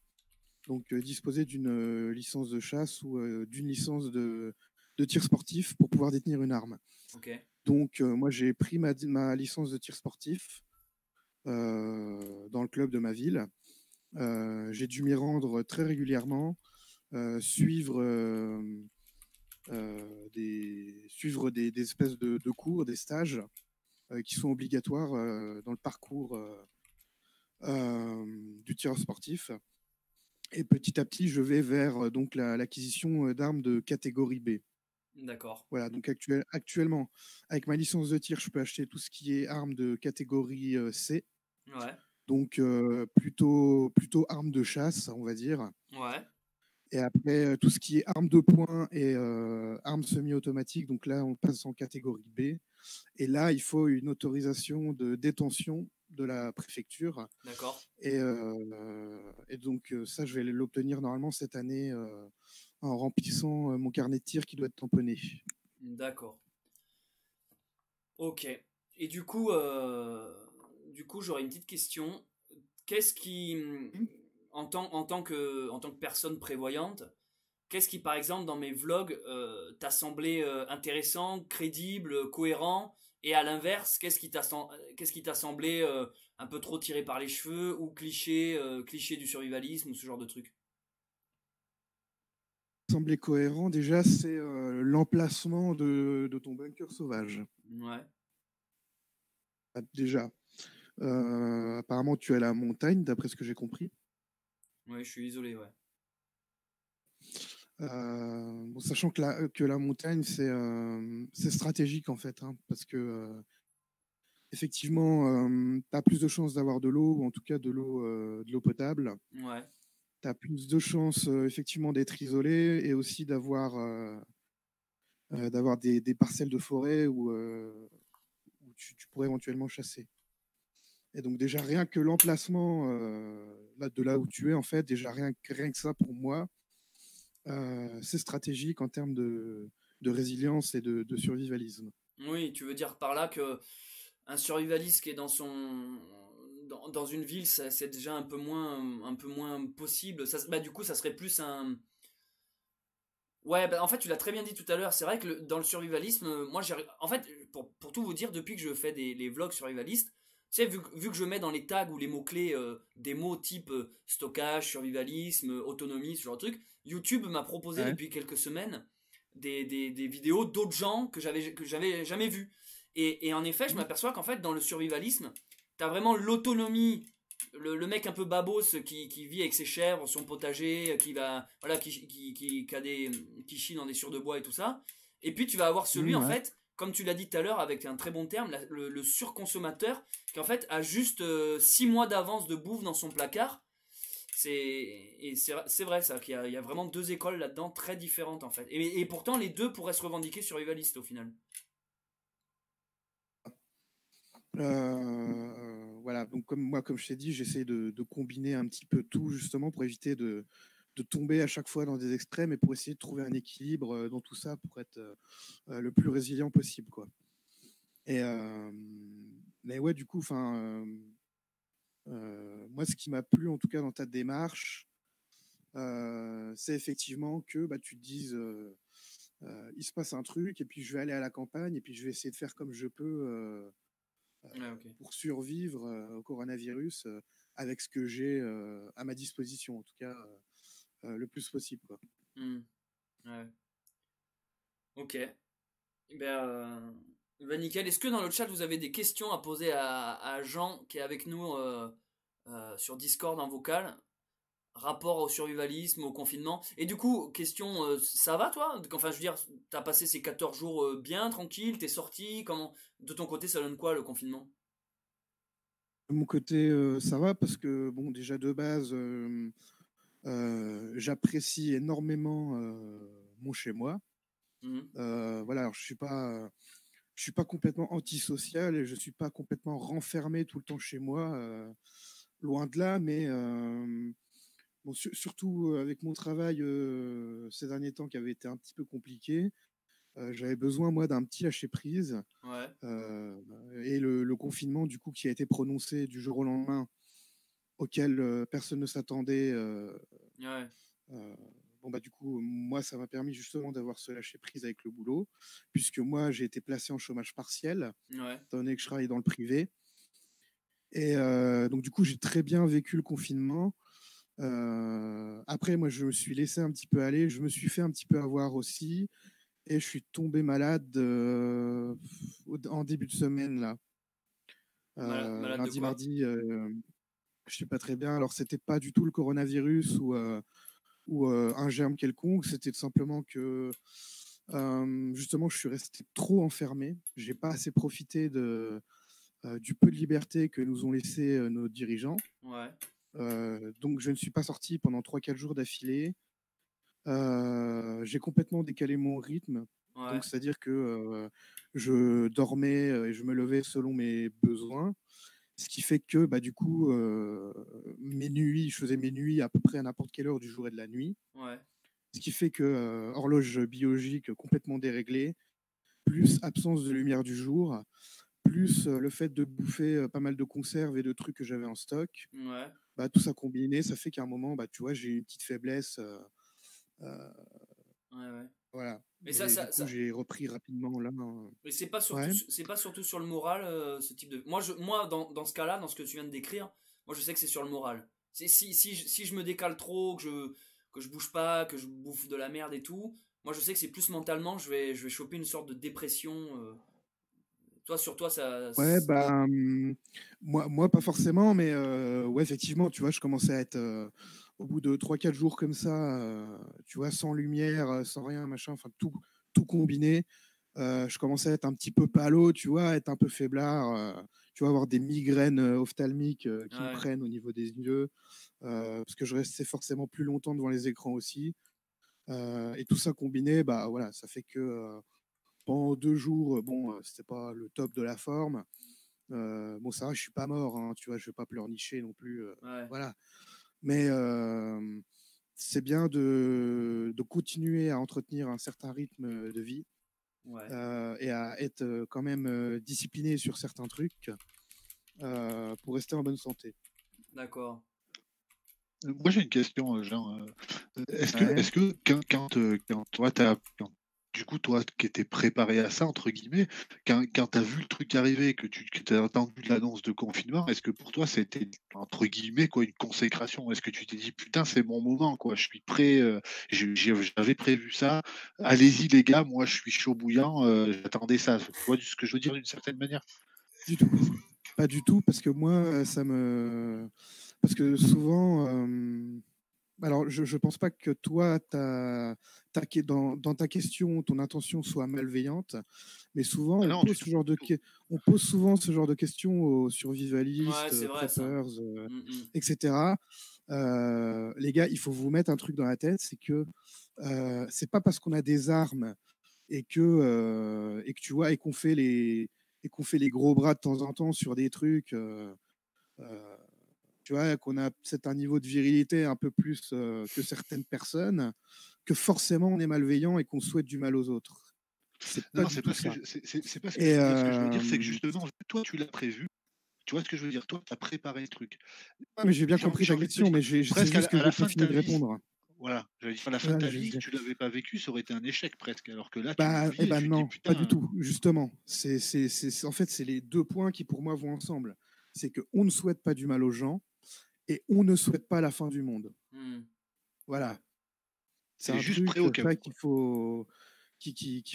donc disposer d'une licence de chasse ou d'une licence de tir sportif pour pouvoir détenir une arme. Ok. Donc, moi, j'ai pris ma licence de tir sportif dans le club de ma ville. J'ai dû m'y rendre très régulièrement, suivre des espèces de cours, des stages qui sont obligatoires dans le parcours du tir sportif. Et petit à petit, je vais vers donc l'acquisition d'armes de catégorie B. D'accord. Voilà, donc actuellement, avec ma licence de tir, je peux acheter tout ce qui est armes de catégorie C. Ouais. Donc plutôt armes de chasse, on va dire. Ouais. Et après, tout ce qui est armes de poing et armes semi-automatiques, donc là, on passe en catégorie B. Et là, il faut une autorisation de détention de la préfecture. D'accord. Et donc, ça, je vais l'obtenir normalement cette année en remplissant mon carnet de tir qui doit être tamponné. D'accord. Ok. Et du coup, j'aurais une petite question. Qu'est-ce qui, en tant que personne prévoyante, qu'est-ce qui, par exemple, dans mes vlogs, t'a semblé intéressant, crédible, cohérent, et à l'inverse, qu'est-ce qui t'a semblé un peu trop tiré par les cheveux ou cliché du survivalisme ou ce genre de truc? Semblait cohérent, déjà, c'est l'emplacement de ton bunker sauvage. Ouais. Déjà, apparemment, tu es à la montagne, d'après ce que j'ai compris. Ouais, je suis isolé, ouais. Bon, sachant que la montagne, c'est stratégique en fait, hein, parce que effectivement, tu as plus de chances d'avoir de l'eau, ou en tout cas de l'eau potable. Ouais. Tu as plus de chances effectivement d'être isolé et aussi d'avoir des parcelles de forêt où tu pourrais éventuellement chasser. Et donc déjà rien que l'emplacement de là où tu es, en fait, déjà rien que ça pour moi, c'est stratégique en termes de résilience et de survivalisme. Oui, tu veux dire par là que un survivaliste qui est dans une ville, c'est déjà un peu moins possible. Bah, du coup, ça serait plus un. Ouais, bah, en fait, tu l'as très bien dit tout à l'heure. C'est vrai que dans le survivalisme, moi, en fait, pour tout vous dire, depuis que je fais les vlogs survivalistes, tu sais, vu que je mets dans les tags ou les mots-clés des mots type stockage, survivalisme, autonomie, ce genre de truc, YouTube m'a proposé Ouais. depuis quelques semaines des vidéos d'autres gens que j'avais jamais vues. Et en effet, je m'aperçois qu'en fait, dans le survivalisme, t'as vraiment l'autonomie, le mec un peu babos qui vit avec ses chèvres, son potager, qui chie dans des sures de bois et tout ça. Et puis tu vas avoir celui, en Ouais. fait, comme tu l'as dit tout à l'heure, avec un très bon terme, le surconsommateur, qui en fait a juste 6 mois d'avance de bouffe dans son placard. C'est vrai ça, qu'il y a vraiment deux écoles là-dedans très différentes en fait. Et pourtant les deux pourraient se revendiquer survivalistes au final. Voilà, donc comme je t'ai dit, j'essaie de combiner un petit peu tout justement pour éviter de tomber à chaque fois dans des extrêmes et pour essayer de trouver un équilibre dans tout ça pour être le plus résilient possible, quoi. Et mais ouais, du coup, enfin, moi, ce qui m'a plu en tout cas dans ta démarche, c'est effectivement que bah, tu te dises, il se passe un truc et puis je vais aller à la campagne et puis je vais essayer de faire comme je peux. Ouais, ok. Pour survivre au coronavirus avec ce que j'ai à ma disposition, en tout cas le plus possible, quoi. Ouais. Ok. Ben nickel. Est-ce que dans le chat vous avez des questions à poser à Jean qui est avec nous sur Discord en vocal, rapport au survivalisme, au confinement? Et du coup, question, ça va toi? Enfin, je veux dire, t'as passé ces 14 jours bien, tranquille, t'es sorti, comment? De ton côté, ça donne quoi le confinement? De mon côté, ça va parce que, bon, déjà de base, j'apprécie énormément mon chez-moi. Mhm. Voilà, alors je suis pas complètement antisocial et je suis pas complètement renfermé tout le temps chez moi, loin de là, mais bon, surtout avec mon travail ces derniers temps qui avait été un petit peu compliqué, j'avais besoin, moi, d'un petit lâcher-prise. Ouais. Et le confinement, du coup, qui a été prononcé du jour au lendemain, auquel personne ne s'attendait. Ouais. Bon, bah, du coup, moi, ça m'a permis justement d'avoir ce lâcher-prise avec le boulot, puisque moi, j'ai été placé en chômage partiel, Ouais. étant donné que je travaille dans le privé. Et donc, du coup, j'ai très bien vécu le confinement. Après, moi, je me suis laissé un petit peu aller, je me suis fait un petit peu avoir aussi, et je suis tombé malade en début de semaine, là. Malade de Lundi, quoi? mardi, je sais pas très bien. Alors, c'était pas du tout le coronavirus ou un germe quelconque, c'était tout simplement que justement, je suis resté trop enfermé. J'ai pas assez profité du peu de liberté que nous ont laissé nos dirigeants. Ouais. Donc, je ne suis pas sorti pendant 3-4 jours d'affilée. J'ai complètement décalé mon rythme. Ouais. Donc, c'est-à-dire que je dormais et je me levais selon mes besoins. Ce qui fait que, bah, du coup, je faisais mes nuits à peu près à n'importe quelle heure du jour et de la nuit. Ouais. Ce qui fait que horloge biologique complètement déréglée, plus absence de lumière du jour, plus le fait de bouffer pas mal de conserves et de trucs que j'avais en stock. Ouais. Bah, tout ça combiné, ça fait qu'à un moment, bah, tu vois, j'ai eu une petite faiblesse. Ouais. Voilà. Mais Et du coup, j'ai repris rapidement là. mais Ouais. c'est pas surtout sur le moral, ce type de. Moi, dans ce cas-là, dans ce que tu viens de décrire, moi, je sais que c'est sur le moral. Si je me décale trop, que je bouge pas, que je bouffe de la merde et tout, moi, je sais que c'est plus mentalement, je vais choper une sorte de dépression. Toi, sur toi, ça. Ouais, bah, moi, pas forcément, mais ouais, effectivement, tu vois, je commençais à être, au bout de 3-4 jours comme ça, tu vois, sans lumière, sans rien, machin, enfin, tout combiné, je commençais à être un petit peu palo, tu vois, à être un peu faiblard, tu vois, avoir des migraines ophtalmiques qui me Ouais. prennent au niveau des yeux, parce que je restais forcément plus longtemps devant les écrans aussi. Et tout ça combiné, bah voilà, ça fait que pendant 2 jours, bon, c'était pas le top de la forme. Bon, ça va, je suis pas mort, hein, tu vois, je vais pas pleurnicher non plus. Ouais. Voilà. Mais c'est bien de continuer à entretenir un certain rythme de vie Ouais. et à être quand même discipliné sur certains trucs pour rester en bonne santé. D'accord. Moi, j'ai une question, Jean. Ouais. Est-ce que quand toi, du coup, toi qui étais préparé à ça, entre guillemets, quand tu as vu le truc arriver, que tu as entendu l'annonce de confinement, est-ce que pour toi, c'était, entre guillemets, quoi, une consécration? Est-ce que tu t'es dit, putain, c'est mon moment, quoi, je suis prêt, j'avais prévu ça, allez-y, les gars, moi, je suis chaud bouillant, j'attendais ça. Tu vois ce que je veux dire d'une certaine manière? Du tout. Pas du tout, parce que moi, parce que souvent. Alors, je ne pense pas que toi, dans ta question, ton intention soit malveillante, mais souvent, Ah non, du tout. on pose souvent ce genre de questions aux Ouais, survivalistes, c'est vrai ça. preppers, Mm. etc. Les gars, il faut vous mettre un truc dans la tête, c'est que c'est pas parce qu'on a des armes et que tu vois, et qu'on fait les gros bras de temps en temps sur des trucs. Tu vois, qu'on a peut-être un niveau de virilité un peu plus que certaines personnes, que forcément on est malveillant et qu'on souhaite du mal aux autres. C'est pas Non, du c'est tout pas ce que ça. c'est pas ce que Et je veux dire. Ce que je veux dire, c'est que justement, toi, tu l'as prévu. Tu vois ce que je veux dire? Toi, tu as préparé le truc. mais j'ai bien compris J'ai ta envie de te question, dire, mais c'est presque juste que à j'ai la pas fin de fini ta de vie, répondre. voilà, j'allais dire à la fin de ta Voilà, vie, si tu l'avais pas vécu, ça aurait été un échec presque. Alors que là, tu le bah, eh vis et ben tu te dis, non, pas du putain, tout. Justement, en fait, c'est les deux points qui pour moi vont ensemble. C'est qu'on ne souhaite pas du mal aux gens et on ne souhaite pas la fin du monde. Mm. Voilà. C'est c'est un juste prêt truc, au cas ça, où, qu'il quoi.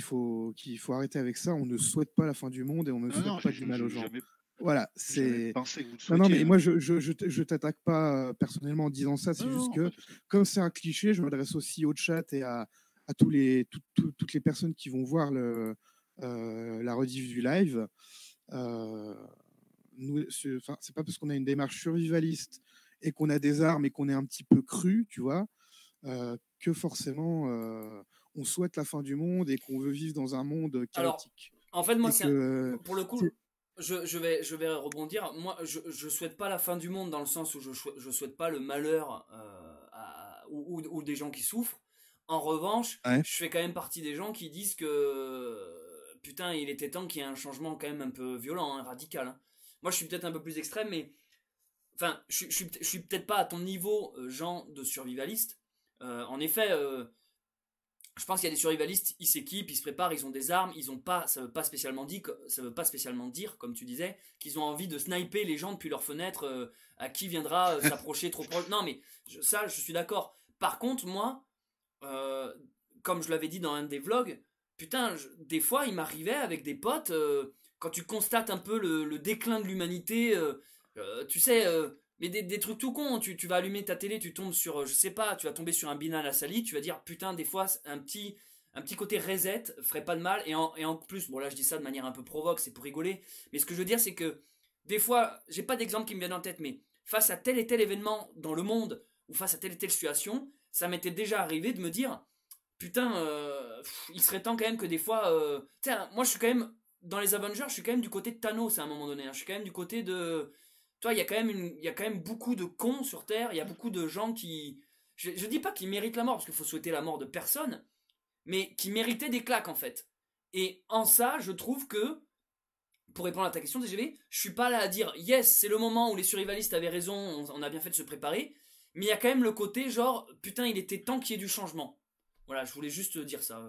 faut, qu'il faut arrêter avec ça. On ne souhaite pas la fin du monde et on ne Non, souhaite non, pas du mal aux gens. jamais, Voilà, jamais c'est. pensé que vous le Non, non, souhaitiez. mais Hein. moi, je t'attaque pas personnellement en disant ça. C'est Non, juste non, pas que, du tout. comme c'est un cliché, je m'adresse aussi au chat et à toutes les personnes qui vont voir la rediff du live. C'est pas parce qu'on a une démarche survivaliste et qu'on a des armes et qu'on est un petit peu cru, tu vois, que forcément on souhaite la fin du monde et qu'on veut vivre dans un monde Alors, chaotique. en fait, moi, Et que pour le coup, je vais rebondir. Moi, je souhaite pas la fin du monde dans le sens où je souhaite pas le malheur ou des gens qui souffrent. En revanche, ouais, je fais quand même partie des gens qui disent que putain, il était temps qu'il y ait un changement quand même un peu violent, hein, radical. Hein. Moi, je suis peut-être un peu plus extrême, mais enfin, je suis peut-être pas à ton niveau, Jean, de survivaliste. En effet, je pense qu'il y a des survivalistes, ils s'équipent, ils se préparent, ils ont des armes, ils ont pas, ça veut pas spécialement dire, comme tu disais, qu'ils ont envie de sniper les gens depuis leur fenêtre, à qui viendra s'approcher trop proche. Non, mais ça, je suis d'accord. Par contre, moi, euh, comme je l'avais dit dans un des vlogs, putain, des fois, il m'arrivait avec des potes, quand tu constates un peu le déclin de l'humanité, tu sais, mais des trucs tout cons, tu vas allumer ta télé, tu tombes sur, je sais pas, tu vas tomber sur un Binal Hassali, tu vas dire, putain, des fois, un petit côté reset ferait pas de mal, et en plus, bon là, je dis ça de manière un peu provoque, c'est pour rigoler, mais ce que je veux dire, c'est que, des fois, j'ai pas d'exemple qui me vient en tête, mais face à tel et tel événement dans le monde, ou face à telle et telle situation, ça m'était déjà arrivé de me dire, putain, il serait temps quand même que des fois, moi je suis quand même, dans les Avengers, je suis quand même du côté de Thanos à un moment donné, hein. Je suis quand même du côté de, toi, il y a quand même beaucoup de cons sur Terre, il y a beaucoup de gens qui, je dis pas qu'ils méritent la mort, parce qu'il faut souhaiter la mort de personne, mais qui méritaient des claques en fait. Et en ça, je trouve que, pour répondre à ta question, TGV, je suis pas là à dire yes, c'est le moment où les survivalistes avaient raison, on a bien fait de se préparer, mais il y a quand même le côté genre putain, il était temps qu'il y ait du changement. Voilà, je voulais juste dire ça.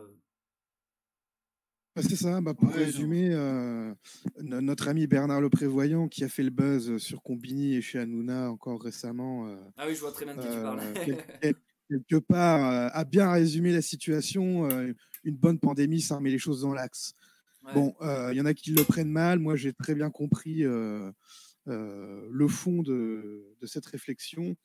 Bah, c'est ça, pour Ouais, résumer, notre ami Bernard Le Prévoyant qui a fait le buzz sur Combini et chez Hanouna encore récemment, Ah oui, je vois très bien de qui tu parles. quelque part, a bien résumé la situation. Une bonne pandémie, ça remet les choses dans l'axe. Ouais. Bon, il y en a qui le prennent mal. Moi, j'ai très bien compris le fond de cette réflexion.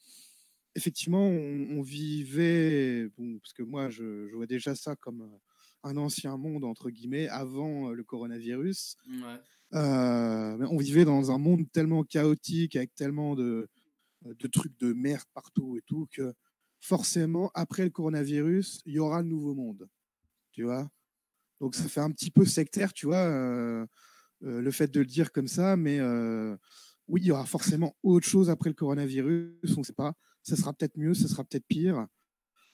Effectivement, on vivait, bon, parce que moi, je vois déjà ça comme un ancien monde, entre guillemets, avant le coronavirus. Ouais. Mais on vivait dans un monde tellement chaotique, avec tellement de trucs de merde partout et tout, que forcément, après le coronavirus, il y aura le nouveau monde. Tu vois? Donc, ça fait un petit peu sectaire, tu vois, le fait de le dire comme ça, mais oui, il y aura forcément autre chose après le coronavirus, on ne sait pas. Ça sera peut-être mieux, ça sera peut-être pire,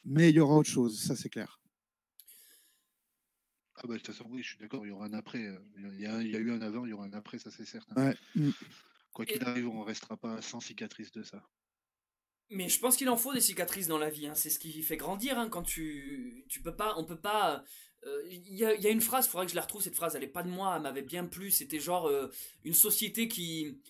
mais il y aura autre chose, ça c'est clair. Ah bah de toute façon, oui, je suis d'accord, il y aura un après. Il y a eu un avant, il y aura un après, ça c'est certain. Ouais. Quoi qu'il arrive, on ne restera pas sans cicatrice de ça. Mais je pense qu'il en faut des cicatrices dans la vie, hein. C'est ce qui fait grandir, hein. Quand tu peux pas, on peut pas. Il y a une phrase, faudrait que je la retrouve. Cette phrase, elle est pas de moi, elle m'avait bien plu. C'était genre une société qui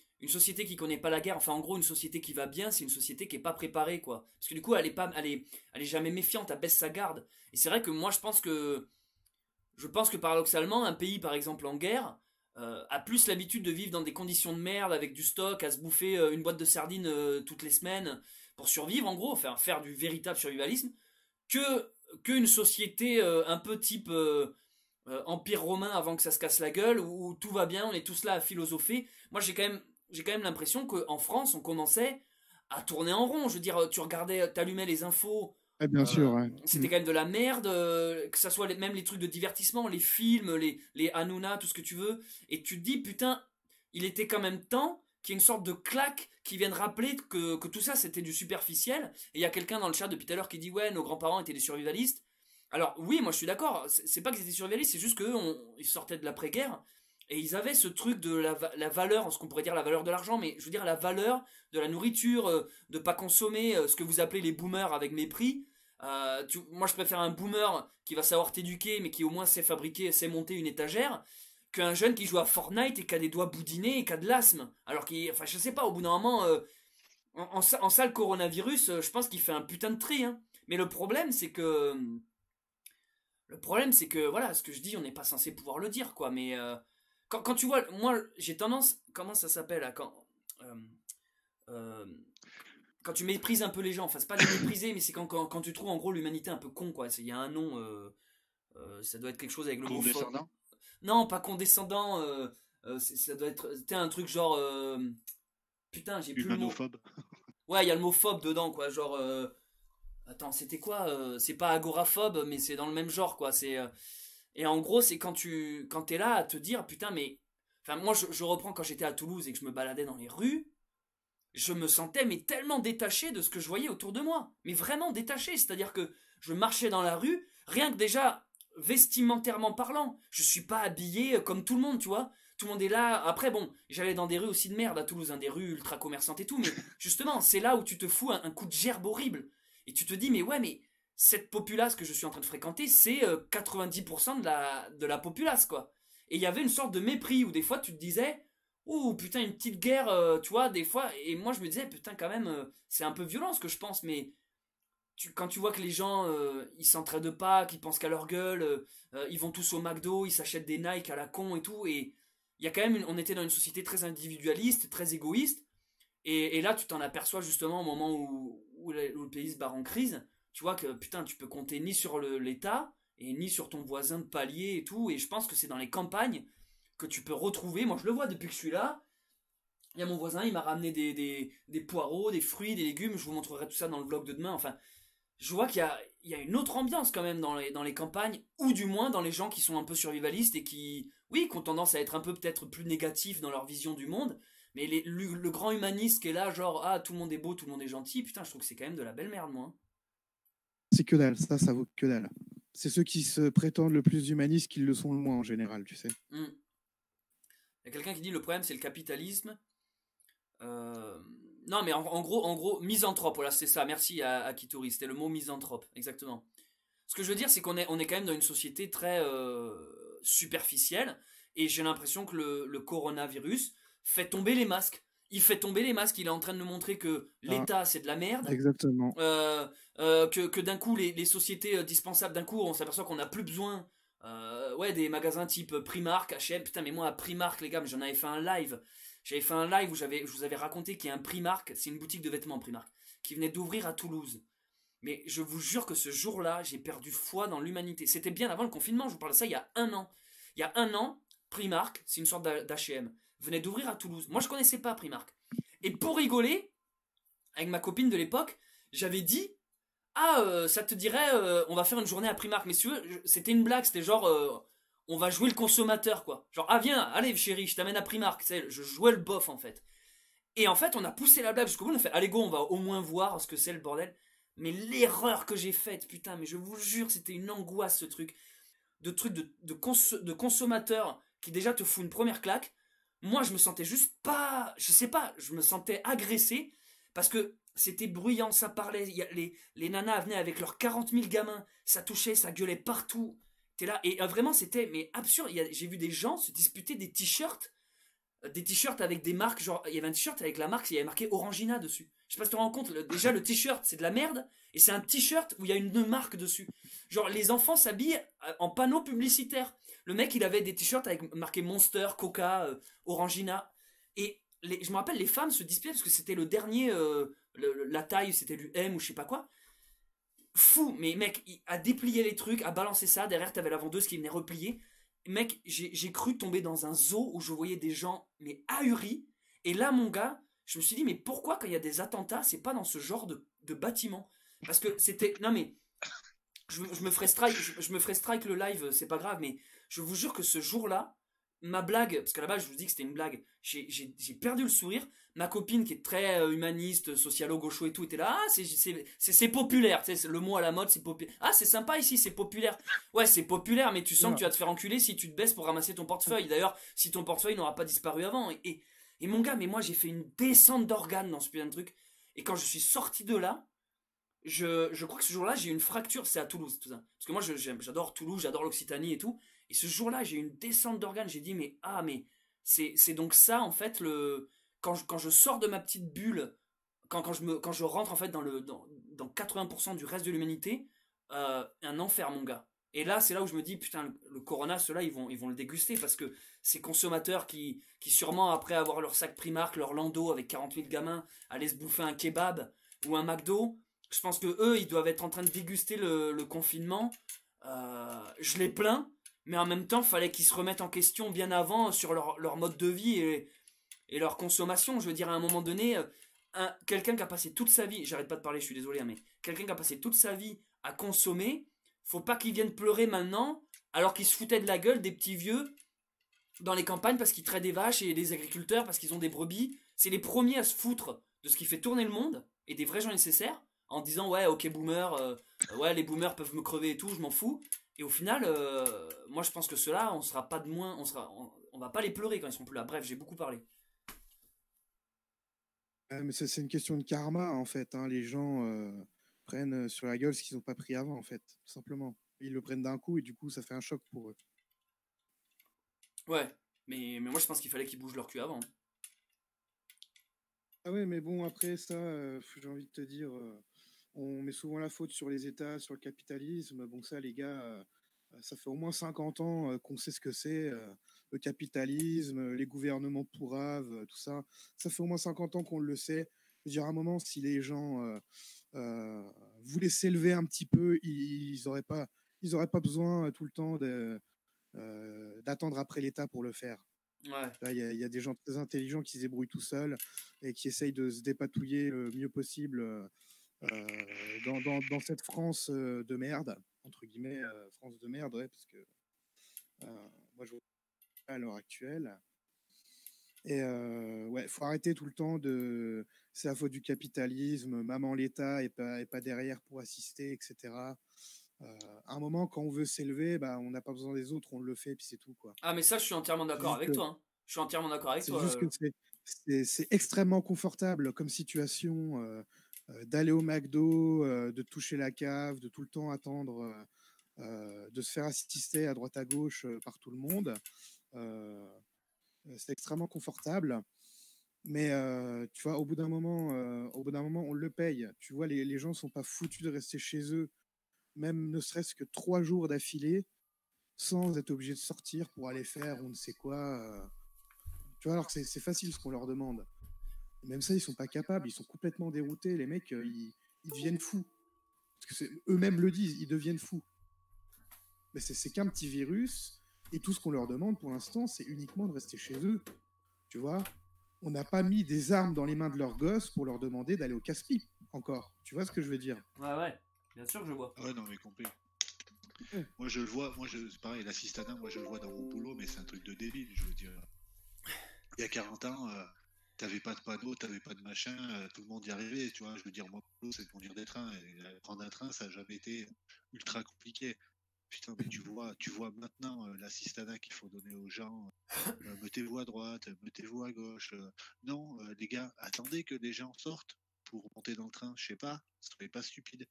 connaît pas la guerre. Enfin, en gros, une société qui va bien, c'est une société qui est pas préparée, quoi. Parce que du coup, elle est jamais méfiante, elle baisse sa garde. Et c'est vrai que moi, je pense que paradoxalement, un pays, par exemple, en guerre, a plus l'habitude de vivre dans des conditions de merde, avec du stock, à se bouffer une boîte de sardines toutes les semaines pour survivre, en gros, faire du véritable survivalisme, qu'une société un peu type empire romain avant que ça se casse la gueule, où tout va bien, on est tous là à philosopher. Moi, j'ai quand même l'impression qu'en France, on commençait à tourner en rond. Je veux dire, tu regardais, t'allumais les infos. Bien sûr, ouais. C'était quand même de la merde, que ça soit même les trucs de divertissement, les films, les Hanouna, tout ce que tu veux. Et tu te dis, putain, il était quand même temps qu'il y ait une sorte de claque qui vienne rappeler que tout ça c'était du superficiel. Et il y a quelqu'un dans le chat depuis tout à l'heure qui dit, ouais, nos grands-parents étaient des survivalistes. Alors oui, moi je suis d'accord, c'est pas qu'ils étaient survivalistes, c'est juste qu'ils sortaient de l'après-guerre. Et ils avaient ce truc de la valeur, ce qu'on pourrait dire la valeur de l'argent, mais je veux dire la valeur de la nourriture, de pas consommer ce que vous appelez les boomers avec mépris. Moi je préfère un boomer qui va savoir t'éduquer, mais qui au moins sait fabriquer, sait monter une étagère, qu'un jeune qui joue à Fortnite et qui a des doigts boudinés et qui a de l'asthme. Alors enfin je sais pas, au bout d'un moment, en ça le coronavirus, je pense qu'il fait un putain de tri, hein. Mais le problème c'est que voilà, ce que je dis, on n'est pas censé pouvoir le dire, quoi. Mais quand tu vois, moi, j'ai tendance, comment ça s'appelle là, quand tu méprises un peu les gens, enfin, c'est pas les mépriser, mais c'est quand tu trouves en gros l'humanité un peu con, quoi. Il y a un nom, ça doit être quelque chose avec le mot. Condescendant ? Non, pas condescendant, ça doit être un truc genre. Putain, j'ai plus le mot. Humanophobe. Ouais, il y a le mot phobe dedans, quoi. Genre. Attends, c'était quoi c'est pas agoraphobe, mais c'est dans le même genre, quoi. Et en gros, c'est quand t'es là à te dire, putain, mais. Enfin, moi, je reprends quand j'étais à Toulouse et que je me baladais dans les rues. Je me sentais, mais tellement détaché de ce que je voyais autour de moi. Mais vraiment détaché. C'est-à-dire que je marchais dans la rue, rien que déjà, vestimentairement parlant. Je suis pas habillé comme tout le monde, tu vois. tout le monde est là. Après, bon, j'allais dans des rues aussi de merde à Toulouse, hein, des rues ultra commerçantes et tout, mais justement, c'est là où tu te fous un coup de gerbe horrible. Et tu te dis, mais ouais, mais cette populace que je suis en train de fréquenter, c'est 90% de la populace, quoi. Et il y avait une sorte de mépris où des fois tu te disais, ouh, putain, une petite guerre, tu vois, des fois. Et moi, je me disais, putain, quand même, c'est un peu violent ce que je pense, mais quand tu vois que les gens, ils s'entraident pas, qu'ils pensent qu'à leur gueule, ils vont tous au McDo, ils s'achètent des Nike à la con et tout, et il y a quand même, on était dans une société très individualiste, très égoïste, et là, tu t'en aperçois justement au moment où le pays se barre en crise, tu vois que, putain, tu peux compter ni sur l'État, et ni sur ton voisin de palier et tout, et je pense que c'est dans les campagnes que tu peux retrouver, moi je le vois depuis que je suis là, il y a mon voisin, il m'a ramené des poireaux, des fruits, des légumes, je vous montrerai tout ça dans le vlog de demain, enfin, je vois qu'il y a une autre ambiance quand même dans les campagnes, ou du moins dans les gens qui sont un peu survivalistes et qui, oui, qui ont tendance à être un peu peut-être plus négatifs dans leur vision du monde, mais le grand humaniste qui est là, genre, ah, tout le monde est beau, tout le monde est gentil, putain, je trouve que c'est quand même de la belle merde, moi. C'est que dalle, ça vaut que dalle. C'est ceux qui se prétendent le plus humanistes qui le sont le moins en général, tu sais. Il y a quelqu'un qui dit le problème c'est le capitalisme. Non, mais en gros, misanthrope, voilà, c'est ça, merci à Kitori, c'était le mot misanthrope, exactement. Ce que je veux dire, c'est qu'on est quand même dans une société très superficielle, et j'ai l'impression que le coronavirus fait tomber les masques. Il fait tomber les masques, il est en train de nous montrer que l'État c'est de la merde. Exactement. Que d'un coup, les sociétés dispensables, d'un coup, on s'aperçoit qu'on n'a plus besoin des magasins type Primark, H&M, putain, mais moi à Primark, les gars, mais j'en avais fait un live. J'avais fait un live où je vous avais raconté qu'il y a un Primark, c'est une boutique de vêtements Primark, qui venait d'ouvrir à Toulouse. Mais je vous jure que ce jour-là, j'ai perdu foi dans l'humanité. C'était bien avant le confinement, je vous parle de ça il y a un an. Il y a un an, Primark, c'est une sorte d'H&M, venait d'ouvrir à Toulouse. Moi, je connaissais pas Primark. Et pour rigoler, avec ma copine de l'époque, j'avais dit, ça te dirait, on va faire une journée à Primark. Mais si tu veux, c'était une blague, c'était genre... on va jouer le consommateur, quoi. Genre, viens, allez chérie, je t'amène à Primark. Tu sais, je jouais le bof, en fait. Et en fait, on a poussé la blague jusqu'au bout, on a fait, allez go, on va au moins voir ce que c'est le bordel. Mais l'erreur que j'ai faite, putain, mais je vous jure, c'était une angoisse, ce truc. De consommateur qui déjà te fout une première claque. Moi, je me sentais juste pas... Je sais pas, je me sentais agressé parce que c'était bruyant, ça parlait. Les nanas venaient avec leurs 40 000 gamins, ça touchait, ça gueulait partout. T'es là, et vraiment c'était mais absurde. J'ai vu des gens se disputer des t-shirts avec des marques, genre il y avait un t-shirt avec la marque, il y avait marqué Orangina dessus. Je sais pas si tu te rends compte, déjà le t-shirt c'est de la merde, et c'est un t-shirt où il y a une marque dessus. Genre les enfants s'habillent en panneaux publicitaires. Le mec il avait des t-shirts avec marqué Monster, Coca, Orangina, et je me rappelle les femmes se disputaient parce que c'était le dernier, la taille c'était du M ou je sais pas quoi. Fou, mais mec, à déplier les trucs, à balancer ça, derrière t'avais la vendeuse qui venait replier. Mec, j'ai cru tomber dans un zoo où je voyais des gens, mais ahuris. Et là, mon gars, je me suis dit, mais pourquoi quand il y a des attentats, c'est pas dans ce genre de bâtiment? Parce que c'était... Non mais, je me ferai strike le live, c'est pas grave, mais je vous jure que ce jour-là, ma blague, parce qu'à la base je vous dis que c'était une blague, j'ai perdu le sourire. Ma copine qui est très humaniste, socialo-gaucho et tout était là, c'est populaire, tu sais, le mot à la mode c'est populaire. Ah c'est sympa ici, c'est populaire. Ouais c'est populaire mais tu sens que tu vas te faire enculer si tu te baisses pour ramasser ton portefeuille. D'ailleurs si ton portefeuille n'aura pas disparu avant. Et mon gars, mais moi j'ai fait une descente d'organes dans ce putain de truc. Et quand je suis sorti de là, je crois que ce jour-là j'ai eu une fracture, c'est à Toulouse tout ça. Parce que moi j'adore Toulouse, j'adore l'Occitanie et tout. Et ce jour-là, j'ai eu une descente d'organes. J'ai dit, mais c'est donc ça, en fait, quand je sors de ma petite bulle, quand je rentre, en fait, dans 80% du reste de l'humanité, un enfer, mon gars. Et là, c'est là où je me dis, putain, le Corona, ceux-là, ils vont le déguster parce que ces consommateurs qui sûrement, après avoir leur sac Primark, leur landau avec 40 000 gamins, allaient se bouffer un kebab ou un McDo, je pense que eux, ils doivent être en train de déguster le confinement. Je les plains. Mais en même temps, il fallait qu'ils se remettent en question bien avant sur leur mode de vie et leur consommation. Je veux dire, à un moment donné, quelqu'un qui a passé toute sa vie, j'arrête pas de parler, je suis désolé, mais quelqu'un qui a passé toute sa vie à consommer, faut pas qu'il vienne pleurer maintenant, alors qu'il se foutait de la gueule des petits vieux dans les campagnes parce qu'ils traitent des vaches et des agriculteurs parce qu'ils ont des brebis. C'est les premiers à se foutre de ce qui fait tourner le monde et des vrais gens nécessaires en disant ouais, ok, boomer, ouais, les boomers peuvent me crever et tout, je m'en fous. Et au final, moi je pense que ceux-là, on on va pas les pleurer quand ils seront plus là. Bref, j'ai beaucoup parlé. Mais c'est une question de karma, en fait. Hein. Les gens prennent sur la gueule ce qu'ils n'ont pas pris avant, en fait, tout simplement. Ils le prennent d'un coup et du coup, ça fait un choc pour eux. Ouais, mais moi je pense qu'il fallait qu'ils bougent leur cul avant. Ah ouais, mais bon, après ça, j'ai envie de te dire, on met souvent la faute sur les États, sur le capitalisme. Bon, ça, les gars, ça fait au moins 50 ans qu'on sait ce que c'est, le capitalisme, les gouvernements pourraves, tout ça. Ça fait au moins 50 ans qu'on le sait. Je veux dire, à un moment, si les gens voulaient s'élever un petit peu, ils n'auraient pas besoin tout le temps d'attendre après l'État pour le faire. Ouais. Là, il y a des gens très intelligents qui se débrouillent tout seuls et qui essayent de se dépatouiller le mieux possible dans cette France de merde, entre guillemets, France de merde, ouais, parce que moi, je vois à l'heure actuelle. Et ouais, faut arrêter tout le temps de c'est la faute du capitalisme, maman l'État est pas derrière pour assister, etc. À un moment, quand on veut s'élever, bah, on n'a pas besoin des autres, on le fait, puis c'est tout, quoi. Ah, mais ça, je suis entièrement d'accord avec toi. Hein. Je suis entièrement d'accord avec C'est toi. juste que c'est extrêmement confortable comme situation d'aller au McDo, de toucher la cave, de tout le temps attendre, de se faire assister à droite à gauche par tout le monde. C'est extrêmement confortable. Mais tu vois, au bout d'un moment, on le paye. Tu vois, les gens ne sont pas foutus de rester chez eux, même ne serait-ce que 3 jours d'affilée, sans être obligés de sortir pour aller faire on ne sait quoi. Tu vois, alors que c'est facile ce qu'on leur demande. Et même ça, ils sont pas capables, ils sont complètement déroutés. Les mecs, ils deviennent fous. Parce que eux-mêmes le disent, ils deviennent fous. Mais c'est qu'un petit virus, et tout ce qu'on leur demande pour l'instant, c'est uniquement de rester chez eux. Tu vois, on n'a pas mis des armes dans les mains de leurs gosses pour leur demander d'aller au casse-pipe encore. Tu vois ce que je veux dire? Ouais, bien sûr que je vois. Ouais, non, mais complet. Moi, je le vois, c'est pareil, l'assistanat, moi, je le vois dans mon boulot, mais c'est un truc de débile, je veux dire. Il y a 40 ans, t'avais pas de panneau, t'avais pas de machin, tout le monde y arrivait, tu vois. Je veux dire, moi, mon boulot, c'est de conduire des trains, et prendre un train, ça n'a jamais été ultra compliqué. Putain, mais tu vois maintenant l'assistanat qu'il faut donner aux gens. Mettez-vous à droite, mettez-vous à gauche. Non, les gars, attendez que les gens sortent pour monter dans le train. Je sais pas, soyez pas stupide.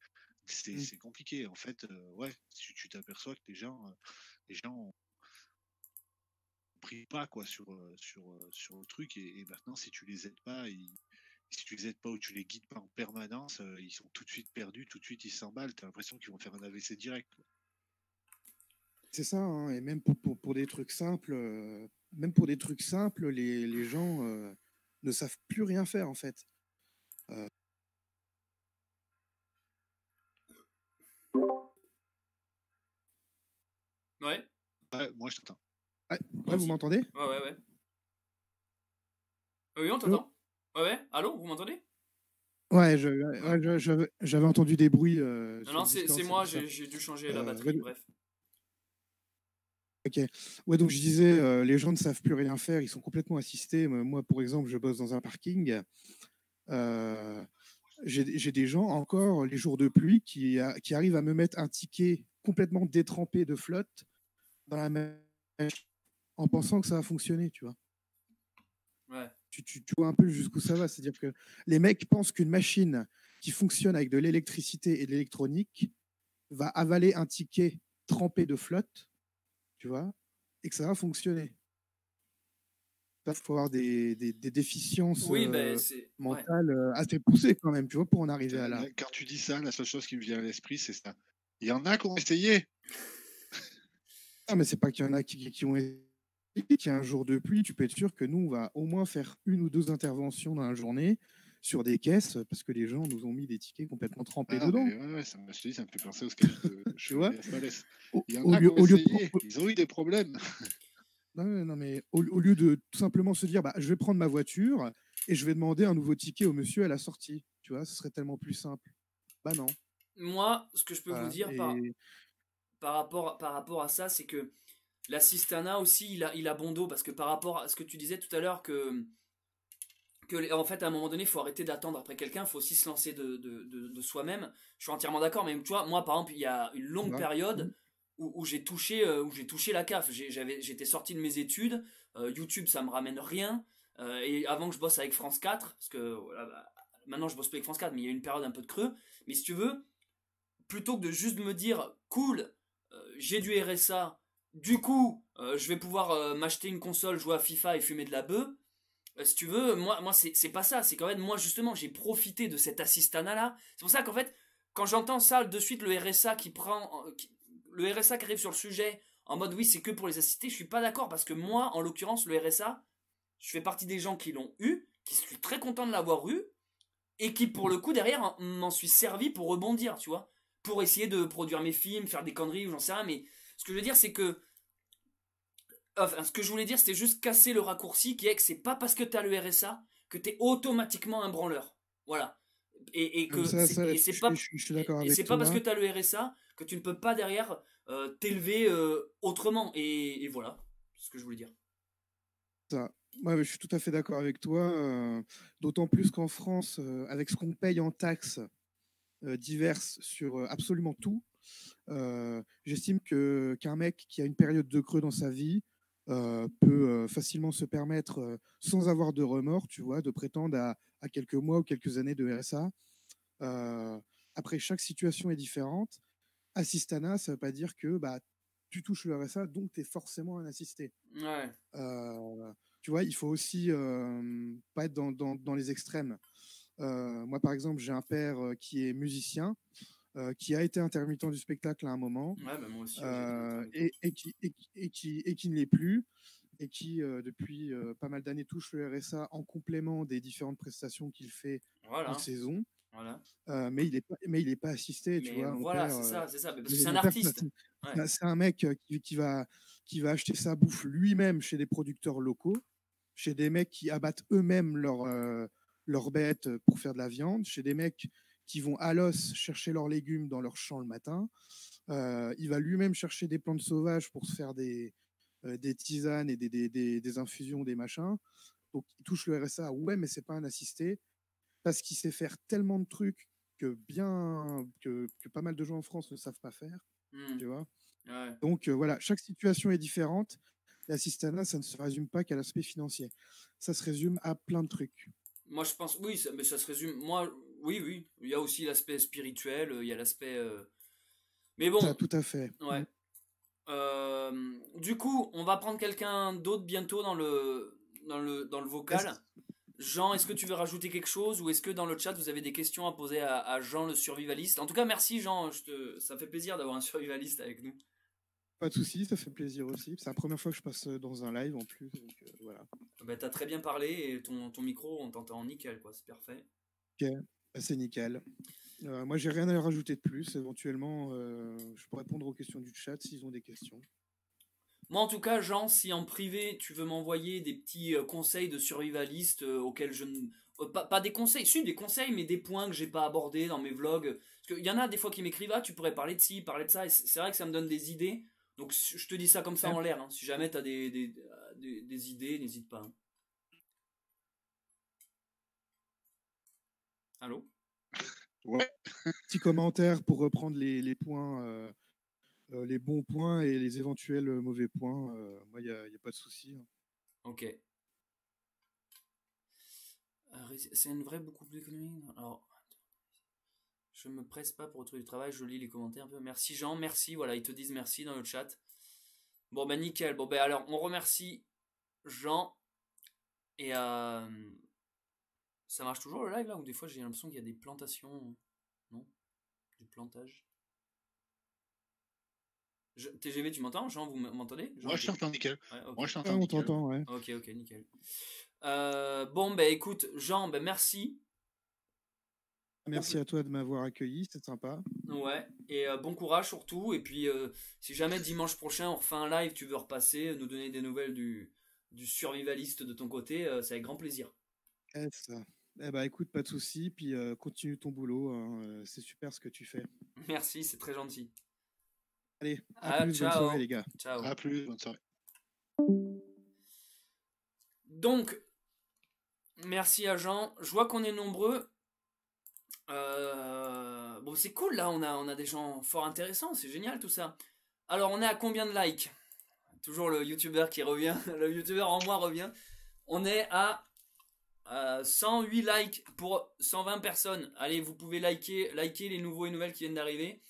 C'est compliqué. En fait, ouais, tu t'aperçois que les gens ont pris pas quoi sur le truc et maintenant si tu les aides pas, si tu les aides pas ou tu les guides pas en permanence, ils sont tout de suite perdus, tout de suite ils s'emballent. T'as l'impression qu'ils vont faire un AVC direct. Quoi. C'est ça, hein, et même pour des trucs simples, les gens ne savent plus rien faire en fait. Ouais. Ouais, moi je t'entends. Ouais, vous m'entendez? Ouais. Oui, on t'entend. Ouais. Allô, vous m'entendez? Ouais, j'avais entendu des bruits. Non, c'est moi, j'ai dû changer la batterie, ouais, bref. Ok. Ouais, donc je disais, les gens ne savent plus rien faire, ils sont complètement assistés. Moi, par exemple, je bosse dans un parking. J'ai des gens, encore les jours de pluie, qui arrivent à me mettre un ticket complètement détrempé de flotte dans la machine en pensant que ça va fonctionner, tu vois. Ouais. Tu vois un peu jusqu'où ça va. C'est-à-dire que les mecs pensent qu'une machine qui fonctionne avec de l'électricité et de l'électronique va avaler un ticket trempé de flotte, tu vois, et que ça va fonctionner. Il faut avoir des déficiences mentales assez poussées quand même, tu vois, pour en arriver à là. Quand tu dis ça, la seule chose qui me vient à l'esprit, c'est ça. Il y en a qui ont essayé. Ah, mais c'est pas qu'il y en a qui ont essayé. Qu'il y a un jour de pluie, tu peux être sûr que nous, on va au moins faire 1 ou 2 interventions dans la journée sur des caisses parce que les gens nous ont mis des tickets complètement trempés dedans. Ouais, ça me fait penser au sketch de tu vois, il y en a qui ont essayé, ils ont eu des problèmes. Non, mais au lieu de tout simplement se dire, je vais prendre ma voiture et je vais demander un nouveau ticket au monsieur à la sortie, tu vois, ce serait tellement plus simple. Bah non. Moi, ce que je peux vous dire par rapport à ça, c'est que l'assistanat aussi, il a bon dos, parce que par rapport à ce que tu disais tout à l'heure, que en fait, à un moment donné, il faut arrêter d'attendre après quelqu'un, il faut aussi se lancer de soi-même. Je suis entièrement d'accord, mais tu vois, moi, par exemple, il y a une longue période où j'ai touché la CAF. J'étais sorti de mes études. YouTube, ça me ramène rien. Et avant que je bosse avec France 4, parce que voilà, bah, maintenant je bosse plus avec France 4, mais il y a une période un peu de creux. Mais si tu veux, plutôt que de juste me dire cool, j'ai du RSA, du coup, je vais pouvoir m'acheter une console, jouer à FIFA et fumer de la bœuf. Si tu veux, moi c'est pas ça. C'est qu'en fait, moi justement, j'ai profité de cet assistanat là. C'est pour ça qu'en fait, quand j'entends ça de suite, le RSA le RSA qui arrive sur le sujet en mode oui, c'est que pour les assistés, je suis pas d'accord parce que moi, en l'occurrence, le RSA, je fais partie des gens qui l'ont eu, qui suis très content de l'avoir eu et qui pour le coup derrière m'en suis servi pour rebondir, tu vois, pour essayer de produire mes films, faire des conneries ou j'en sais rien. Mais ce que je veux dire, c'est que enfin, ce que je voulais dire, c'était juste casser le raccourci qui est que c'est pas parce que t'as le RSA que t'es automatiquement un branleur. Voilà. Et que c'est pas je suis d'accord et avec c'est pas parce que toi. t'as le RSA que tu ne peux pas derrière t'élever autrement. Et voilà, c'est ce que je voulais dire. Ça. Ouais, je suis tout à fait d'accord avec toi. D'autant plus qu'en France, avec ce qu'on paye en taxes diverses sur absolument tout, j'estime qu'un mec qui a une période de creux dans sa vie peut facilement se permettre, sans avoir de remords, tu vois, de prétendre à quelques mois ou quelques années de RSA. Après, chaque situation est différente. Assistana, ça ne veut pas dire que bah, tu touches le RSA, donc tu es forcément un assisté. Ouais. Tu vois, il faut aussi pas être dans les extrêmes. Moi, par exemple, j'ai un père qui est musicien, qui a été intermittent du spectacle à un moment, Ouais, bah moi aussi. et qui ne l'est plus, et qui, depuis pas mal d'années, touche le RSA en complément des différentes prestations qu'il fait Voilà. en saison. Voilà. Mais il est pas assisté, tu Mais vois. voilà, c'est ça. Parce que c'est un Mon père, artiste. Ouais. c'est un mec qui va acheter sa bouffe lui-même chez des producteurs locaux, chez des mecs qui abattent eux-mêmes leurs bêtes pour faire de la viande, chez des mecs qui vont à l'os chercher leurs légumes dans leur champ le matin. Il va lui-même chercher des plantes sauvages pour se faire des tisanes et des infusions, des machins. Donc, il touche le RSA, ouais, mais c'est pas un assisté, parce qu'il sait faire tellement de trucs que pas mal de gens en France ne savent pas faire, tu vois. Ouais. Donc, voilà, chaque situation est différente. L'assistanat, ça ne se résume pas qu'à l'aspect financier. Ça se résume à plein de trucs. Moi, je pense, oui, mais ça se résume. Moi, oui. Il y a aussi l'aspect spirituel, il y a l'aspect. Mais bon. Ça, tout à fait. Ouais. Du coup, on va prendre quelqu'un d'autre bientôt dans le vocal. Jean, est-ce que tu veux rajouter quelque chose ou est-ce que dans le chat vous avez des questions à poser à Jean le survivaliste? En tout cas, merci Jean, ça fait plaisir d'avoir un survivaliste avec nous. Pas de soucis, ça fait plaisir aussi. C'est la première fois que je passe dans un live en plus, donc voilà. Bah, t'as très bien parlé et ton micro, on t'entend nickel, quoi, c'est parfait. Ok, c'est nickel. Moi, j'ai rien à rajouter de plus. Éventuellement, je peux répondre aux questions du chat s'ils ont des questions. Moi, en tout cas, Jean, si en privé tu veux m'envoyer des petits conseils de survivaliste auxquels je ne. Pas des conseils, si, des conseils, mais des points que j'ai pas abordés dans mes vlogs. Parce qu'il y en a des fois qui m'écrivent, ah, tu pourrais parler de ci, parler de ça, et c'est vrai que ça me donne des idées. Donc, je te dis ça comme ça en l'air. Hein. Si jamais t'as des idées, n'hésite pas. Hein. Allô? Ouais. Petit commentaire pour reprendre les points. Les bons points et les éventuels mauvais points, moi, il n'y a pas de souci. Hein. Ok. C'est une vraie beaucoup plus économique. Alors, je me presse pas pour retrouver du travail, je lis les commentaires un peu. Merci Jean, merci, voilà, ils te disent merci dans le chat. Bon, ben nickel. Bon, ben alors, on remercie Jean. Et ça marche toujours le live là, ou des fois j'ai l'impression qu'il y a des plantations. Non? Du plantage. TGV, tu m'entends? Jean, vous m'entendez? Moi, je t'entends nickel. Ouais, okay. Moi, je t'entends on nickel. t'entend, ouais. Ok, nickel. Bon, ben écoute, Jean, ben merci. Merci à toi de m'avoir accueilli, c'est sympa. Ouais, et bon courage surtout. Et puis, si jamais dimanche prochain on refait un live, tu veux repasser, nous donner des nouvelles du survivaliste de ton côté, c'est avec grand plaisir. Ça. Eh ben, écoute, pas de souci, puis continue ton boulot, hein, c'est super ce que tu fais. Merci, c'est très gentil. Allez, à plus, ciao. bonne soirée les gars. Ciao. À plus, bonne soirée. Donc, merci à Jean. Je vois qu'on est nombreux. Bon, c'est cool là, on a des gens fort intéressants, c'est génial tout ça. Alors, on est à combien de likes? Toujours le youtubeur qui revient. Le youtubeur en moi revient. On est à 108 likes pour 120 personnes. Allez, vous pouvez liker les nouveaux et nouvelles qui viennent d'arriver.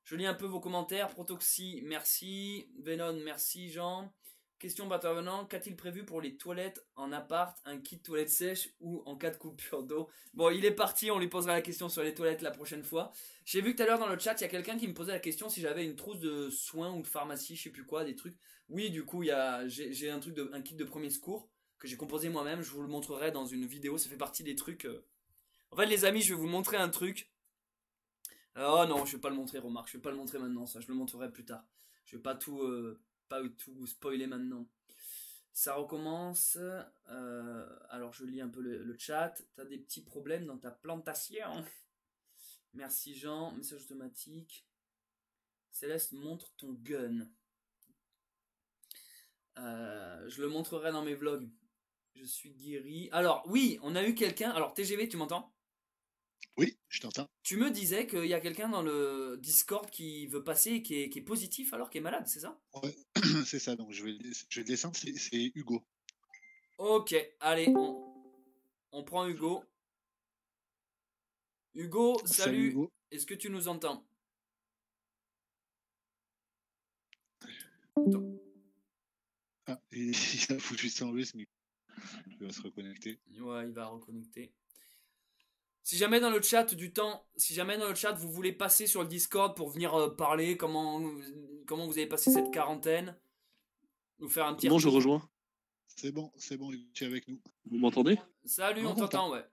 Je lis un peu vos commentaires. Protoxy, merci. Venom, merci. Jean. Question intervenant, qu'a-t-il prévu pour les toilettes en appart, un kit toilette sèche ou en cas de coupure d'eau? Bon, il est parti, on lui posera la question sur les toilettes la prochaine fois. J'ai vu que tout à l'heure dans le chat, il y a quelqu'un qui me posait la question si j'avais une trousse de soins ou de pharmacie, je sais plus quoi, des trucs. Oui, du coup, j'ai un kit de premier secours que j'ai composé moi-même, je vous le montrerai dans une vidéo, ça fait partie des trucs. En fait, les amis, je vais vous montrer un truc. Oh non, je vais pas le montrer, remarque, je vais pas le montrer maintenant, ça, je le montrerai plus tard. Je vais pas tout spoiler maintenant. Ça recommence. Alors je lis un peu le chat. T'as des petits problèmes dans ta plantation. Merci Jean. Message automatique. Céleste, montre ton gun. Je le montrerai dans mes vlogs. Je suis guéri. Alors oui, on a eu quelqu'un. Alors TGV, tu m'entends? Oui, je t'entends. Tu me disais qu'il y a quelqu'un dans le Discord qui veut passer et qui est positif alors qu'il est malade, c'est ça? Ouais, c'est ça, donc je vais descendre, c'est Hugo. Ok, allez, on prend Hugo. Hugo, salut. Hugo. Est-ce que tu nous entends? Ah, il a foutu ça en lui, mais il va se reconnecter. Ouais, il va reconnecter. Si jamais dans le chat vous voulez passer sur le Discord pour venir parler comment vous avez passé cette quarantaine, nous faire un petit. Comment je rejoins? C'est bon, tu es avec nous. Vous m'entendez? Salut, on t'entend, ouais.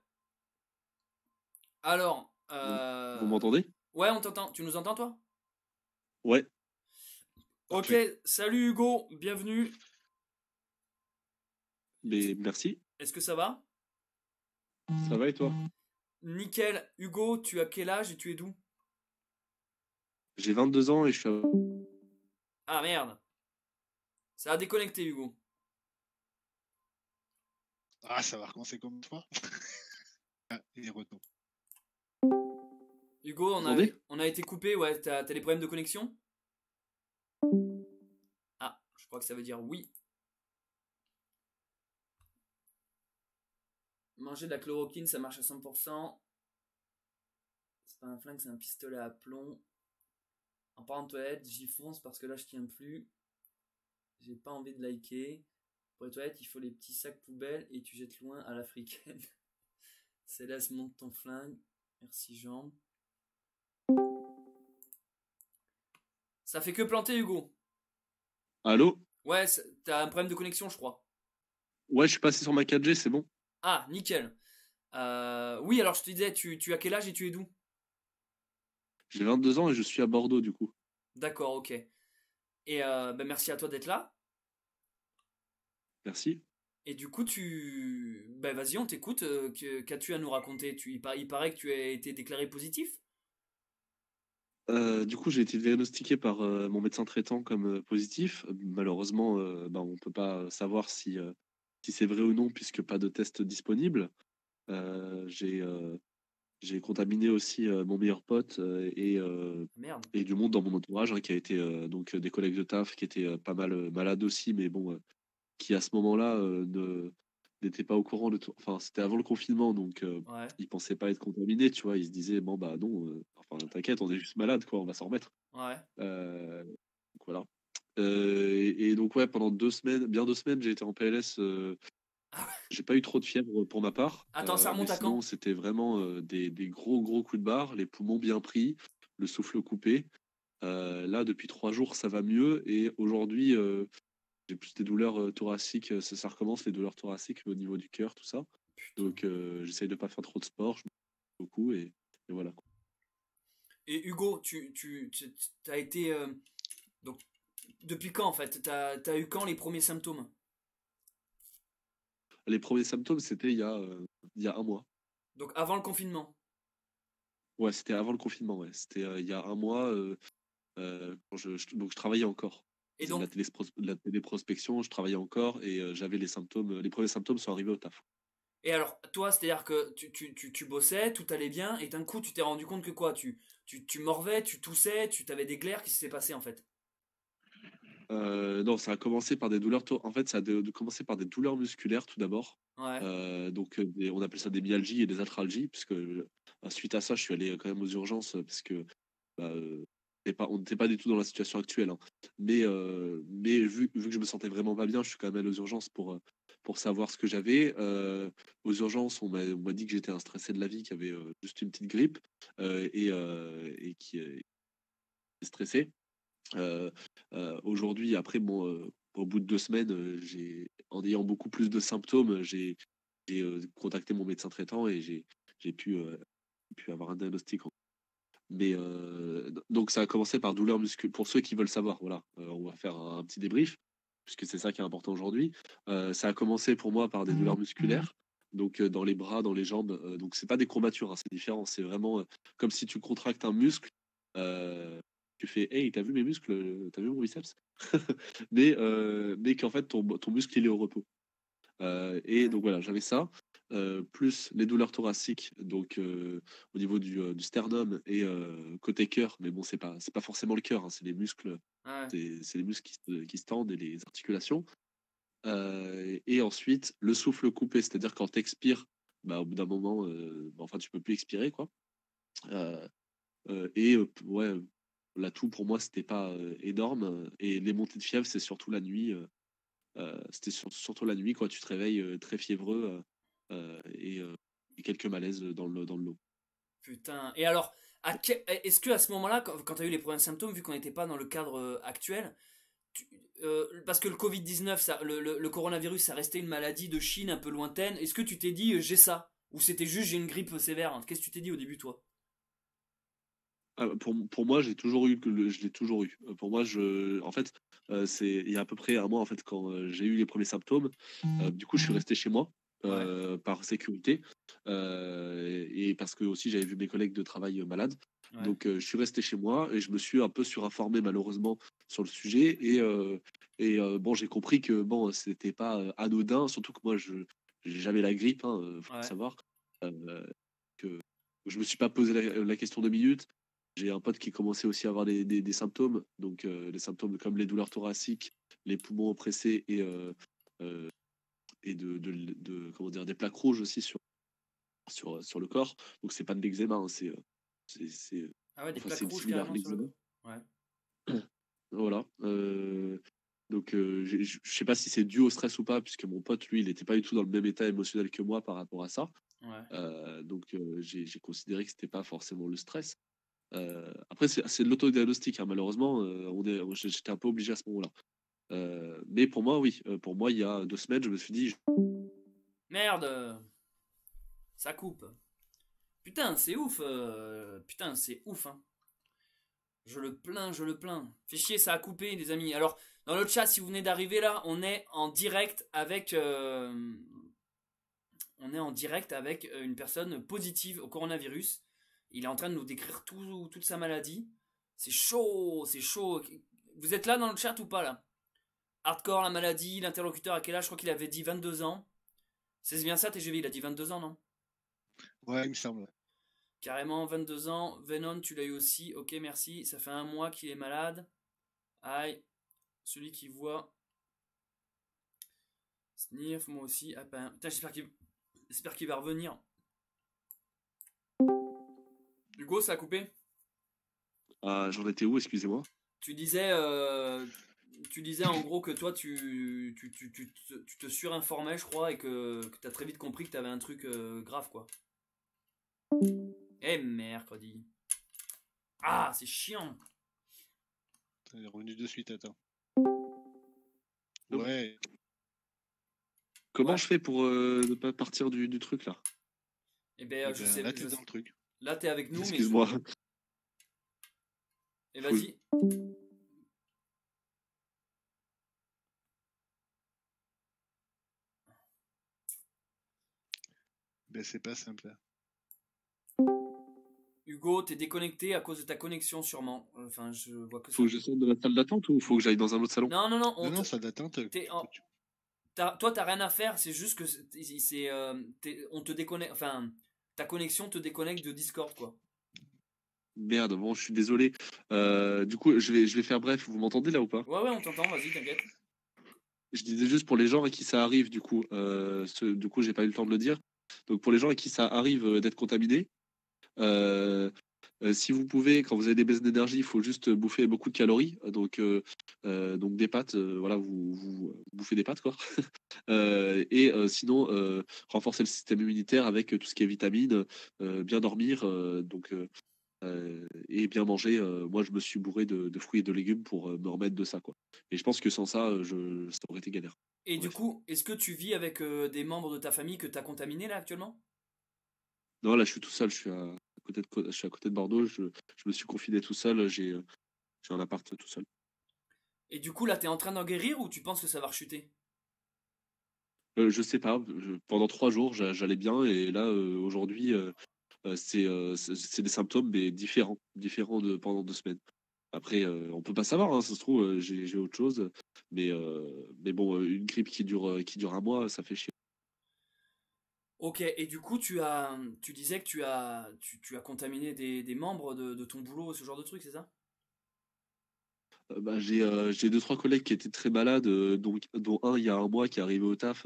Alors, Vous m'entendez? Ouais, on t'entend. Tu nous entends, toi? Ouais. Ok, salut Hugo, bienvenue. Mais merci. Est-ce que ça va? Ça va et toi? Nickel. Hugo, tu as quel âge et tu es d'où? J'ai 22 ans et je suis à... Ah merde. Ça a déconnecté, Hugo. Ah, ça va recommencer comme toi. Ah, il est retour. Hugo, on a été coupé, ouais, t'as des problèmes de connexion? Ah, je crois que ça veut dire oui. Manger de la chloroquine, ça marche à 100%. C'est pas un flingue, c'est un pistolet à plomb. En parlant de toilette, j'y fonce parce que là je tiens plus. J'ai pas envie de liker. Pour les toilettes, il faut les petits sacs poubelles et tu jettes loin à l'africaine. Céleste, monte ton flingue. Merci Jean. Ça fait que planter, Hugo. Allô? Ouais, t'as un problème de connexion, je crois. Ouais, je suis passé sur ma 4G, c'est bon. Ah, nickel. Oui, alors je te disais, tu as quel âge et tu es d'où? J'ai 22 ans et je suis à Bordeaux, du coup. D'accord, ok. Et merci à toi d'être là. Merci. Et du coup, vas-y, on t'écoute. Qu'as-tu à nous raconter? Il paraît que tu as été déclaré positif? Du coup, j'ai été diagnostiqué par mon médecin traitant comme positif. Malheureusement, on peut pas savoir si c'est vrai ou non, puisque pas de test disponible. J'ai contaminé aussi mon meilleur pote Merde. et du monde dans mon entourage, hein, qui a été donc des collègues de taf qui étaient pas mal malades aussi, mais bon, qui à ce moment-là n'étaient pas au courant de tout. Enfin, c'était avant le confinement, donc Ouais. ils pensaient pas être contaminés, tu vois. Ils se disaient, bon, bah non, enfin, t'inquiète, on est juste malade, quoi, on va s'en remettre. Ouais. Donc voilà. Et donc, ouais, pendant bien 2 semaines, j'ai été en PLS. J'ai pas eu trop de fièvre pour ma part. Attends, ça remonte mais à sinon, quand? c'était vraiment des gros coups de barre, les poumons bien pris, le souffle coupé. Là, depuis 3 jours, ça va mieux. Et aujourd'hui, j'ai plus des douleurs thoraciques. Ça recommence, les douleurs thoraciques au niveau du cœur, tout ça. Donc, j'essaye de pas faire trop de sport. Je me beaucoup et voilà. Et Hugo, tu as été. Donc, depuis quand en fait? T'as eu quand les premiers symptômes? Les premiers symptômes, c'était il y a un mois. Donc, avant le confinement? Ouais, c'était avant le confinement. Ouais. C'était il y a un mois. Quand donc, je travaillais encore. Et Donc, la téléprospection, je travaillais encore et j'avais les symptômes. Les premiers symptômes sont arrivés au taf. Et alors, toi, c'est-à-dire que tu bossais, tout allait bien, et d'un coup, tu t'es rendu compte que quoi? Tu morvais, tu toussais, tu t'avais des glaires, qu'est-ce qui s'est passé en fait? Non, ça a commencé par des douleurs. En fait, ça a commencé par des douleurs musculaires tout d'abord. Ouais. Donc, on appelle ça des myalgies et des arthralgies, puisque suite à ça, je suis allé quand même aux urgences, parce que bah, on n'était pas du tout dans la situation actuelle, hein. Mais vu que je me sentais vraiment pas bien, je suis quand même allé aux urgences pour savoir ce que j'avais. Aux urgences, on m'a dit que j'étais un stressé de la vie, qui avait juste une petite grippe, et qui est stressé. Aujourd'hui, après, bon, au bout de 2 semaines, en ayant beaucoup plus de symptômes, j'ai contacté mon médecin traitant et j'ai pu avoir un diagnostic. Mais donc ça a commencé par douleur musculaire. Pour ceux qui veulent savoir, voilà, on va faire un petit débrief, puisque c'est ça qui est important aujourd'hui. Ça a commencé pour moi par des douleurs musculaires, donc dans les bras, dans les jambes. Donc c'est pas des courbatures, hein, c'est différent. C'est vraiment comme si tu contractes un muscle. Tu fais, hey, t'as vu mes muscles, t'as vu mon biceps? Mais qu'en fait ton muscle il est au repos. Et donc voilà, j'avais ça, plus les douleurs thoraciques, donc au niveau du sternum et côté cœur, mais bon, c'est pas forcément le cœur, hein, c'est les muscles, Ouais. c'est les muscles qui se tendent et les articulations. Et ensuite, le souffle coupé, c'est-à-dire quand tu expires, bah, au bout d'un moment, enfin, tu peux plus expirer, quoi. Euh, ouais, l'atout pour moi, c'était pas énorme. Et les montées de fièvre, c'est surtout la nuit. C'était surtout la nuit, quand tu te réveilles très fiévreux, et quelques malaises dans le lot. Putain. Et alors, est-ce que à ce moment-là, quand tu as eu les premiers symptômes, vu qu'on n'était pas dans le cadre actuel, parce que le Covid-19, le coronavirus, ça restait une maladie de Chine un peu lointaine, est-ce que tu t'es dit j'ai ça? Ou c'était juste j'ai une grippe sévère? Qu'est-ce que tu t'es dit au début, toi? Pour moi, je l'ai toujours eu. Pour moi, en fait, il y a à peu près un mois, en fait, quand j'ai eu les premiers symptômes. Du coup, je suis resté chez moi, Ouais. par sécurité, et parce que aussi j'avais vu mes collègues de travail malades. Ouais. Donc, je suis resté chez moi et je me suis un peu surinformé, malheureusement, sur le sujet. Bon, j'ai compris que bon, c'était pas anodin, surtout que moi, j'avais la grippe, hein, faut Ouais. savoir. euh, que je me suis pas posé la question 2 minutes. J'ai un pote qui commençait aussi à avoir des symptômes, donc les symptômes comme les douleurs thoraciques, les poumons oppressés, et comment dire, des plaques rouges aussi sur le corps. Donc c'est pas de l'eczéma, hein, Ah ouais, des enfin plaques c'est rouges similaire à carrément sur le l'eczéma. corps. Ouais. Voilà. Donc je sais pas si c'est dû au stress ou pas, puisque mon pote, lui, il n'était pas du tout dans le même état émotionnel que moi par rapport à ça. Ouais. Donc j'ai considéré que c'était pas forcément le stress. Après, c'est de l'autodiagnostic, hein, malheureusement. J'étais un peu obligé à ce moment-là. Mais pour moi, oui. Pour moi, il y a 2 semaines, je me suis dit, Merde, ça coupe. Putain, c'est ouf. Putain, c'est ouf, hein. Je le plains, je le plains. Fait chier, ça a coupé, les amis. Alors, dans le chat, si vous venez d'arriver là, on est en direct avec une personne positive au coronavirus. Il est en train de nous décrire toute sa maladie. C'est chaud, c'est chaud. Vous êtes là dans le chat ou pas là? Hardcore, la maladie, l'interlocuteur à quel âge? Je crois qu'il avait dit 22 ans. C'est bien ça, TGV, il a dit 22 ans, non? Ouais, il me semble. Carrément, 22 ans. Venom, tu l'as eu aussi. Ok, merci. Ça fait un mois qu'il est malade. Aïe. Celui qui voit. Sniff, moi aussi. Ah, ben, putain, j'espère qu'il va revenir. Hugo, ça a coupé? j'en étais où, excusez-moi? Tu disais, en gros que toi, tu te surinformais, je crois, et que tu as très vite compris que tu avais un truc grave, quoi. Eh, mercredi. Ah, c'est chiant. Il est revenu de suite, attends. Donc, Ouais. comment Ouais. je fais pour ne pas partir du truc là? Eh ben, je sais. Là, t'es dans le truc. Là, t'es avec nous, mais. Excuse-moi. Et vas-y. Ben, c'est pas simple. Hugo, t'es déconnecté à cause de ta connexion, sûrement. Enfin, je vois que ça. Faut que je sorte de la salle d'attente ou faut que j'aille dans un autre salon? Non, non, non. Non, salle d'attente. Toi, t'as rien à faire. C'est juste que on te déconnecte. Enfin, ta connexion te déconnecte de Discord, quoi. Merde, bon, je suis désolé. Du coup, je vais faire bref. Vous m'entendez là ou pas? Ouais, on t'entend, vas-y, t'inquiète. Je disais juste pour les gens à qui ça arrive, du coup, j'ai pas eu le temps de le dire. Donc, pour les gens à qui ça arrive d'être contaminé, euh, si vous pouvez, quand vous avez des baisses d'énergie, il faut juste bouffer beaucoup de calories. Donc des pâtes, voilà, vous bouffez des pâtes, quoi. Sinon, renforcer le système immunitaire avec tout ce qui est vitamines, bien dormir, et bien manger. Moi, je me suis bourré de fruits et de légumes pour me remettre de ça, quoi. Et je pense que sans ça, ça aurait été galère. Et du Bref. coup, est-ce que tu vis avec des membres de ta famille que tu as contaminés là actuellement? Non, là, je suis tout seul. Je suis à côté de Bordeaux. Je me suis confiné tout seul. J'ai un appart tout seul. Et du coup, là, t'es en train d'en guérir ou tu penses que ça va rechuter? Je sais pas. Pendant 3 jours, j'allais bien. Et là, aujourd'hui, c'est des symptômes, mais différents de pendant 2 semaines. Après, on peut pas savoir, hein, ça se trouve, j'ai autre chose. Mais bon, une grippe qui dure un mois, ça fait chier. Ok, et du coup, tu disais que tu as contaminé des membres de ton boulot, ce genre de truc, c'est ça? Bah, j'ai 2, 3 collègues qui étaient très malades, dont un il y a un mois qui est arrivé au taf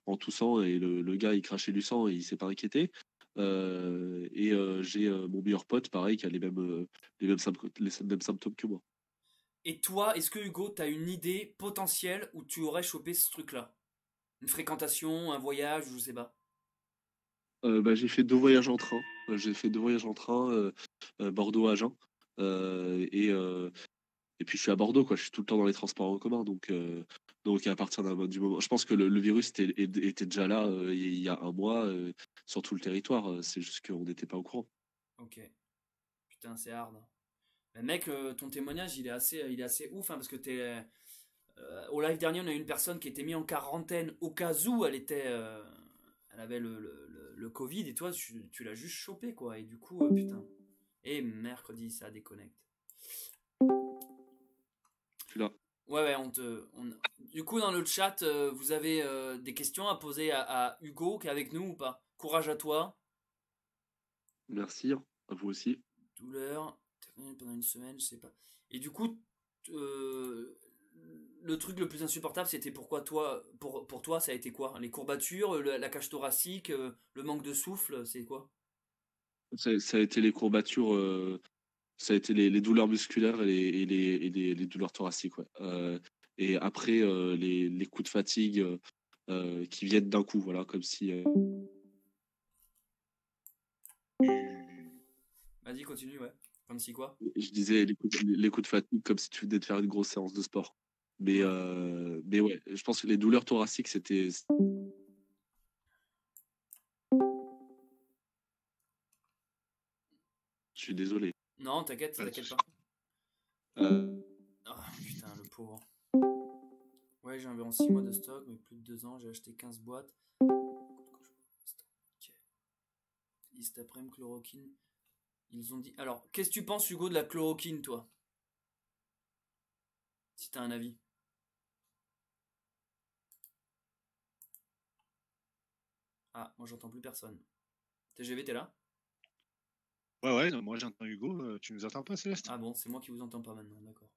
en toussant et le gars il crachait du sang et il s'est pas inquiété. J'ai mon meilleur pote, pareil, qui a les mêmes symptômes que moi. Et toi, est-ce que Hugo, t'as une idée potentielle où tu aurais chopé ce truc-là? Une fréquentation, un voyage, je sais pas. Bah, j'ai fait 2 voyages en train. Bordeaux-Agen. Et puis je suis à Bordeaux, quoi. Je suis tout le temps dans les transports en commun. Donc à partir du moment. Je pense que le virus était déjà là il y a un mois sur tout le territoire. C'est juste qu'on n'était pas au courant. Ok. Putain, c'est hard. Mais mec, ton témoignage, il est assez ouf, hein, parce que au live dernier, on a eu une personne qui était mise en quarantaine au cas où elle avait le Covid, et toi, tu l'as juste chopé, quoi. Et du coup, putain. Et mercredi, ça déconnecte. Je suis là. Ouais, Du coup, dans le chat, vous avez des questions à poser à Hugo qui est avec nous ou pas? Courage à toi. Merci, hein. À vous aussi. Douleur. Terminé pendant une semaine, je sais pas. Et du coup, euh, le truc le plus insupportable, c'était pourquoi toi, pour toi, ça a été quoi? Les courbatures, la cage thoracique, le manque de souffle, c'est quoi? Ça a été les courbatures, ça a été les douleurs musculaires et les douleurs thoraciques, ouais. Et après, les coups de fatigue qui viennent d'un coup, voilà, comme si. Vas-y, continue, ouais. Comme si quoi? Je disais les coups de fatigue comme si tu venais de faire une grosse séance de sport. Mais ouais, je pense que les douleurs thoraciques, c'était. Je suis désolé. Non, t'inquiète, t'inquiète pas. Euh, Ah, putain, le pauvre. Ouais, j'ai environ 6 mois de stock, mais plus de 2 ans, j'ai acheté 15 boîtes. Ok. Et cet après-midi, chloroquine. Ils ont dit. Alors, qu'est-ce que tu penses, Hugo, de la chloroquine, toi? Si t'as un avis. Ah, moi j'entends plus personne. TGV, t'es là? Ouais, non, moi j'entends Hugo. Tu nous entends pas, Céleste? Ah bon, c'est moi qui vous entends pas maintenant, d'accord.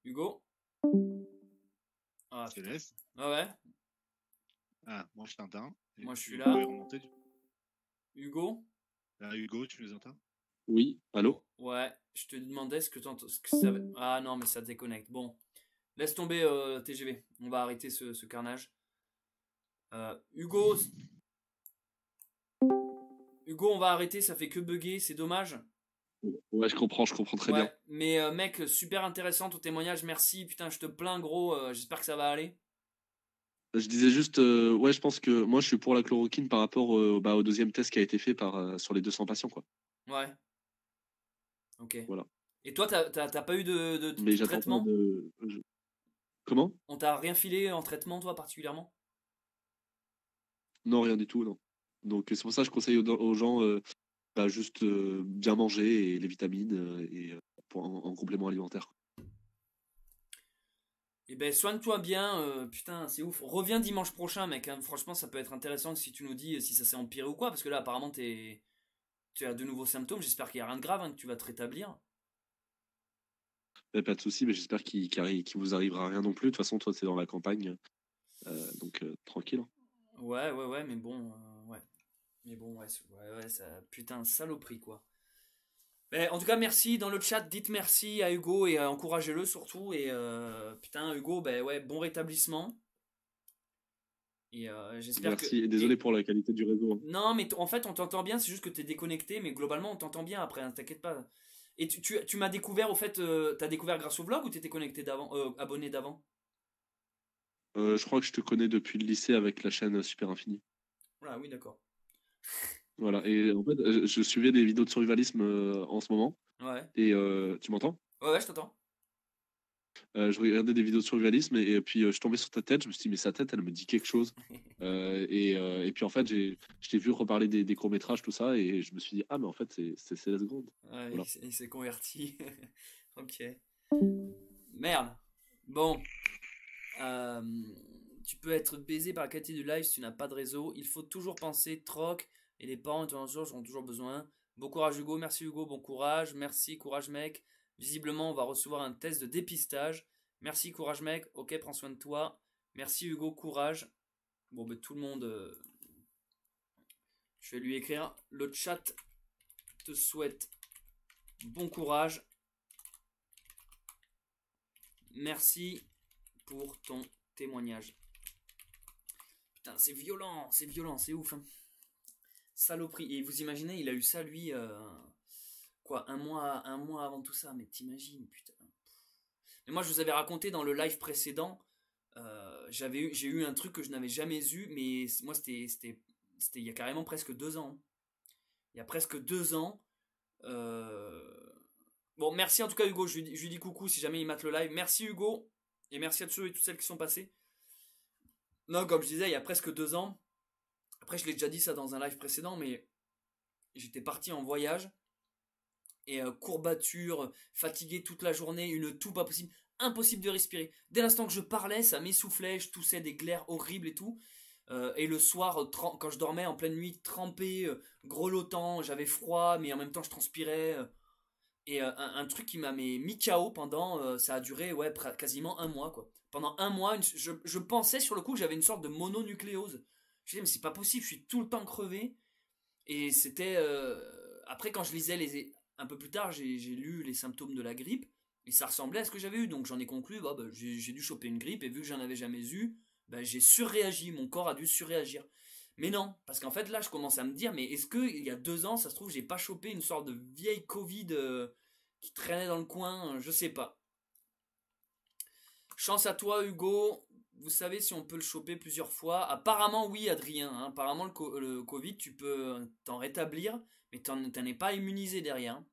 Hugo? Ah, putain. Céleste? Ah ouais? Ah, moi je t'entends. Moi je suis Vous là. pouvez remonter. Hugo? Ah, Hugo, tu nous entends? oui, allô? Ouais, je te demandais ce que ça. Ah non, mais ça déconnecte. Bon, laisse tomber TGV. On va arrêter ce carnage. Hugo, on va arrêter, ça fait que bugger, c'est dommage. Ouais, je comprends très Ouais, bien. mais mec, super intéressant ton témoignage, merci. Putain, je te plains gros, j'espère que ça va aller. Je disais juste, ouais, je pense que moi je suis pour la chloroquine par rapport au deuxième test qui a été fait sur les 200 patients, quoi. Ouais, ok. Voilà. Et toi, t'as pas eu de Mais j'attends pas traitement? de. Comment? On t'a rien filé en traitement, toi, particulièrement? Non, rien du tout, non. Donc c'est pour ça que je conseille aux gens juste bien manger et les vitamines en complément alimentaire. Et ben soigne-toi bien, putain c'est ouf. Reviens dimanche prochain mec, hein. Franchement ça peut être intéressant si tu nous dis si ça s'est empiré ou quoi, parce que là apparemment tu as de nouveaux symptômes, j'espère qu'il n'y a rien de grave, hein, que tu vas te rétablir. Mais pas de souci, mais j'espère qu'il vous arrivera rien non plus. De toute façon, toi, c'est dans la campagne, donc tranquille. Ouais, mais bon, ouais. Mais bon, ouais, ça, putain, saloperie quoi. Mais en tout cas, merci dans le chat, dites merci à Hugo et encouragez-le surtout. Et putain, Hugo, ben ouais, bon rétablissement. Et j'espère que. Merci, et désolé pour la qualité du réseau, hein. Non, mais en fait, on t'entend bien, c'est juste que t'es déconnecté, mais globalement, on t'entend bien après, hein, t'inquiète pas. Et tu m'as découvert, au fait, t'as découvert grâce au vlog ou t'étais connecté d'avant, abonné d'avant? Je crois que je te connais depuis le lycée avec la chaîne Super Infini. Voilà, oui, d'accord. Voilà, et en fait, je suivais des vidéos de survivalisme en ce moment. Ouais. Et tu m'entends? Ouais, je t'entends. Je regardais des vidéos de survivalisme et puis je tombais sur ta tête. Je me suis dit, mais sa tête, elle me dit quelque chose. Et puis en fait, je t'ai vu reparler des courts-métrages, tout ça, et je me suis dit, ah, mais en fait, c'est Céleste Grande. Ouais, Voilà. il s'est converti. Ok. Merde. Bon. Euh, tu peux être baisé par la qualité du live si tu n'as pas de réseau. Il faut toujours penser troc et les parents et ton entourage auront toujours besoin. Bon courage Hugo, merci Hugo, bon courage. Merci, courage mec. Visiblement, on va recevoir un test de dépistage. Merci, courage mec. Ok, prends soin de toi. Merci Hugo, courage. Bon, ben tout le monde... Je vais lui écrire. Le chat te souhaite bon courage. Merci pour ton témoignage. Putain, c'est violent, c'est ouf. Hein. Saloperie. Et vous imaginez, il a eu ça lui, quoi, un mois avant tout ça. Mais t'imagines, putain. Mais moi, je vous avais raconté dans le live précédent, j'ai eu un truc que je n'avais jamais eu, mais moi, c'était il y a carrément presque 2 ans. Il y a presque 2 ans. Bon, merci en tout cas Hugo, je lui dis coucou si jamais il mate le live. Merci Hugo, et merci à tous ceux et toutes celles qui sont passés. Non, comme je disais, il y a presque 2 ans. Après, je l'ai déjà dit ça dans un live précédent, mais j'étais parti en voyage. Et courbature, fatigué toute la journée, une toux pas possible, impossible de respirer. Dès l'instant que je parlais, ça m'essoufflait, je toussais des glaires horribles et tout. Et le soir, quand je dormais en pleine nuit, trempé, grelottant, j'avais froid, mais en même temps je transpirais. Et un truc qui m'a mis KO pendant, ça a duré ouais, quasiment un mois quoi. Pendant un mois, je pensais sur le coup que j'avais une sorte de mononucléose. Je me disais mais c'est pas possible, je suis tout le temps crevé. Et c'était après quand je lisais un peu plus tard, j'ai lu les symptômes de la grippe et ça ressemblait à ce que j'avais eu. Donc j'en ai conclu, bah, j'ai dû choper une grippe et vu que j'en avais jamais eu, bah, j'ai surréagi. Mon corps a dû surréagir. Mais non, parce qu'en fait là, je commence à me dire, mais est-ce que il y a 2 ans, ça se trouve, j'ai pas chopé une sorte de vieille Covid qui traînait dans le coin, je sais pas. Chance à toi, Hugo. Vous savez si on peut le choper plusieurs fois? Apparemment oui, Adrien. Hein. Apparemment le Covid, tu peux t'en rétablir, mais t'en es pas immunisé derrière.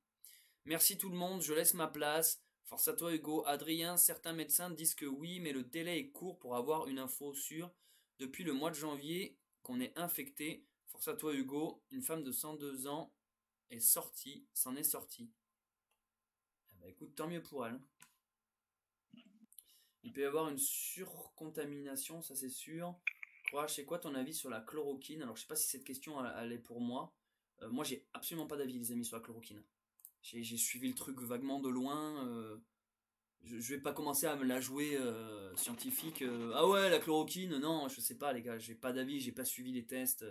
Merci tout le monde, je laisse ma place. Force à toi Hugo. Adrien, certains médecins disent que oui, mais le délai est court pour avoir une info sûre. Depuis le mois de janvier qu'on est infecté. Force à toi Hugo. Une femme de 102 ans s'en est sortie. Eh ben, écoute, tant mieux pour elle. Il peut y avoir une surcontamination, ça c'est sûr. Courage, c'est quoi ton avis sur la chloroquine? Alors je sais pas si cette question elle est pour moi. Moi j'ai absolument pas d'avis les amis sur la chloroquine. J'ai suivi le truc vaguement de loin. Je vais pas commencer à me la jouer scientifique. Ah ouais la chloroquine, non je sais pas les gars, j'ai pas d'avis, j'ai pas suivi les tests.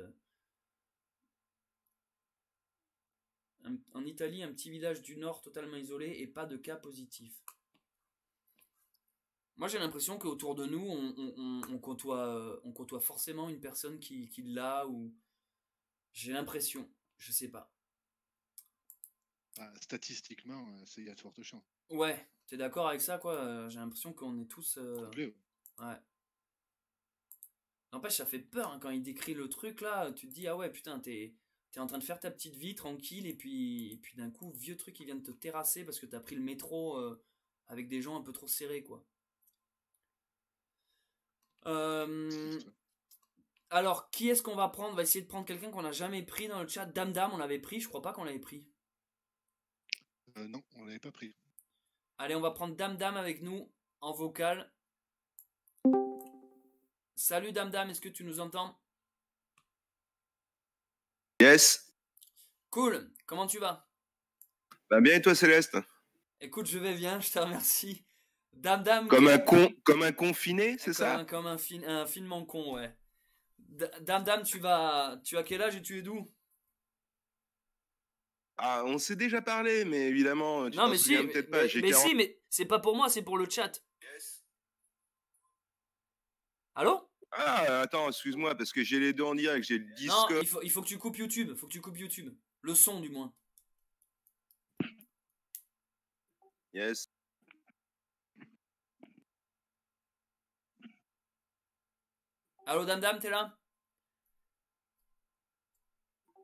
En Italie, un petit village du nord totalement isolé et pas de cas positifs. Moi j'ai l'impression qu'autour de nous on côtoie forcément une personne qui l'a ou j'ai l'impression, je sais pas. Ah, statistiquement, il y a de fortes chances. Ouais, t'es d'accord avec ça quoi? J'ai l'impression qu'on est tous Complet, ouais. ouais. N'empêche ça fait peur hein, quand il décrit le truc là, tu te dis ah ouais putain t'es en train de faire ta petite vie tranquille et puis d'un coup vieux truc qui vient de te terrasser parce que t'as pris le métro avec des gens un peu trop serrés quoi. Alors, qui est-ce qu'on va prendre? On va essayer de prendre quelqu'un qu'on n'a jamais pris dans le chat. Dame, on l'avait pris. Je crois pas qu'on l'avait pris. Non, on l'avait pas pris. Allez, on va prendre Dame avec nous en vocal. Salut Dame Dame, est-ce que tu nous entends? Yes. Cool, comment tu vas? Bah bien et toi Céleste? Écoute, je vais bien, je te remercie. Dame Dame, Comme un confiné, c'est ça? comme un finement con, ouais. Dame Dame, tu as quel âge et tu es d'où? Ah, on s'est déjà parlé, mais évidemment, tu Non, t'en mais si, souviens peut-être pas. J'ai mais 40. si, mais c'est pas pour moi, c'est pour le chat. Allô? Ah, attends, excuse-moi, parce que j'ai les deux en direct. J'ai le Non, Discord. il faut que tu coupes YouTube, faut que tu coupes YouTube. Le son, du moins. Yes. Allô, Dame Dame, t'es là?